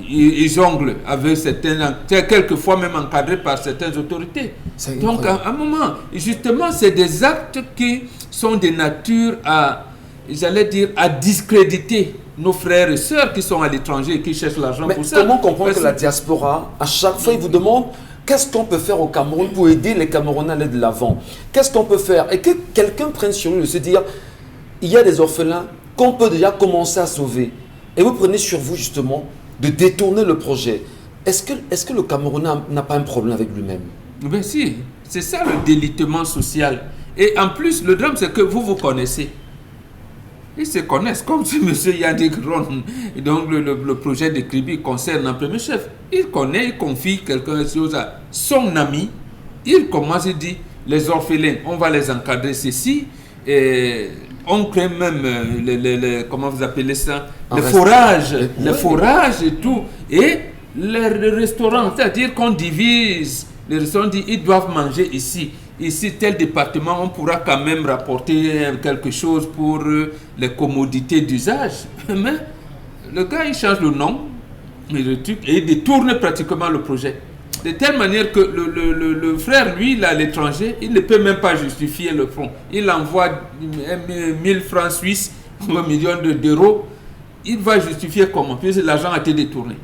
Speaker 2: Ils jonglent avec certains, quelquefois même encadrés par certaines autorités. Donc à un moment, justement, c'est des actes qui sont de nature à, j'allais dire, à discréditer nos frères et sœurs qui sont à l'étranger et qui cherchent l'argent pour ça.
Speaker 1: Comment comprendre que la diaspora, à chaque fois, ils vous demandent qu'est-ce qu'on peut faire au Cameroun pour aider les Camerounais à aller de l'avant? Qu'est-ce qu'on peut faire? Et que quelqu'un prenne sur lui de se dire, il y a des orphelins qu'on peut déjà commencer à sauver. Et vous prenez sur vous justement de détourner le projet. Est-ce que le Camerounais n'a pas un problème avec lui-même?
Speaker 2: Ben si, c'est ça le délitement social. Et en plus, le drame, c'est que vous connaissez. Ils se connaissent, comme ce monsieur Yannick Ron. Donc le projet de Kribi concerne un premier chef. Il connaît, il confie quelque chose à son ami. Il commence, il dit, les orphelins, on va les encadrer ceci. Et on crée même, comment vous appelez ça, les forages et tout. Et les restaurants, c'est-à-dire qu'on divise, les restaurants disent, ils doivent manger ici. Ici, tel département, on pourra quand même rapporter quelque chose pour les commodités d'usage. Mais le gars, il change le nom et il détourne pratiquement le projet. De telle manière que le frère, lui, il est à l'étranger, il ne peut même pas justifier le fonds. Il envoie 1000 francs suisses, 1 million d'euros. Il va justifier comment? Puisque l'argent a été détourné.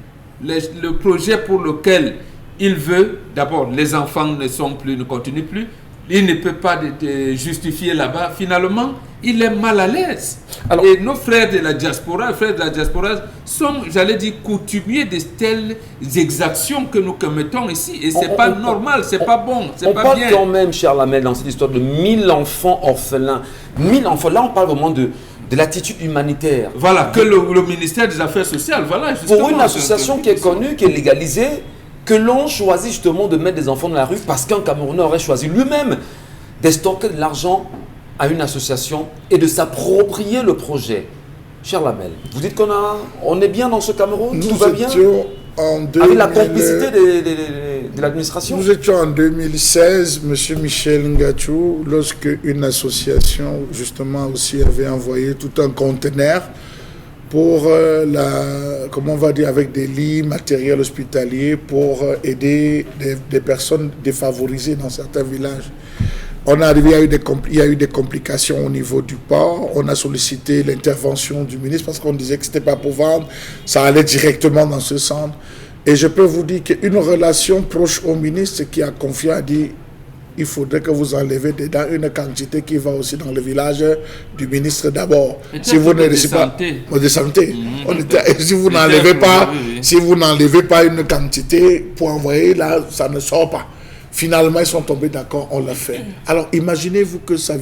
Speaker 2: Le projet pour lequel il veut, d'abord, les enfants ne continuent plus. Il ne peut pas justifier là-bas. Finalement, il est mal à l'aise. Et nos frères de la diaspora, sont, j'allais dire, coutumiers de telles exactions que nous commettons ici. Et c'est pas normal, c'est pas bon, c'est pas bien.
Speaker 1: On parle quand même, cher Lamel, dans cette histoire de 1000 enfants orphelins. 1000 enfants, là on parle vraiment de l'attitude humanitaire.
Speaker 2: Voilà, que le ministère des Affaires sociales, voilà.
Speaker 1: Pour une association qui est connue, qui est légalisée, que l'on choisit justement de mettre des enfants dans la rue parce qu'un Camerounais aurait choisi lui-même d'estorquer de l'argent à une association et de s'approprier le projet. Cher Lamel, vous dites qu'on est bien dans ce Cameroun, tout va bien avec la complicité de l'administration.
Speaker 3: Nous étions en 2016, M. Michel Ngachou, lorsque une association justement aussi avait envoyé tout un conteneur pour comment on va dire, avec des lits, matériel hospitalier pour aider des personnes défavorisées dans certains villages. On est arrivé, il y a eu des complications au niveau du port. On a sollicité l'intervention du ministre parce qu'on disait que ce n'était pas pour vendre. Ça allait directement dans ce centre. Et je peux vous dire qu'une relation proche au ministre qui a confié a dit il faudrait que vous enlevez dedans une quantité qui va aussi dans le village du ministre d'abord. Si vous ne laissez pas de santé, si vous n'enlevez pas une quantité pour envoyer là, ça ne sort pas. Finalement, ils sont tombés d'accord, on l'a fait. Alors, imaginez-vous que ça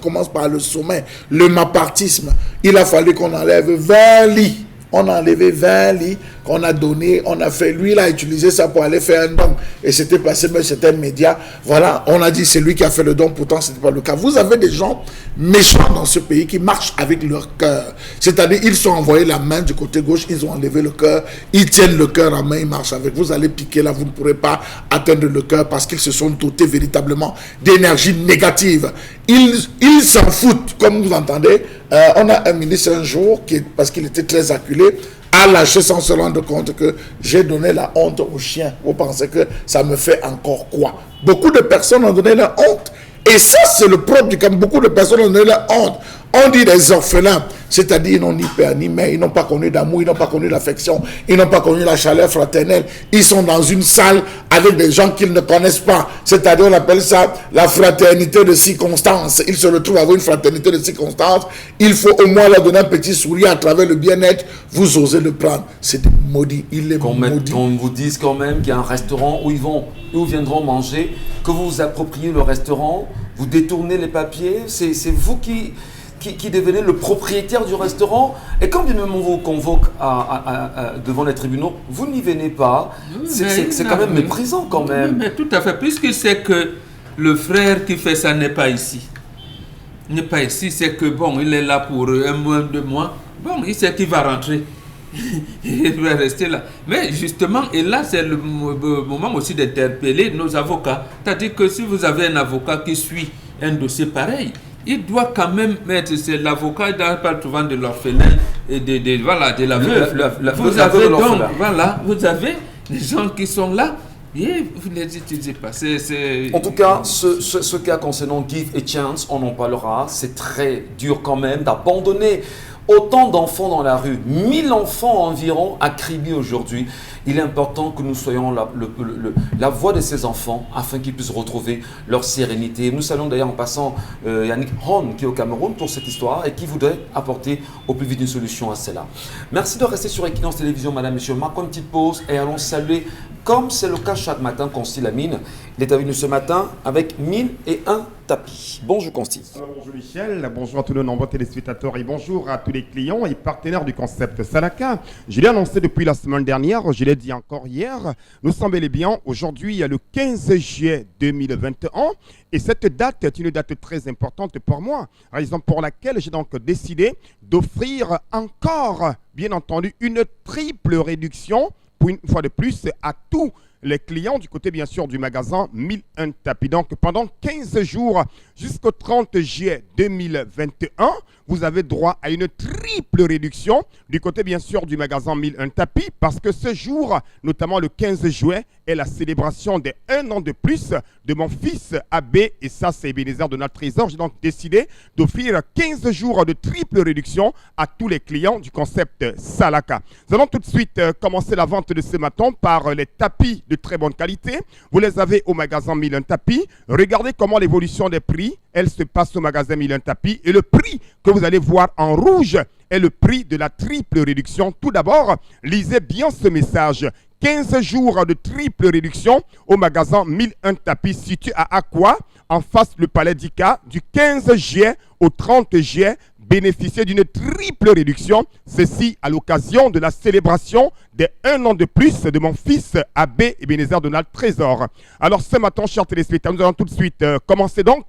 Speaker 3: commence par le sommet, le mapartisme. Il a fallu qu'on enlève 20 lits. On a enlevé 20 lits qu'on a donné, on a fait, lui il a utilisé ça pour aller faire un don. Et c'était passé, mais c'était un média. Voilà, on a dit c'est lui qui a fait le don, pourtant ce n'était pas le cas. Vous avez des gens méchants dans ce pays qui marchent avec leur cœur. C'est-à-dire, ils sont envoyés la main du côté gauche, ils ont enlevé le cœur, ils tiennent le cœur en main, ils marchent avec. Vous allez piquer là, vous ne pourrez pas atteindre le cœur parce qu'ils se sont dotés véritablement d'énergie négative. Ils s'en foutent, comme vous entendez. On a un ministre un jour, parce qu'il était très acculé, a lâché sans se rendre compte que j'ai donné la honte aux chiens. Vous pensez que ça me fait encore quoi? Beaucoup de personnes ont donné la honte. Et ça, c'est le propre du Cameroun. Beaucoup de personnes ont donné la honte. On dit des orphelins, c'est-à-dire ils n'ont ni père ni mère, ils n'ont pas connu d'amour, ils n'ont pas connu d'affection, ils n'ont pas connu la chaleur fraternelle. Ils sont dans une salle avec des gens qu'ils ne connaissent pas. C'est-à-dire, on appelle ça la fraternité de circonstance. Ils se retrouvent avec une fraternité de circonstance. Il faut au moins leur donner un petit sourire à travers le bien-être. Vous osez le prendre. C'est maudit. Il est maudit.
Speaker 1: Qu'on vous dise quand même qu'il y a un restaurant où ils viendront manger, que vous vous appropriez le restaurant, vous détournez les papiers, c'est vous qui devenez le propriétaire du restaurant. Et quand bien même on vous convoque devant les tribunaux, vous n'y venez pas. C'est quand même méprisant quand même.
Speaker 2: Mais tout à fait, puisque c'est que le frère qui fait ça n'est pas ici. Il n'est pas ici, c'est que bon, il est là pour un mois, 2 mois. Bon, il sait qu'il va rentrer. il va rester là. Mais justement, et là, c'est le moment aussi d'interpeller nos avocats. C'est-à-dire que si vous avez un avocat qui suit un dossier pareil, il doit quand même mettre, c'est l'avocat, il parle souvent de l'orphelin et de la veuve. Vous avez donc, voilà, vous avez des gens qui sont là. Et vous ne les utilisez pas.
Speaker 1: En tout cas, ce cas concernant Give et Chance, on en parlera. C'est très dur quand même d'abandonner autant d'enfants dans la rue. 1000 enfants environ à Kribi aujourd'hui. Il est important que nous soyons la voix de ces enfants afin qu'ils puissent retrouver leur sérénité. Nous saluons d'ailleurs en passant Yannick Hon qui est au Cameroun pour cette histoire et qui voudrait apporter au plus vite une solution à cela. Merci de rester sur Equinox Télévision, madame, monsieur. Marquons une petite pause et allons saluer, comme c'est le cas chaque matin, Consti Lamine. Il est venu ce matin avec 1001 tapis. Bonjour Consti.
Speaker 7: Alors, bonjour Michel, bonjour à tous nos nombreux téléspectateurs et bonjour à tous les clients et partenaires du concept Salaka. Je l'ai annoncé depuis la semaine dernière, je l'ai dit encore hier. Nous sommes bel et bien aujourd'hui le 15 juillet 2021 et cette date est une date très importante pour moi, raison pour laquelle j'ai donc décidé d'offrir encore, bien entendu, une triple réduction pour une fois de plus à tous les clients du côté bien sûr du magasin 1001 tapis. Donc pendant 15 jours jusqu'au 30 juillet 2021, vous avez droit à une triple réduction du côté bien sûr du magasin 1001 tapis parce que ce jour, notamment le 15 juillet, est la célébration des 1 an de plus de mon fils Abbé et ça c'est Ebenezer de notre trésor. J'ai donc décidé d'offrir 15 jours de triple réduction à tous les clients du concept Salaka. Nous allons tout de suite commencer la vente de ce matin par les tapis de très bonne qualité. Vous les avez au magasin 1001 tapis. Regardez comment l'évolution des prix, elle se passe au magasin 1001 tapis et le prix que vous allez voir en rouge est le prix de la triple réduction. Tout d'abord, lisez bien ce message. 15 jours de triple réduction au magasin 1001 tapis situé à Aqua, en face le palais d'Ika, du 15 juillet au 30 juillet. Bénéficier d'une triple réduction, ceci à l'occasion de la célébration des 1 an de plus de mon fils Abbé Ebenezer de notre trésor. Alors ce matin, chers téléspectateurs, nous allons tout de suite commencer donc,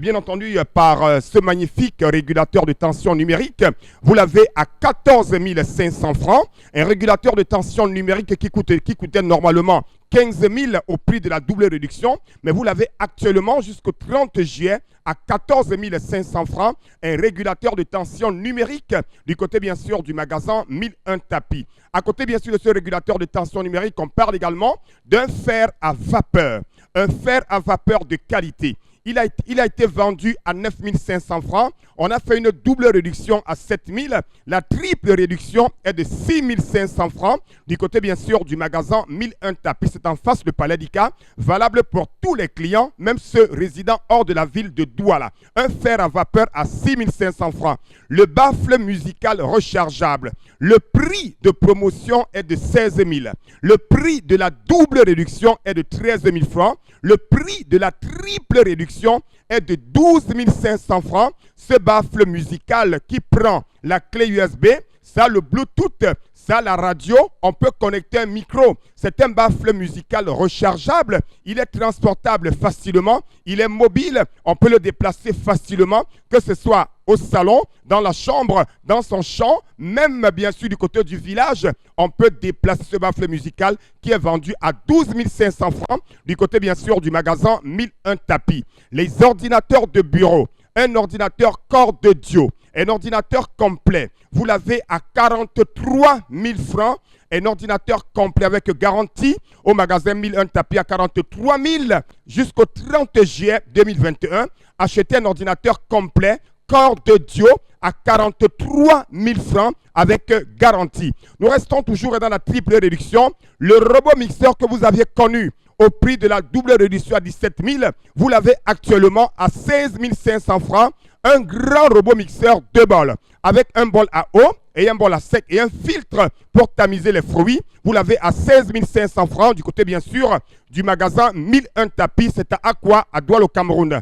Speaker 7: bien entendu, par ce magnifique régulateur de tension numérique. Vous l'avez à 14 500 francs, un régulateur de tension numérique qui coûtait normalement 15 000 au prix de la double réduction, mais vous l'avez actuellement jusqu'au 30 juillet à 14 500 francs, un régulateur de tension numérique du côté bien sûr du magasin 1001 tapis. À côté bien sûr de ce régulateur de tension numérique, on parle également d'un fer à vapeur, un fer à vapeur de qualité. Il a été vendu à 9 500 francs. On a fait une double réduction à 7 000. La triple réduction est de 6 500 francs. Du côté, bien sûr, du magasin 1001 tapis. C'est en face du Palais d'Ika. Valable pour tous les clients, même ceux résidant hors de la ville de Douala. Un fer à vapeur à 6 500 francs. Le baffle musical rechargeable. Le prix de promotion est de 16 000. Le prix de la double réduction est de 13 000 francs. Le prix de la triple réduction est de 12 500 francs. Ce baffle musical qui prend la clé USB, ça le Bluetooth, ça la radio, on peut connecter un micro. C'est un baffle musical rechargeable. Il est transportable facilement. Il est mobile. On peut le déplacer facilement, que ce soit au salon, dans la chambre, dans son champ, même bien sûr du côté du village. On peut déplacer ce baffle musical qui est vendu à 12 500 francs du côté bien sûr du magasin 1001 tapis. Les ordinateurs de bureau, un ordinateur corps de Dio, un ordinateur complet. Vous l'avez à 43 000 francs. Un ordinateur complet avec garantie au magasin 1001 tapis à 43 000 jusqu'au 30 juillet 2021. Achetez un ordinateur complet corps de Dio à 43 000 francs avec garantie. Nous restons toujours dans la triple réduction. Le robot mixeur que vous aviez connu au prix de la double réduction à 17 000, vous l'avez actuellement à 16 500 francs. Un grand robot mixeur 2 bols avec un bol à eau et un bol à sec et un filtre pour tamiser les fruits. Vous l'avez à 16 500 francs du côté bien sûr du magasin 1001 tapis. C'est à Aqua, à Douala au Cameroun.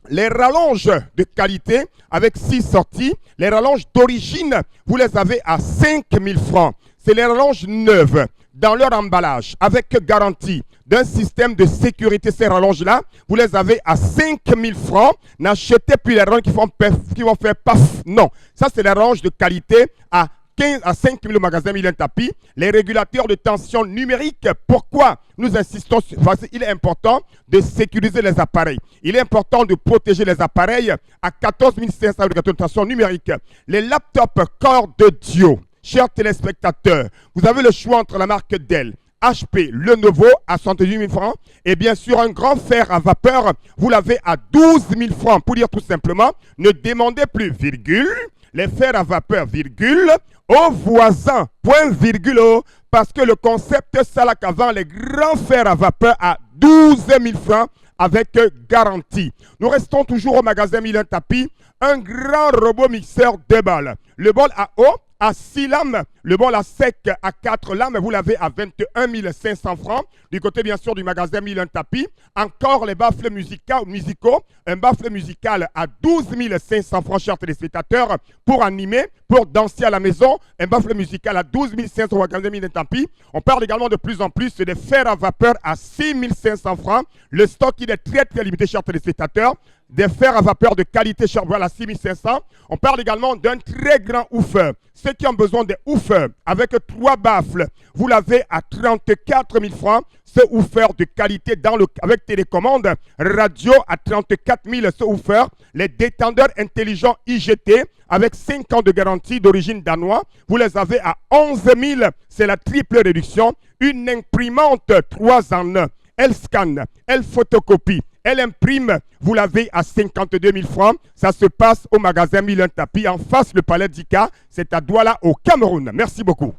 Speaker 7: Les rallonges de qualité avec 6 sorties, les rallonges d'origine, vous les avez à 5 000 francs. C'est les rallonges neuves dans leur emballage avec garantie d'un système de sécurité. Ces rallonges-là, vous les avez à 5 000 francs. N'achetez plus les rallonges qui vont faire paf. Non, ça c'est les rallonges de qualité à 5 000 au magasin Milen Tapi. Les régulateurs de tension numérique, pourquoi nous insistons sur... Il est important de sécuriser les appareils. Il est important de protéger les appareils à 14 500 régulateurs de tension numérique. Les laptops Core de Dio, chers téléspectateurs, vous avez le choix entre la marque Dell, HP, Lenovo à 78 000 francs et bien sûr un grand fer à vapeur, vous l'avez à 12 000 francs. Pour dire tout simplement, ne demandez plus virgule, les fers à vapeur virgule, aux voisins, point virgule, parce que le concept Salaka vend les grands fers à vapeur à 12 000 francs avec garantie. Nous restons toujours au magasin Milen Tapi, un grand robot mixeur 2 balles. Le bol à eau à 6 lames, le bol à sec à 4 lames, vous l'avez à 21 500 francs. Du côté bien sûr du magasin Milen Tapi, encore les baffles musicaux, un baffle musical à 12 500 francs, chers téléspectateurs, pour animer, pour danser à la maison, un baffle musical à 12 500 au magasin Milen Tapi. On parle également de plus en plus des fers à vapeur à 6 500 francs. Le stock il est très très limité, chers téléspectateurs. Des fers à vapeur de qualité Charbon à 6 500. On parle également d'un très grand oufeur. Ceux qui ont besoin des oufeurs avec 3 baffles, vous l'avez à 34 000 francs. Ce oufeur de qualité avec télécommande radio à 34 000 ce oufeur. Les détendeurs intelligents IGT avec 5 ans de garantie d'origine danois, vous les avez à 11 000. C'est la triple réduction. Une imprimante 3 en 1. Elle scanne, elle photocopie, elle imprime, vous l'avez à 52 000 francs. Ça se passe au magasin Milen Tapi, en face le palais d'Ika. C'est à Douala, au Cameroun. Merci beaucoup.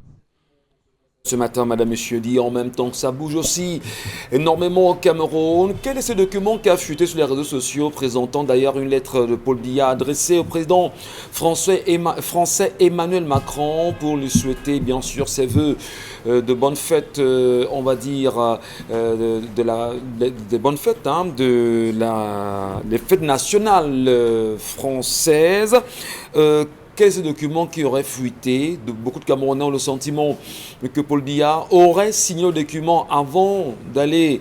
Speaker 1: Ce matin, Madame, Monsieur dit en même temps que ça bouge aussi énormément au Cameroun. Quel est ce document qui a fuité sur les réseaux sociaux, présentant d'ailleurs une lettre de Paul Biya adressée au président français Emmanuel Macron pour lui souhaiter bien sûr ses voeux de bonnes fêtes, on va dire, des bonnes fêtes, hein, des fêtes nationales françaises. Quel est ce document qui aurait fuité? Beaucoup de Camerounais ont le sentiment que Paul Biya aurait signé le document avant d'aller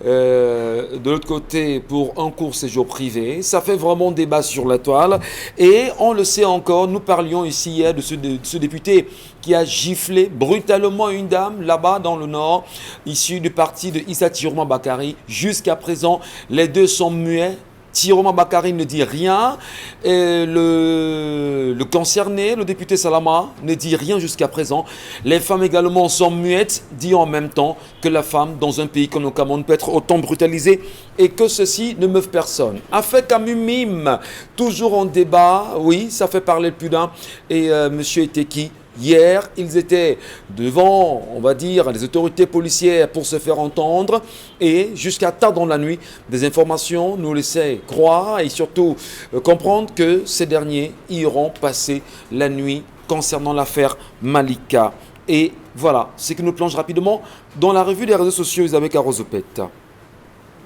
Speaker 1: de l'autre côté pour un court séjour privé. Ça fait vraiment débat sur la toile. Et on le sait encore, nous parlions ici hier de ce député qui a giflé brutalement une dame là-bas dans le nord, issue du parti de Issa Tiroma Bakari. Jusqu'à présent, les deux sont muets. Tiroma Bakari ne dit rien, et le concerné, le député Salama, ne dit rien jusqu'à présent. Les femmes également sont muettes, dit en même temps que la femme dans un pays comme le Cameroun peut être autant brutalisée et que ceci ne meuvent personne. Affaire Kamumim, toujours en débat, oui, ça fait parler plus d'un, et monsieur Eteki. Hier, ils étaient devant, on va dire, les autorités policières pour se faire entendre et jusqu'à tard dans la nuit, des informations nous laissaient croire et surtout comprendre que ces derniers iront passer la nuit concernant l'affaire Malika. Et voilà, c'est que nous plonge rapidement dans la revue des réseaux sociaux avec Arosopet.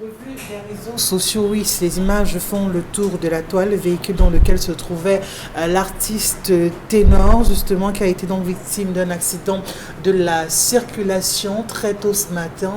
Speaker 4: Revue des réseaux sociaux, oui, ces images font le tour de la toile, le véhicule dans lequel se trouvait l'artiste ténor, justement, qui a été donc victime d'un accident de la circulation très tôt ce matin,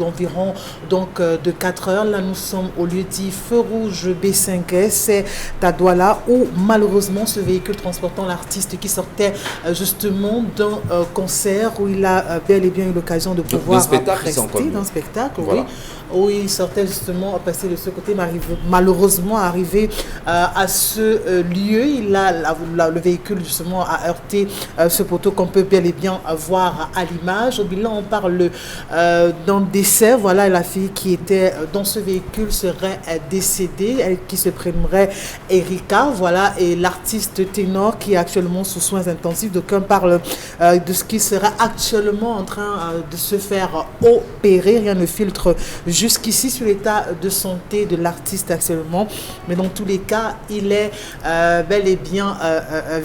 Speaker 4: environ donc de 4 heures. Là, nous sommes au lieu dit Feu Rouge B5S, c'est à Douala, où malheureusement ce véhicule transportant l'artiste qui sortait justement d'un concert où il a bel et bien eu l'occasion de pouvoir rester d'un spectacle, voilà. Oui. Où il sortait justement passer de ce côté, mais malheureusement arrivé à ce lieu, le véhicule justement a heurté ce poteau qu'on peut bel et bien voir à l'image. Au bilan, on parle d'un décès. Voilà, la fille qui était dans ce véhicule serait décédée, elle qui se prénommerait Erika. Voilà, et l'artiste ténor qui est actuellement sous soins intensifs. D'aucuns parlent de ce qui serait actuellement en train de se faire opérer. Rien ne filtre jusqu'ici sur l'état de santé de l'artiste actuellement, mais dans tous les cas, il est bel et bien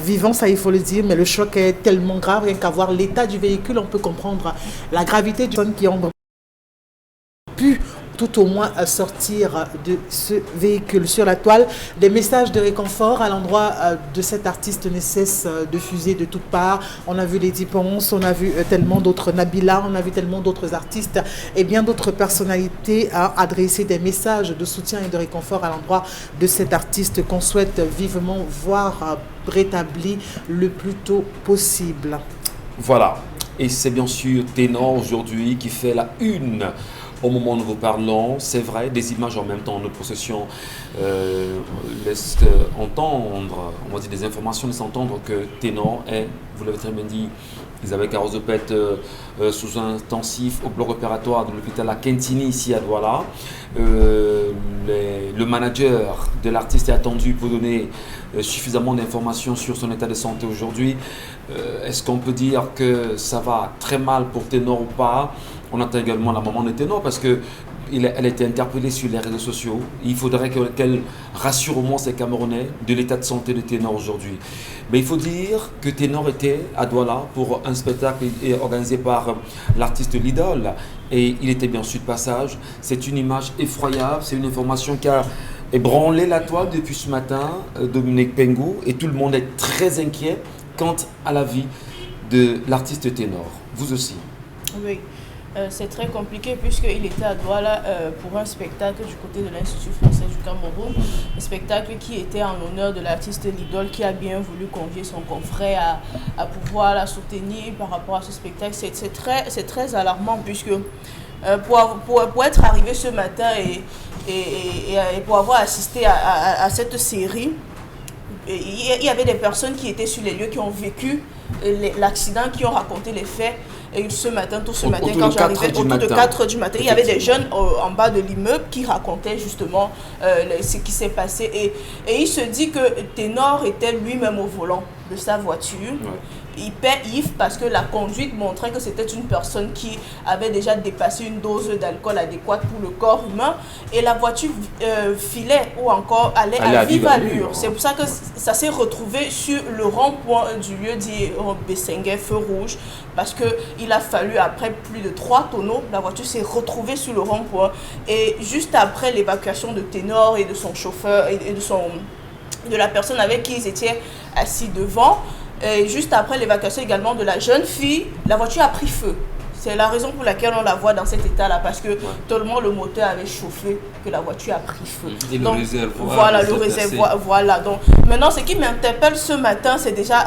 Speaker 4: vivant, ça il faut le dire, mais le choc est tellement grave, rien qu'à voir l'état du véhicule, on peut comprendre la gravité du personnes qui ont pu tout au moins à sortir de ce véhicule. Sur la toile, des messages de réconfort à l'endroit de cet artiste ne cessent de fuser de toutes parts. On a vu Lady Ponce, on a vu tellement d'autres, Nabila, on a vu tellement d'autres artistes et bien d'autres personnalités à adresser des messages de soutien et de réconfort à l'endroit de cet artiste qu'on souhaite vivement voir rétabli le plus tôt possible.
Speaker 1: Voilà, et c'est bien sûr Ténor aujourd'hui qui fait la une. Au moment où nous vous parlons, c'est vrai, des images en même temps en notre possession laissent entendre, on va dire des informations laissent entendre que Ténor est, vous l'avez très bien dit, Isabelle Carozopet sous intensif au bloc opératoire de l'hôpital à Kentini ici à Douala. Le manager de l'artiste est attendu pour donner suffisamment d'informations sur son état de santé aujourd'hui. Est-ce qu'on peut dire que ça va très mal pour Ténor ou pas? On attend également la maman de Ténor parce que elle a été interpellée sur les réseaux sociaux. Il faudrait qu'elle rassure au moins ses Camerounais de l'état de santé de Ténor aujourd'hui. Mais il faut dire que Ténor était à Douala pour un spectacle organisé par l'artiste Lidl. Et il était bien sûr de passage. C'est une image effroyable. C'est une information qui a ébranlé la toile depuis ce matin, Dominique Pengou. Et tout le monde est très inquiet quant à la vie de l'artiste Ténor. Vous aussi.
Speaker 5: Oui. C'est très compliqué puisqu'il était à Douala pour un spectacle du côté de l'Institut français du Cameroun, un spectacle qui était en l'honneur de l'artiste Lidl qui a bien voulu convier son confrère à pouvoir la soutenir par rapport à ce spectacle. C'est très alarmant puisque pour être arrivé ce matin et pour avoir assisté à cette série, il y avait des personnes qui étaient sur les lieux, qui ont vécu l'accident, qui ont raconté les faits. Et ce matin, quand j'arrivais, autour de 4 h du matin, il y avait des jeunes en bas de l'immeuble qui racontaient justement ce qui s'est passé. Et il se dit que Ténor était lui-même au volant de sa voiture. Ouais. Hyper ivre parce que la conduite montrait que c'était une personne qui avait déjà dépassé une dose d'alcool adéquate pour le corps humain et la voiture filait ou encore allait à vive allure. C'est pour ça que ça s'est retrouvé sur le rond-point du lieu dit Bessengue, feu rouge, parce qu'il a fallu, après plus de 3 tonneaux, la voiture s'est retrouvée sur le rond-point et juste après l'évacuation de Ténor et de son chauffeur et de la personne avec qui ils étaient assis devant. Et juste après l'évacuation également de la jeune fille, la voiture a pris feu. C'est la raison pour laquelle on la voit dans cet état-là, parce que tellement le moteur avait chauffé que la voiture a pris feu.
Speaker 2: Et donc, le réservoir.
Speaker 5: Voilà, le réservoir. Voilà. Donc, maintenant, ce qui m'interpelle ce matin, c'est déjà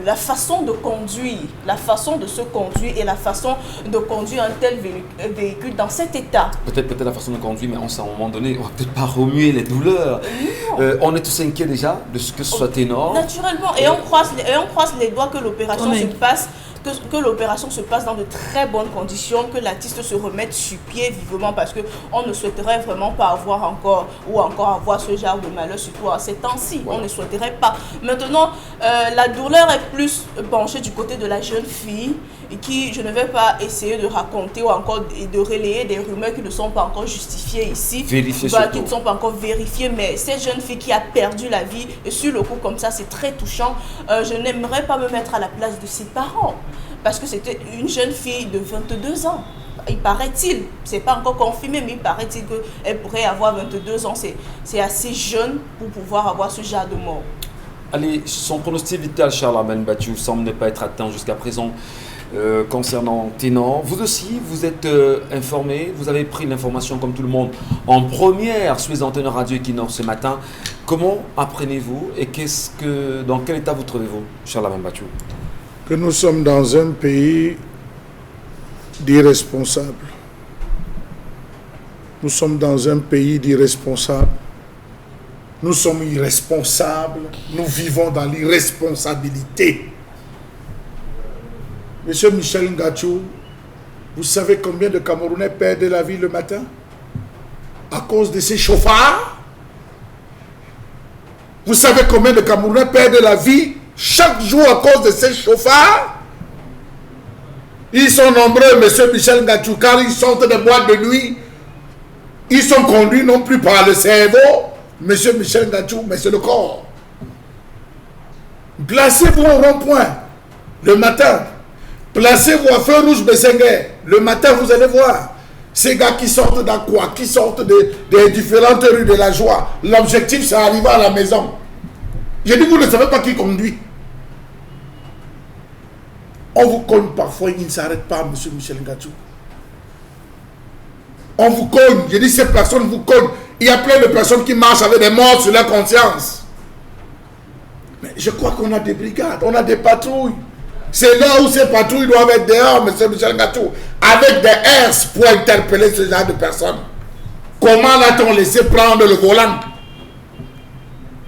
Speaker 5: la façon de conduire, la façon de se conduire et la façon de conduire un tel véhicule dans cet état.
Speaker 1: Peut-être la façon de conduire, mais à un moment donné, on ne va peut-être pas remuer les douleurs. On est tous inquiets déjà de ce que ce soit Ténor.
Speaker 5: Naturellement. Et on croise les doigts que l'opération se passe. Que l'opération se passe dans de très bonnes conditions, que l'artiste se remette sur pied vivement parce qu'on ne souhaiterait vraiment pas avoir avoir ce genre de malheur, surtout à ces temps-ci. On ne souhaiterait pas. Maintenant, la douleur est plus penchée du côté de la jeune fille qui, je ne vais pas essayer de raconter ou encore de relayer des rumeurs qui ne sont pas encore justifiées ici, qui ne sont pas encore vérifiées, mais cette jeune fille qui a perdu la vie, et sur le coup comme ça, c'est très touchant. Je n'aimerais pas me mettre à la place de ses parents. Parce que c'était une jeune fille de 22 ans. Il paraît-il, c'est pas encore confirmé, mais il paraît-il qu'elle pourrait avoir 22 ans. C'est assez jeune pour pouvoir avoir ce genre de mort.
Speaker 1: Allez, son pronostic vital, Charlamagne Bathiou, semble ne pas être atteint jusqu'à présent concernant Ténor. Vous aussi, vous êtes informé, vous avez pris l'information comme tout le monde en première sur les antennes radio Equinox ce matin. Comment apprenez-vous et dans quel état vous trouvez-vous, Charlamagne Bathiou?
Speaker 3: Que nous sommes dans un pays d'irresponsables. Nous sommes dans un pays d'irresponsables. Nous sommes irresponsables. Nous vivons dans l'irresponsabilité. Monsieur Michel Ngachou, vous savez combien de Camerounais perdent la vie le matin à cause de ces chauffards? Vous savez combien de Camerounais perdent la vie chaque jour à cause de ces chauffards? Ils sont nombreux, monsieur Michel Ngachou, car ils sortent des boîtes de nuit. Ils sont conduits non plus par le cerveau, monsieur Michel Ngachou, mais c'est le corps. Placez-vous au rond-point le matin. Placez-vous à feu rouge Bessengue. Le matin, vous allez voir. Ces gars qui sortent dans quoi? Qui sortent des différentes rues de la joie. L'objectif, c'est d'arriver à la maison. J'ai dit, vous ne savez pas qui conduit. On vous cogne parfois, il ne s'arrête pas, monsieur Michel Ngatou. On vous cogne. J'ai dit, ces personnes vous cognent. Il y a plein de personnes qui marchent avec des morts sur leur conscience. Mais je crois qu'on a des brigades, on a des patrouilles. C'est là où ces patrouilles doivent être dehors, monsieur Michel Ngatou, avec des airs pour interpeller ce genre de personnes. Comment l'a-t-on laissé prendre le volant?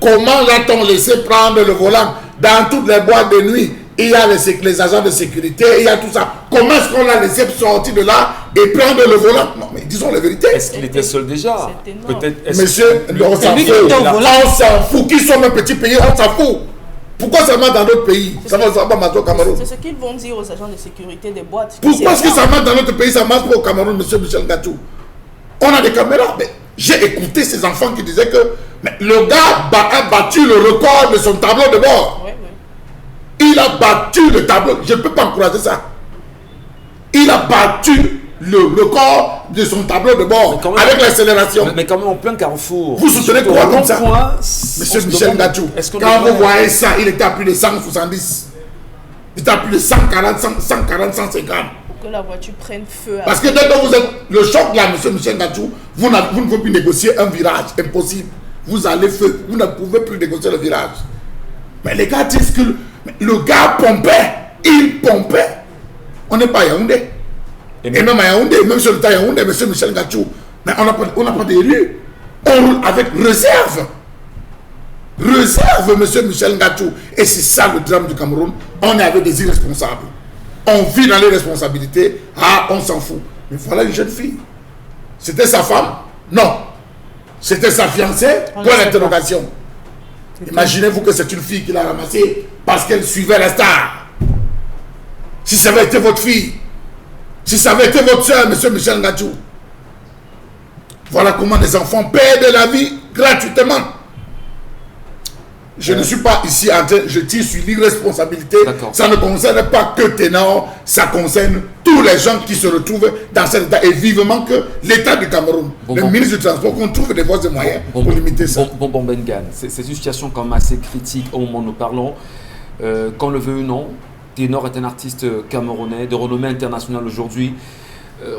Speaker 3: Comment l'a-t-on laissé prendre le volant? Dans toutes les boîtes de nuit, il y a les agents de sécurité, il y a tout ça. Comment est-ce qu'on l'a laissé sortir de là et prendre le volant? Non, mais disons la vérité.
Speaker 1: Est-ce qu'il était seul déjà? Peut-être.
Speaker 3: Monsieur, on s'en fout. On s'en fout. Qui sont un petit pays, on s'en fout. Pourquoi seulement dans d'autres pays? Ça va pas marcher au Cameroun.
Speaker 5: C'est ce qu'ils vont dire aux agents de sécurité des boîtes.
Speaker 3: Pourquoi est-ce que ça marche dans notre pays, ça marche pas au Cameroun, monsieur Michel Ngatou? On a des caméras. Mais j'ai écouté ces enfants qui disaient que le gars a battu le record de son tableau de bord.
Speaker 5: Oui.
Speaker 3: Il a battu le tableau. Je ne peux pas encourager ça. Il a battu le record de son tableau de bord avec l'accélération.
Speaker 1: Mais quand même en plein carrefour.
Speaker 3: Vous soutenez quoi comme ça?
Speaker 1: Point,
Speaker 3: monsieur Michel Ngatou, quand vous voyez ça, il était à plus de 170. Il était à plus de 140, 150.
Speaker 5: Pour que la voiture prenne feu.
Speaker 3: Parce que dès que vous êtes le choc là, monsieur Michel Ngatou, vous ne pouvez plus négocier un virage. Impossible. Vous allez feu. Vous ne pouvez plus négocier le virage. Mais les gars disent que le gars pompait. Il pompait. On n'est pas à Yaoundé. Et même à Yaoundé, même sur le tas Yaoundé, monsieur Michel Ngatou, mais on n'a pas d'élu. On roule avec réserve. Réserve, monsieur Michel Ngatou. Et c'est ça le drame du Cameroun. On est avec des irresponsables. On vit dans les responsabilités. Ah, on s'en fout. Mais voilà une jeune fille. C'était sa femme? Non. C'était sa fiancée? Point d'interrogation. Imaginez-vous que c'est une fille qui l'a ramassée parce qu'elle suivait la star. Si ça avait été votre fille, si ça avait été votre soeur, monsieur Michel Ngatou, voilà comment les enfants perdent la vie gratuitement. Je ne suis pas ici en train, je tire sur l'irresponsabilité. Ça ne concerne pas que Ténor, ça concerne tous les gens qui se retrouvent dans cet état. Et vivement que l'État du Cameroun, ministre du Transport, qu'on trouve des voies et moyens pour limiter ça.
Speaker 1: Bengan, c'est une situation quand même assez critique au moment où nous parlons. Qu'on le veut ou non, Ténor est un artiste camerounais de renommée internationale aujourd'hui.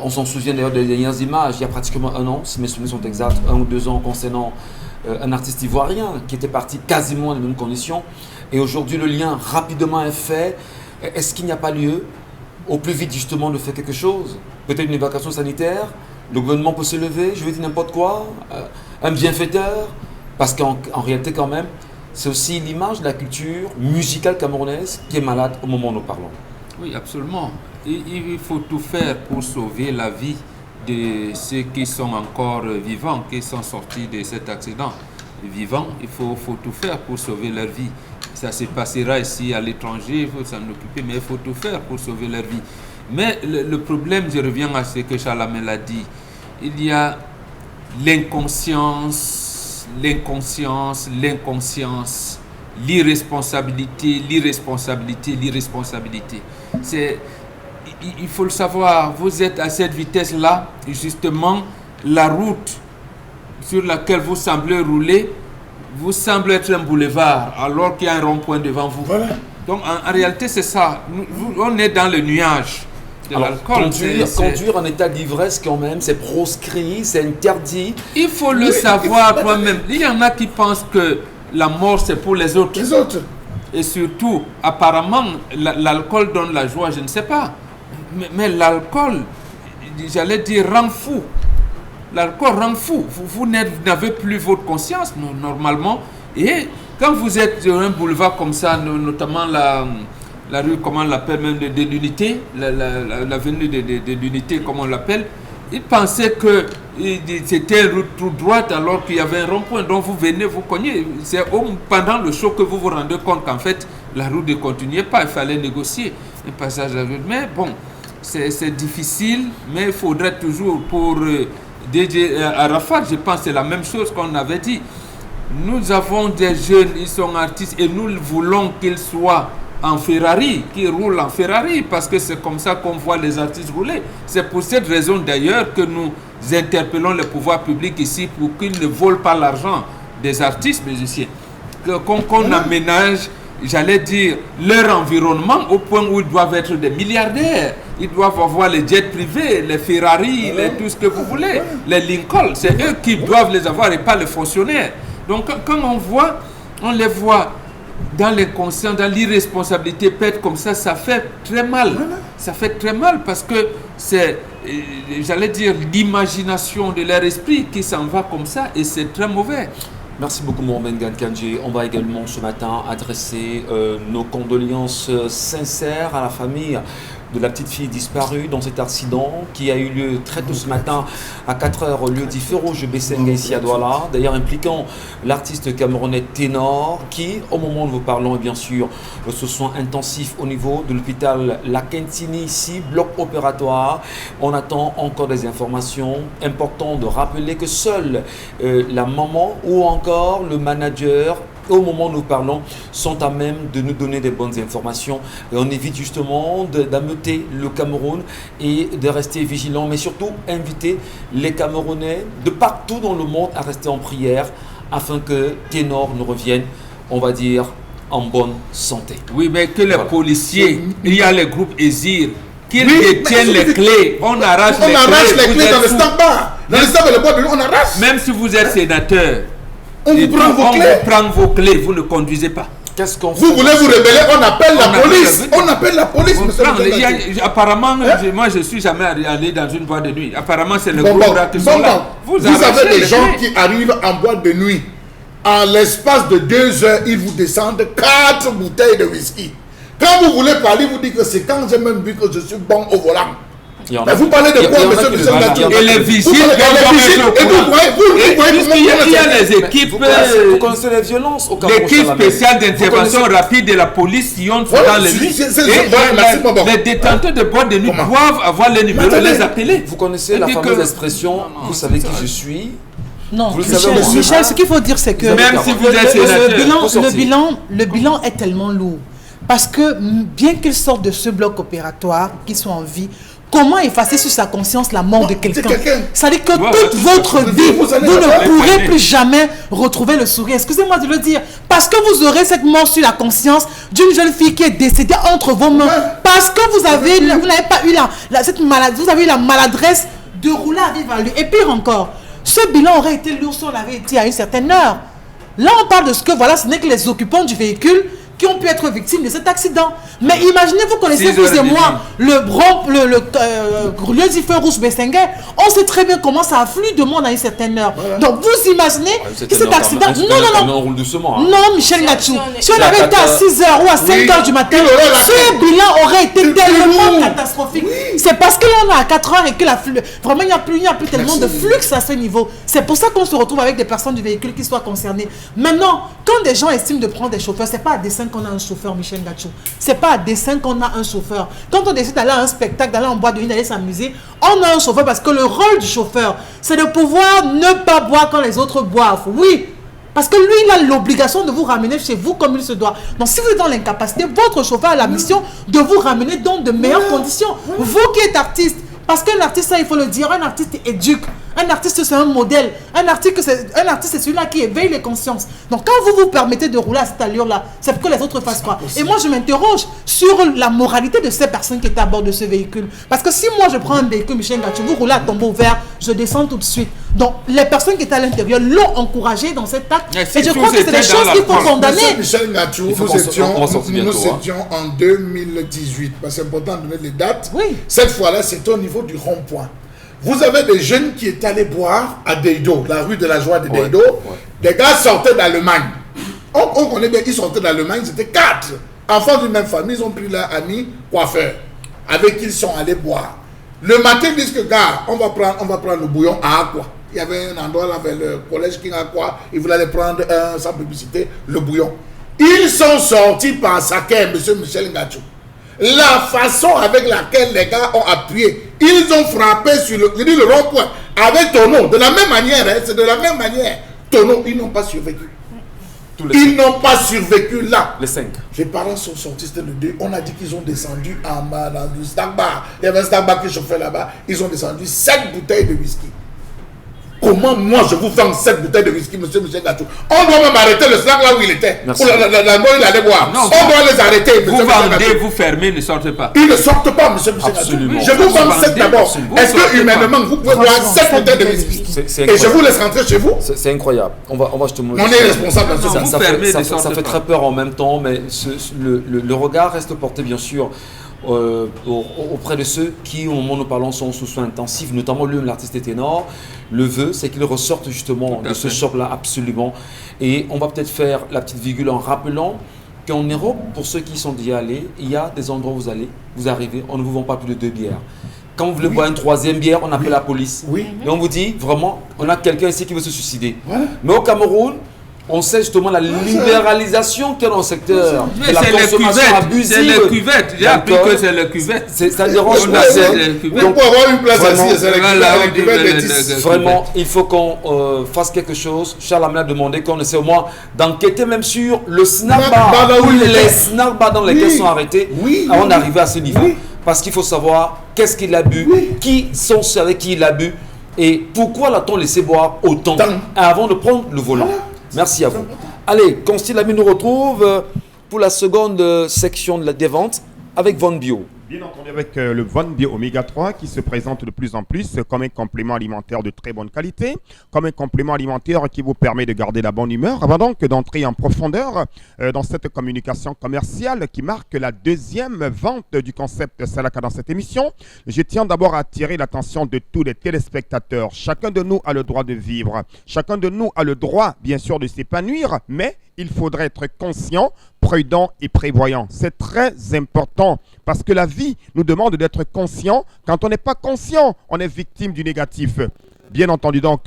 Speaker 1: On s'en souvient d'ailleurs des dernières images, il y a pratiquement un an, si mes souvenirs sont exacts, 1 ou 2 ans concernant un artiste ivoirien qui était parti quasiment dans les mêmes conditions. Et aujourd'hui, le lien rapidement est fait. Est-ce qu'il n'y a pas lieu, au plus vite justement, de faire quelque chose? Peut-être une évacuation sanitaire, le gouvernement peut se lever, je vais dire n'importe quoi, un bienfaiteur, parce qu'en réalité quand même, c'est aussi l'image de la culture musicale camerounaise qui est malade au moment où nous parlons.
Speaker 2: Oui, absolument. Il faut tout faire pour sauver la vie de ceux qui sont encore vivants, qui sont sortis de cet accident. Vivants, il faut tout faire pour sauver leur vie. Ça se passera ici à l'étranger, il faut s'en occuper, mais il faut tout faire pour sauver leur vie. Mais le problème, je reviens à ce que Chalamel a dit, il y a l'inconscience, l'irresponsabilité. Il faut le savoir, vous êtes à cette vitesse-là, justement, la route sur laquelle vous semblez rouler, vous semble être un boulevard, alors qu'il y a un rond-point devant vous. Voilà. Donc, en réalité, c'est ça. On est dans le nuage de l'alcool.
Speaker 1: Conduire en état d'ivresse, quand même, c'est proscrit, c'est interdit.
Speaker 2: Il faut le savoir toi-même. Il y en a qui pensent que la mort, c'est pour les autres.
Speaker 3: Les autres.
Speaker 2: Et surtout, apparemment, l'alcool donne la joie, je ne sais pas. Mais l'alcool, j'allais dire, rend fou. L'alcool rend fou. Vous n'avez plus votre conscience, normalement. Et quand vous êtes sur un boulevard comme ça, notamment la rue, comment on l'appelle, même de l'unité, l'avenue de l'unité, comme on l'appelle, ils pensaient que c'était une route toute droite alors qu'il y avait un rond-point. Donc vous venez, vous cognez. C'est pendant le show que vous vous rendez compte qu'en fait, la route ne continuait pas. Il fallait négocier un passage à vue. Mais bon, c'est difficile, mais il faudrait toujours pour DJ Arafat, je pense que c'est la même chose qu'on avait dit. Nous avons des jeunes, ils sont artistes et nous voulons qu'ils soient en Ferrari, qui roulent en Ferrari, parce que c'est comme ça qu'on voit les artistes rouler. C'est pour cette raison d'ailleurs que nous interpellons le pouvoir public ici pour qu'ils ne volent pas l'argent des artistes musiciens. Qu'on aménage, j'allais dire, leur environnement au point où ils doivent être des milliardaires. Ils doivent avoir les jets privés, les Ferrari, tout ce que vous voulez, les Lincoln. C'est eux qui doivent les avoir et pas les fonctionnaires. Donc quand on les voit dans l'inconscient, dans l'irresponsabilité, peut-être comme ça fait très mal. Ça fait très mal parce que c'est, j'allais dire, l'imagination de leur esprit qui s'en va comme ça et c'est très mauvais.
Speaker 1: Merci beaucoup Mohamed Gankandji. On va également ce matin adresser nos condoléances sincères à la famille de la petite fille disparue dans cet accident qui a eu lieu très tôt ce matin à 4h au lieu dit Feu Rouge Bessenga ici à Douala, d'ailleurs impliquant l'artiste camerounais Ténor qui, au moment où nous parlons, bien sûr, ce soin intensif au niveau de l'hôpital La Kentini ici, bloc opératoire. On attend encore des informations. Important de rappeler que seule la maman ou encore le manager au moment où nous parlons, sont à même de nous donner des bonnes informations. Et on évite justement d'ameuter le Cameroun et de rester vigilant, mais surtout inviter les Camerounais de partout dans le monde à rester en prière afin que Ténor nous revienne, on va dire, en bonne santé.
Speaker 2: Oui, mais que les policiers, il y a les groupes ESIR, qu'ils détiennent les clés. On arrache les clés
Speaker 3: dans le stand-bar. Dans le stand-bar, le bois de l'eau, on arrache.
Speaker 2: Même si vous êtes sénateur,
Speaker 3: on vous
Speaker 2: prend vos clés, vous ne conduisez pas.
Speaker 1: Qu'est-ce qu'on fait?
Speaker 3: Vous voulez vous rebeller, on appelle la police. On appelle la police, monsieur.
Speaker 2: Apparemment, moi je ne suis jamais allé dans une boîte de nuit. Apparemment, c'est le groupe qui sont là.
Speaker 3: Vous avez des gens qui arrivent en boîte de nuit. En l'espace de 2 heures, ils vous descendent 4 bouteilles de whisky. Quand vous voulez parler, vous dites que c'est quand j'ai même vu que je suis bon au volant. Mais vous parlez de quoi, monsieur Michel Gatou?
Speaker 2: Et les vigiles, il y a les équipes.
Speaker 1: Vous connaissez les violences au Cameroun?
Speaker 2: L'équipe spéciale d'intervention rapide de la police Sion sont dans les nuits. Les détenteurs de boîte de nuit doivent avoir les numéros et les appeler.
Speaker 1: Vous connaissez la fameuse expression, vous savez qui je suis?
Speaker 4: Non, Michel, ce qu'il faut dire, c'est que
Speaker 2: même si vous êtes
Speaker 4: le bilan est tellement lourd. Parce que bien qu'ils sortent de ce bloc opératoire, qu'ils soient en vie, comment effacer sur sa conscience la mort de quelqu'un? Ça veut dire que toute votre vie, vous ne pourrez plus jamais retrouver le sourire. Excusez-moi de le dire. Parce que vous aurez cette mort sur la conscience d'une jeune fille qui est décédée entre vos mains. Parce que vous n'avez pas eu cette maladie, vous avez eu la maladresse de rouler à vive allure. Et pire encore, ce bilan aurait été lourd si on l'avait été à une certaine heure. Là, on parle de ce que, voilà, ce n'est que les occupants du véhicule qui ont pu être victimes de cet accident. Mais imaginez, vous connaissez, vous et moi, le lieu du Feu Rouge Bessenga, on sait très bien comment ça afflue de monde à une certaine heure. Voilà. Donc vous imaginez que cet accident...
Speaker 1: On roule doucement.
Speaker 4: Non, Michel Gatou, si on avait été à 6h ou à 5h du matin, ce bilan aurait été tellement catastrophique. Oui. C'est parce que là on est à 4h et que vraiment il n'y a plus tellement de flux à ce niveau. C'est pour ça qu'on se retrouve avec des personnes du véhicule qui soient concernées. Maintenant, quand des gens estiment de prendre des chauffeurs, c'est pas à dessein qu'on a un chauffeur, Michel Gatou. C'est pas à dessein qu'on a un chauffeur. Quand on décide d'aller à un spectacle, d'aller en boîte de nuit, d'aller s'amuser, on a un chauffeur parce que le rôle du chauffeur, c'est de pouvoir ne pas boire quand les autres boivent. Oui, parce que lui, il a l'obligation de vous ramener chez vous comme il se doit. Donc, si vous êtes dans l'incapacité, votre chauffeur a la mission de vous ramener dans de meilleures conditions. Vous qui êtes artiste, parce qu'un artiste, ça, il faut le dire, un artiste éduque. Un artiste, c'est un modèle. Un artiste, c'est celui-là qui éveille les consciences. Donc, quand vous vous permettez de rouler à cette allure-là, c'est pour que les autres fassent quoi? Et moi, je m'interroge sur la moralité de ces personnes qui étaient à bord de ce véhicule. Parce que si moi, je prends un véhicule, Michel Gatou, vous roulez à tombeau ouvert, je descends tout de suite. Donc, les personnes qui étaient à l'intérieur l'ont encouragé dans cet acte. Et je crois que c'est des choses qu'il faut condamner.
Speaker 3: Michel Gatou, nous étions en 2018. Parce que c'est important de donner les dates. Oui. Cette fois-là, c'est au niveau du rond-point. Vous avez des jeunes qui étaient allés boire à Deido, la rue de la Joie de Deido. Des gars sortaient d'Allemagne. On connaît bien qu'ils sortaient d'Allemagne, c'était 4 enfants d'une même famille. Ils ont pris leur ami coiffeur avec qui ils sont allés boire. Le matin, ils disent que gars, on va prendre le bouillon à Aqua. Il y avait un endroit là vers le collège King Aqua. Ils voulaient aller prendre sans publicité le bouillon. Ils sont sortis par Saké, monsieur Michel Gatou. La façon avec laquelle les gars ont appuyé, ils ont frappé sur le rond-point avec tonneau, de la même manière, c'est de la même manière. Tonneau, ils n'ont pas survécu.
Speaker 1: Tous les
Speaker 3: Ils n'ont pas survécu là.
Speaker 1: Les 5.
Speaker 3: Les parents sont sortis, c'était le 2. On a dit qu'ils ont descendu en bas dans le snack bar. Il y avait un snack bar qui chauffait là-bas. Ils ont descendu 7 bouteilles de whisky. Comment moi je vous vends 7 bouteilles de whisky, monsieur Michel Gachou? On doit même arrêter le snack là où il était.
Speaker 1: Merci.
Speaker 3: Où la il allait boire.
Speaker 2: Non,
Speaker 3: on doit les arrêter.
Speaker 2: Vous
Speaker 3: monsieur Michel
Speaker 2: vendez,
Speaker 3: Gachou.
Speaker 2: vous fermez, ne sortez pas.
Speaker 3: Ils ne sortent pas, monsieur Michel Gachou.
Speaker 1: Absolument.
Speaker 3: Je vous vends
Speaker 2: Vous
Speaker 3: 7
Speaker 2: vendez,
Speaker 3: d'abord.
Speaker 2: vous
Speaker 3: Est-ce
Speaker 2: sortez
Speaker 3: que humainement vous pouvez boire
Speaker 4: Franchement,
Speaker 3: 7 bouteilles de
Speaker 4: bouteilles de
Speaker 3: whisky?
Speaker 1: C'est
Speaker 3: Et je
Speaker 1: incroyable.
Speaker 3: vous laisse rentrer chez vous?
Speaker 1: C'est incroyable. On va je te montrer.
Speaker 3: On est responsable dans ce
Speaker 2: Non,
Speaker 3: sens.
Speaker 2: vous
Speaker 1: Ça
Speaker 2: fermez,
Speaker 1: fait,
Speaker 2: ne
Speaker 1: ça
Speaker 2: sortez
Speaker 1: fait
Speaker 2: pas.
Speaker 1: très peur en même temps, mais le regard reste porté bien sûr auprès de ceux qui, au moment où nous parlons, sont sous soins intensifs, notamment lui, l'artiste ténor. Le vœu, c'est qu'il ressorte justement
Speaker 2: Tout à
Speaker 1: de ce
Speaker 2: fait.
Speaker 1: choc-là, absolument. Et on va peut-être faire la petite virgule en rappelant qu'en Europe, pour ceux qui sont déjà allés, il y a des endroits où vous arrivez, on ne vous vend pas plus de 2 bières. Quand vous voulez boire une 3e bière, on appelle la police.
Speaker 3: Oui.
Speaker 1: Et on vous dit, vraiment, on a quelqu'un ici qui veut se suicider.
Speaker 3: Voilà.
Speaker 1: Mais au Cameroun, on sait justement la libéralisation qu'il y a dans le secteur.
Speaker 2: Mais
Speaker 1: La
Speaker 2: c'est les
Speaker 1: consommation
Speaker 2: cuvettes.
Speaker 1: abusive.
Speaker 2: C'est les cuvettes. J'ai appris
Speaker 1: D'accord.
Speaker 2: que c'est les cuvettes.
Speaker 1: Ça dérange
Speaker 2: On
Speaker 1: pas.
Speaker 2: a
Speaker 1: c'est-
Speaker 2: fait les cuvettes.
Speaker 3: Donc, pour avoir une place
Speaker 1: Vraiment.
Speaker 3: assise, c'est la
Speaker 2: Voilà, on dit
Speaker 3: cuvette
Speaker 2: le-
Speaker 3: des 10.
Speaker 2: le-
Speaker 1: Vraiment, il faut qu'on fasse quelque chose. Charles Amel a demandé qu'on essaie au moins d'enquêter même sur le snack
Speaker 3: Snack
Speaker 1: bar,
Speaker 3: bar là où il
Speaker 1: les
Speaker 3: était.
Speaker 1: snack bars dans lesquels
Speaker 3: Oui.
Speaker 1: sont arrêtés
Speaker 3: Oui,
Speaker 1: avant
Speaker 3: oui,
Speaker 1: d'arriver à ce niveau.
Speaker 3: oui.
Speaker 1: Parce qu'il faut savoir qu'est-ce qu'il a bu,
Speaker 3: Oui.
Speaker 1: qui sont ceux avec qui il a bu et pourquoi l'a-t-on laissé boire autant
Speaker 3: Tant.
Speaker 1: avant de prendre le volant. Merci à vous. Allez, Constil Ami nous retrouve pour la seconde section des ventes avec Von Bio.
Speaker 7: Bien entendu avec le Von Bio Oméga 3 qui se présente de plus en plus comme un complément alimentaire de très bonne qualité, comme un complément alimentaire qui vous permet de garder la bonne humeur. Avant donc d'entrer en profondeur dans cette communication commerciale qui marque la 2e vente du concept Salaka dans cette émission, je tiens d'abord à attirer l'attention de tous les téléspectateurs. Chacun de nous a le droit de vivre, chacun de nous a le droit bien sûr de s'épanouir, mais il faudrait être conscient, prudent et prévoyant. C'est très important parce que la vie nous demande d'être conscient. Quand on n'est pas conscient, on est victime du négatif. Bien entendu donc,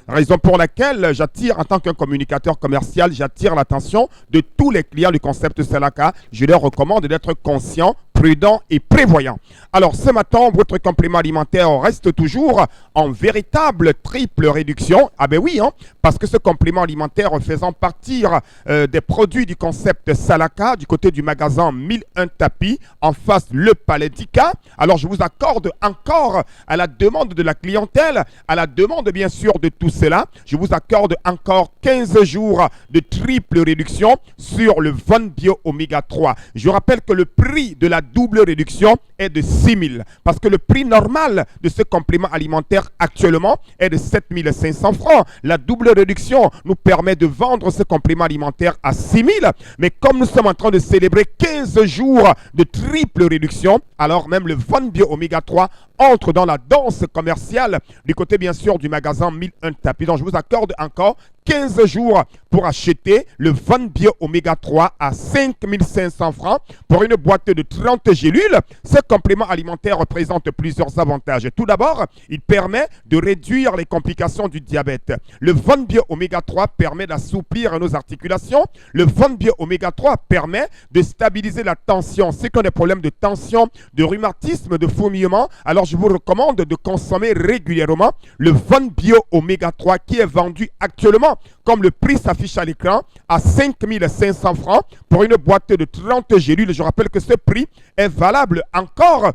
Speaker 7: raison pour laquelle j'attire en tant qu'un communicateur commercial, j'attire l'attention de tous les clients du concept Salaka. Je leur recommande d'être conscients, prudent et prévoyant. Alors ce matin, votre complément alimentaire reste toujours en véritable triple réduction. Ah ben oui, hein, parce que ce complément alimentaire faisant partir des produits du concept Salaka du côté du magasin 1001 tapis en face le Palais d'Ika. Alors je vous accorde encore à la demande de la clientèle, à la demande bien sûr de tout cela, je vous accorde encore 15 jours de triple réduction sur le Von Bio Oméga 3. Je rappelle que le prix de la double réduction est de 6 000 parce que le prix normal de ce complément alimentaire actuellement est de 7 500 francs. La double réduction nous permet de vendre ce complément alimentaire à 6 000, mais comme nous sommes en train de célébrer 15 jours de triple réduction, alors même le Von Bio Oméga 3 entre dans la danse commerciale du côté bien sûr du magasin 1001 tapis. Donc je vous accorde encore 15 jours pour acheter le Von Bio Oméga 3 à 5 500 francs pour une boîte de 30 gélules. Ce complément alimentaire présente plusieurs avantages. Tout d'abord, il permet de réduire les complications du diabète. Le Von Bio Oméga 3 permet d'assouplir nos articulations. Le Von Bio Oméga 3 permet de stabiliser la tension. Ceux qui ont des problèmes de tension, de rhumatisme, de fourmillement, alors je vous recommande de consommer régulièrement le Von Bio Oméga 3 qui est vendu actuellement, comme le prix s'affiche à l'écran, à 5 500 francs pour une boîte de 30 gélules. Je rappelle que ce prix est valable encore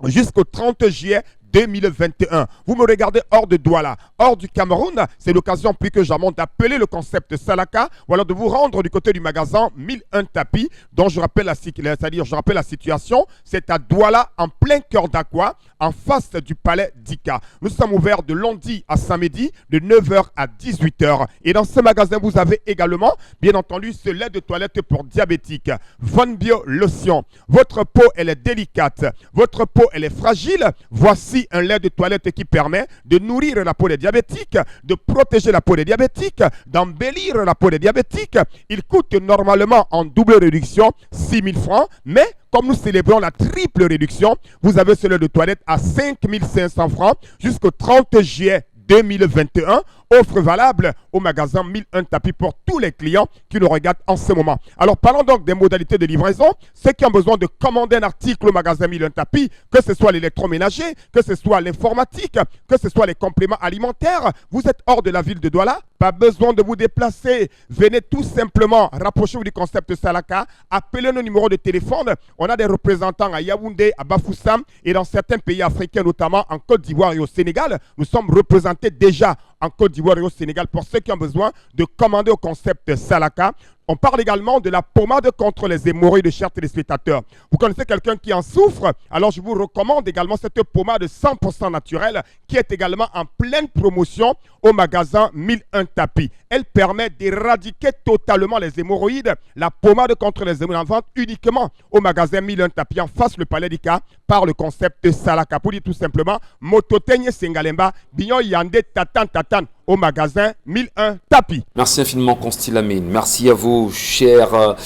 Speaker 7: jusqu'au 30 juillet 2021. Vous me regardez hors de Douala, hors du Cameroun, c'est l'occasion plus que jamais d'appeler le concept Salaka ou alors de vous rendre du côté du magasin 1001 tapis, dont je rappelle la situation, c'est à Douala, en plein cœur d'Aqua, en face du palais d'Ika. Nous sommes ouverts de lundi à samedi, de 9h à 18h. Et dans ce magasin, vous avez également, bien entendu, ce lait de toilette pour diabétiques, Von Bio Lotion. Votre peau, elle est délicate, votre peau, elle est fragile. Voici un lait de toilette qui permet de nourrir la peau des diabétiques, de protéger la peau des diabétiques, d'embellir la peau des diabétiques. Il coûte normalement en double réduction 6 000 francs, mais comme nous célébrons la triple réduction, vous avez ce lait de toilette à 5 500 francs jusqu'au 30 juillet 2021 Offre valable au magasin 1001 tapis pour tous les clients qui nous regardent en ce moment. Alors parlons donc des modalités de livraison. Ceux qui ont besoin de commander un article au magasin 1001 tapis, que ce soit l'électroménager, que ce soit l'informatique, que ce soit les compléments alimentaires, vous êtes hors de la ville de Douala, pas besoin de vous déplacer. Venez tout simplement, rapprochez-vous du concept Salaka, appelez nos numéros de téléphone. On a des représentants à Yaoundé, à Bafoussam et dans certains pays africains, notamment en Côte d'Ivoire et au Sénégal. Nous sommes représentés déjà en Côte d'Ivoire et au Sénégal pour ceux qui ont besoin de commander au concept Salaka. On parle également de la pommade contre les hémorroïdes, chers téléspectateurs. Vous connaissez quelqu'un qui en souffre? Alors je vous recommande également cette pommade 100% naturelle qui est également en pleine promotion au magasin 1001 tapis. Elle permet d'éradiquer totalement les hémorroïdes. La pommade contre les hémorroïdes en vente uniquement au magasin 1001 tapis en face le Palais d'Ika par le concept Salaka. Pour dire tout simplement, Mototenye Sengalemba, Bignon Yande Tatan au magasin 1001 tapis.
Speaker 1: Merci infiniment, Consti Lamine. Merci à vous, chers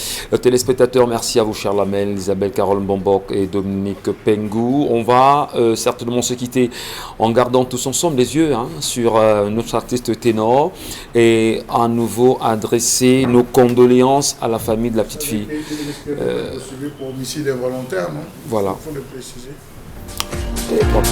Speaker 1: téléspectateurs. Merci à vous, chers Lamel, Isabelle Carole Bombok et Dominique Pengou. On va certainement se quitter en gardant tous ensemble les yeux sur notre artiste ténor et à nouveau adresser nos condoléances à la famille de la petite fille.
Speaker 3: Pour homicide involontaire, non?
Speaker 1: Voilà.
Speaker 3: Il faut le préciser.
Speaker 1: Et bon.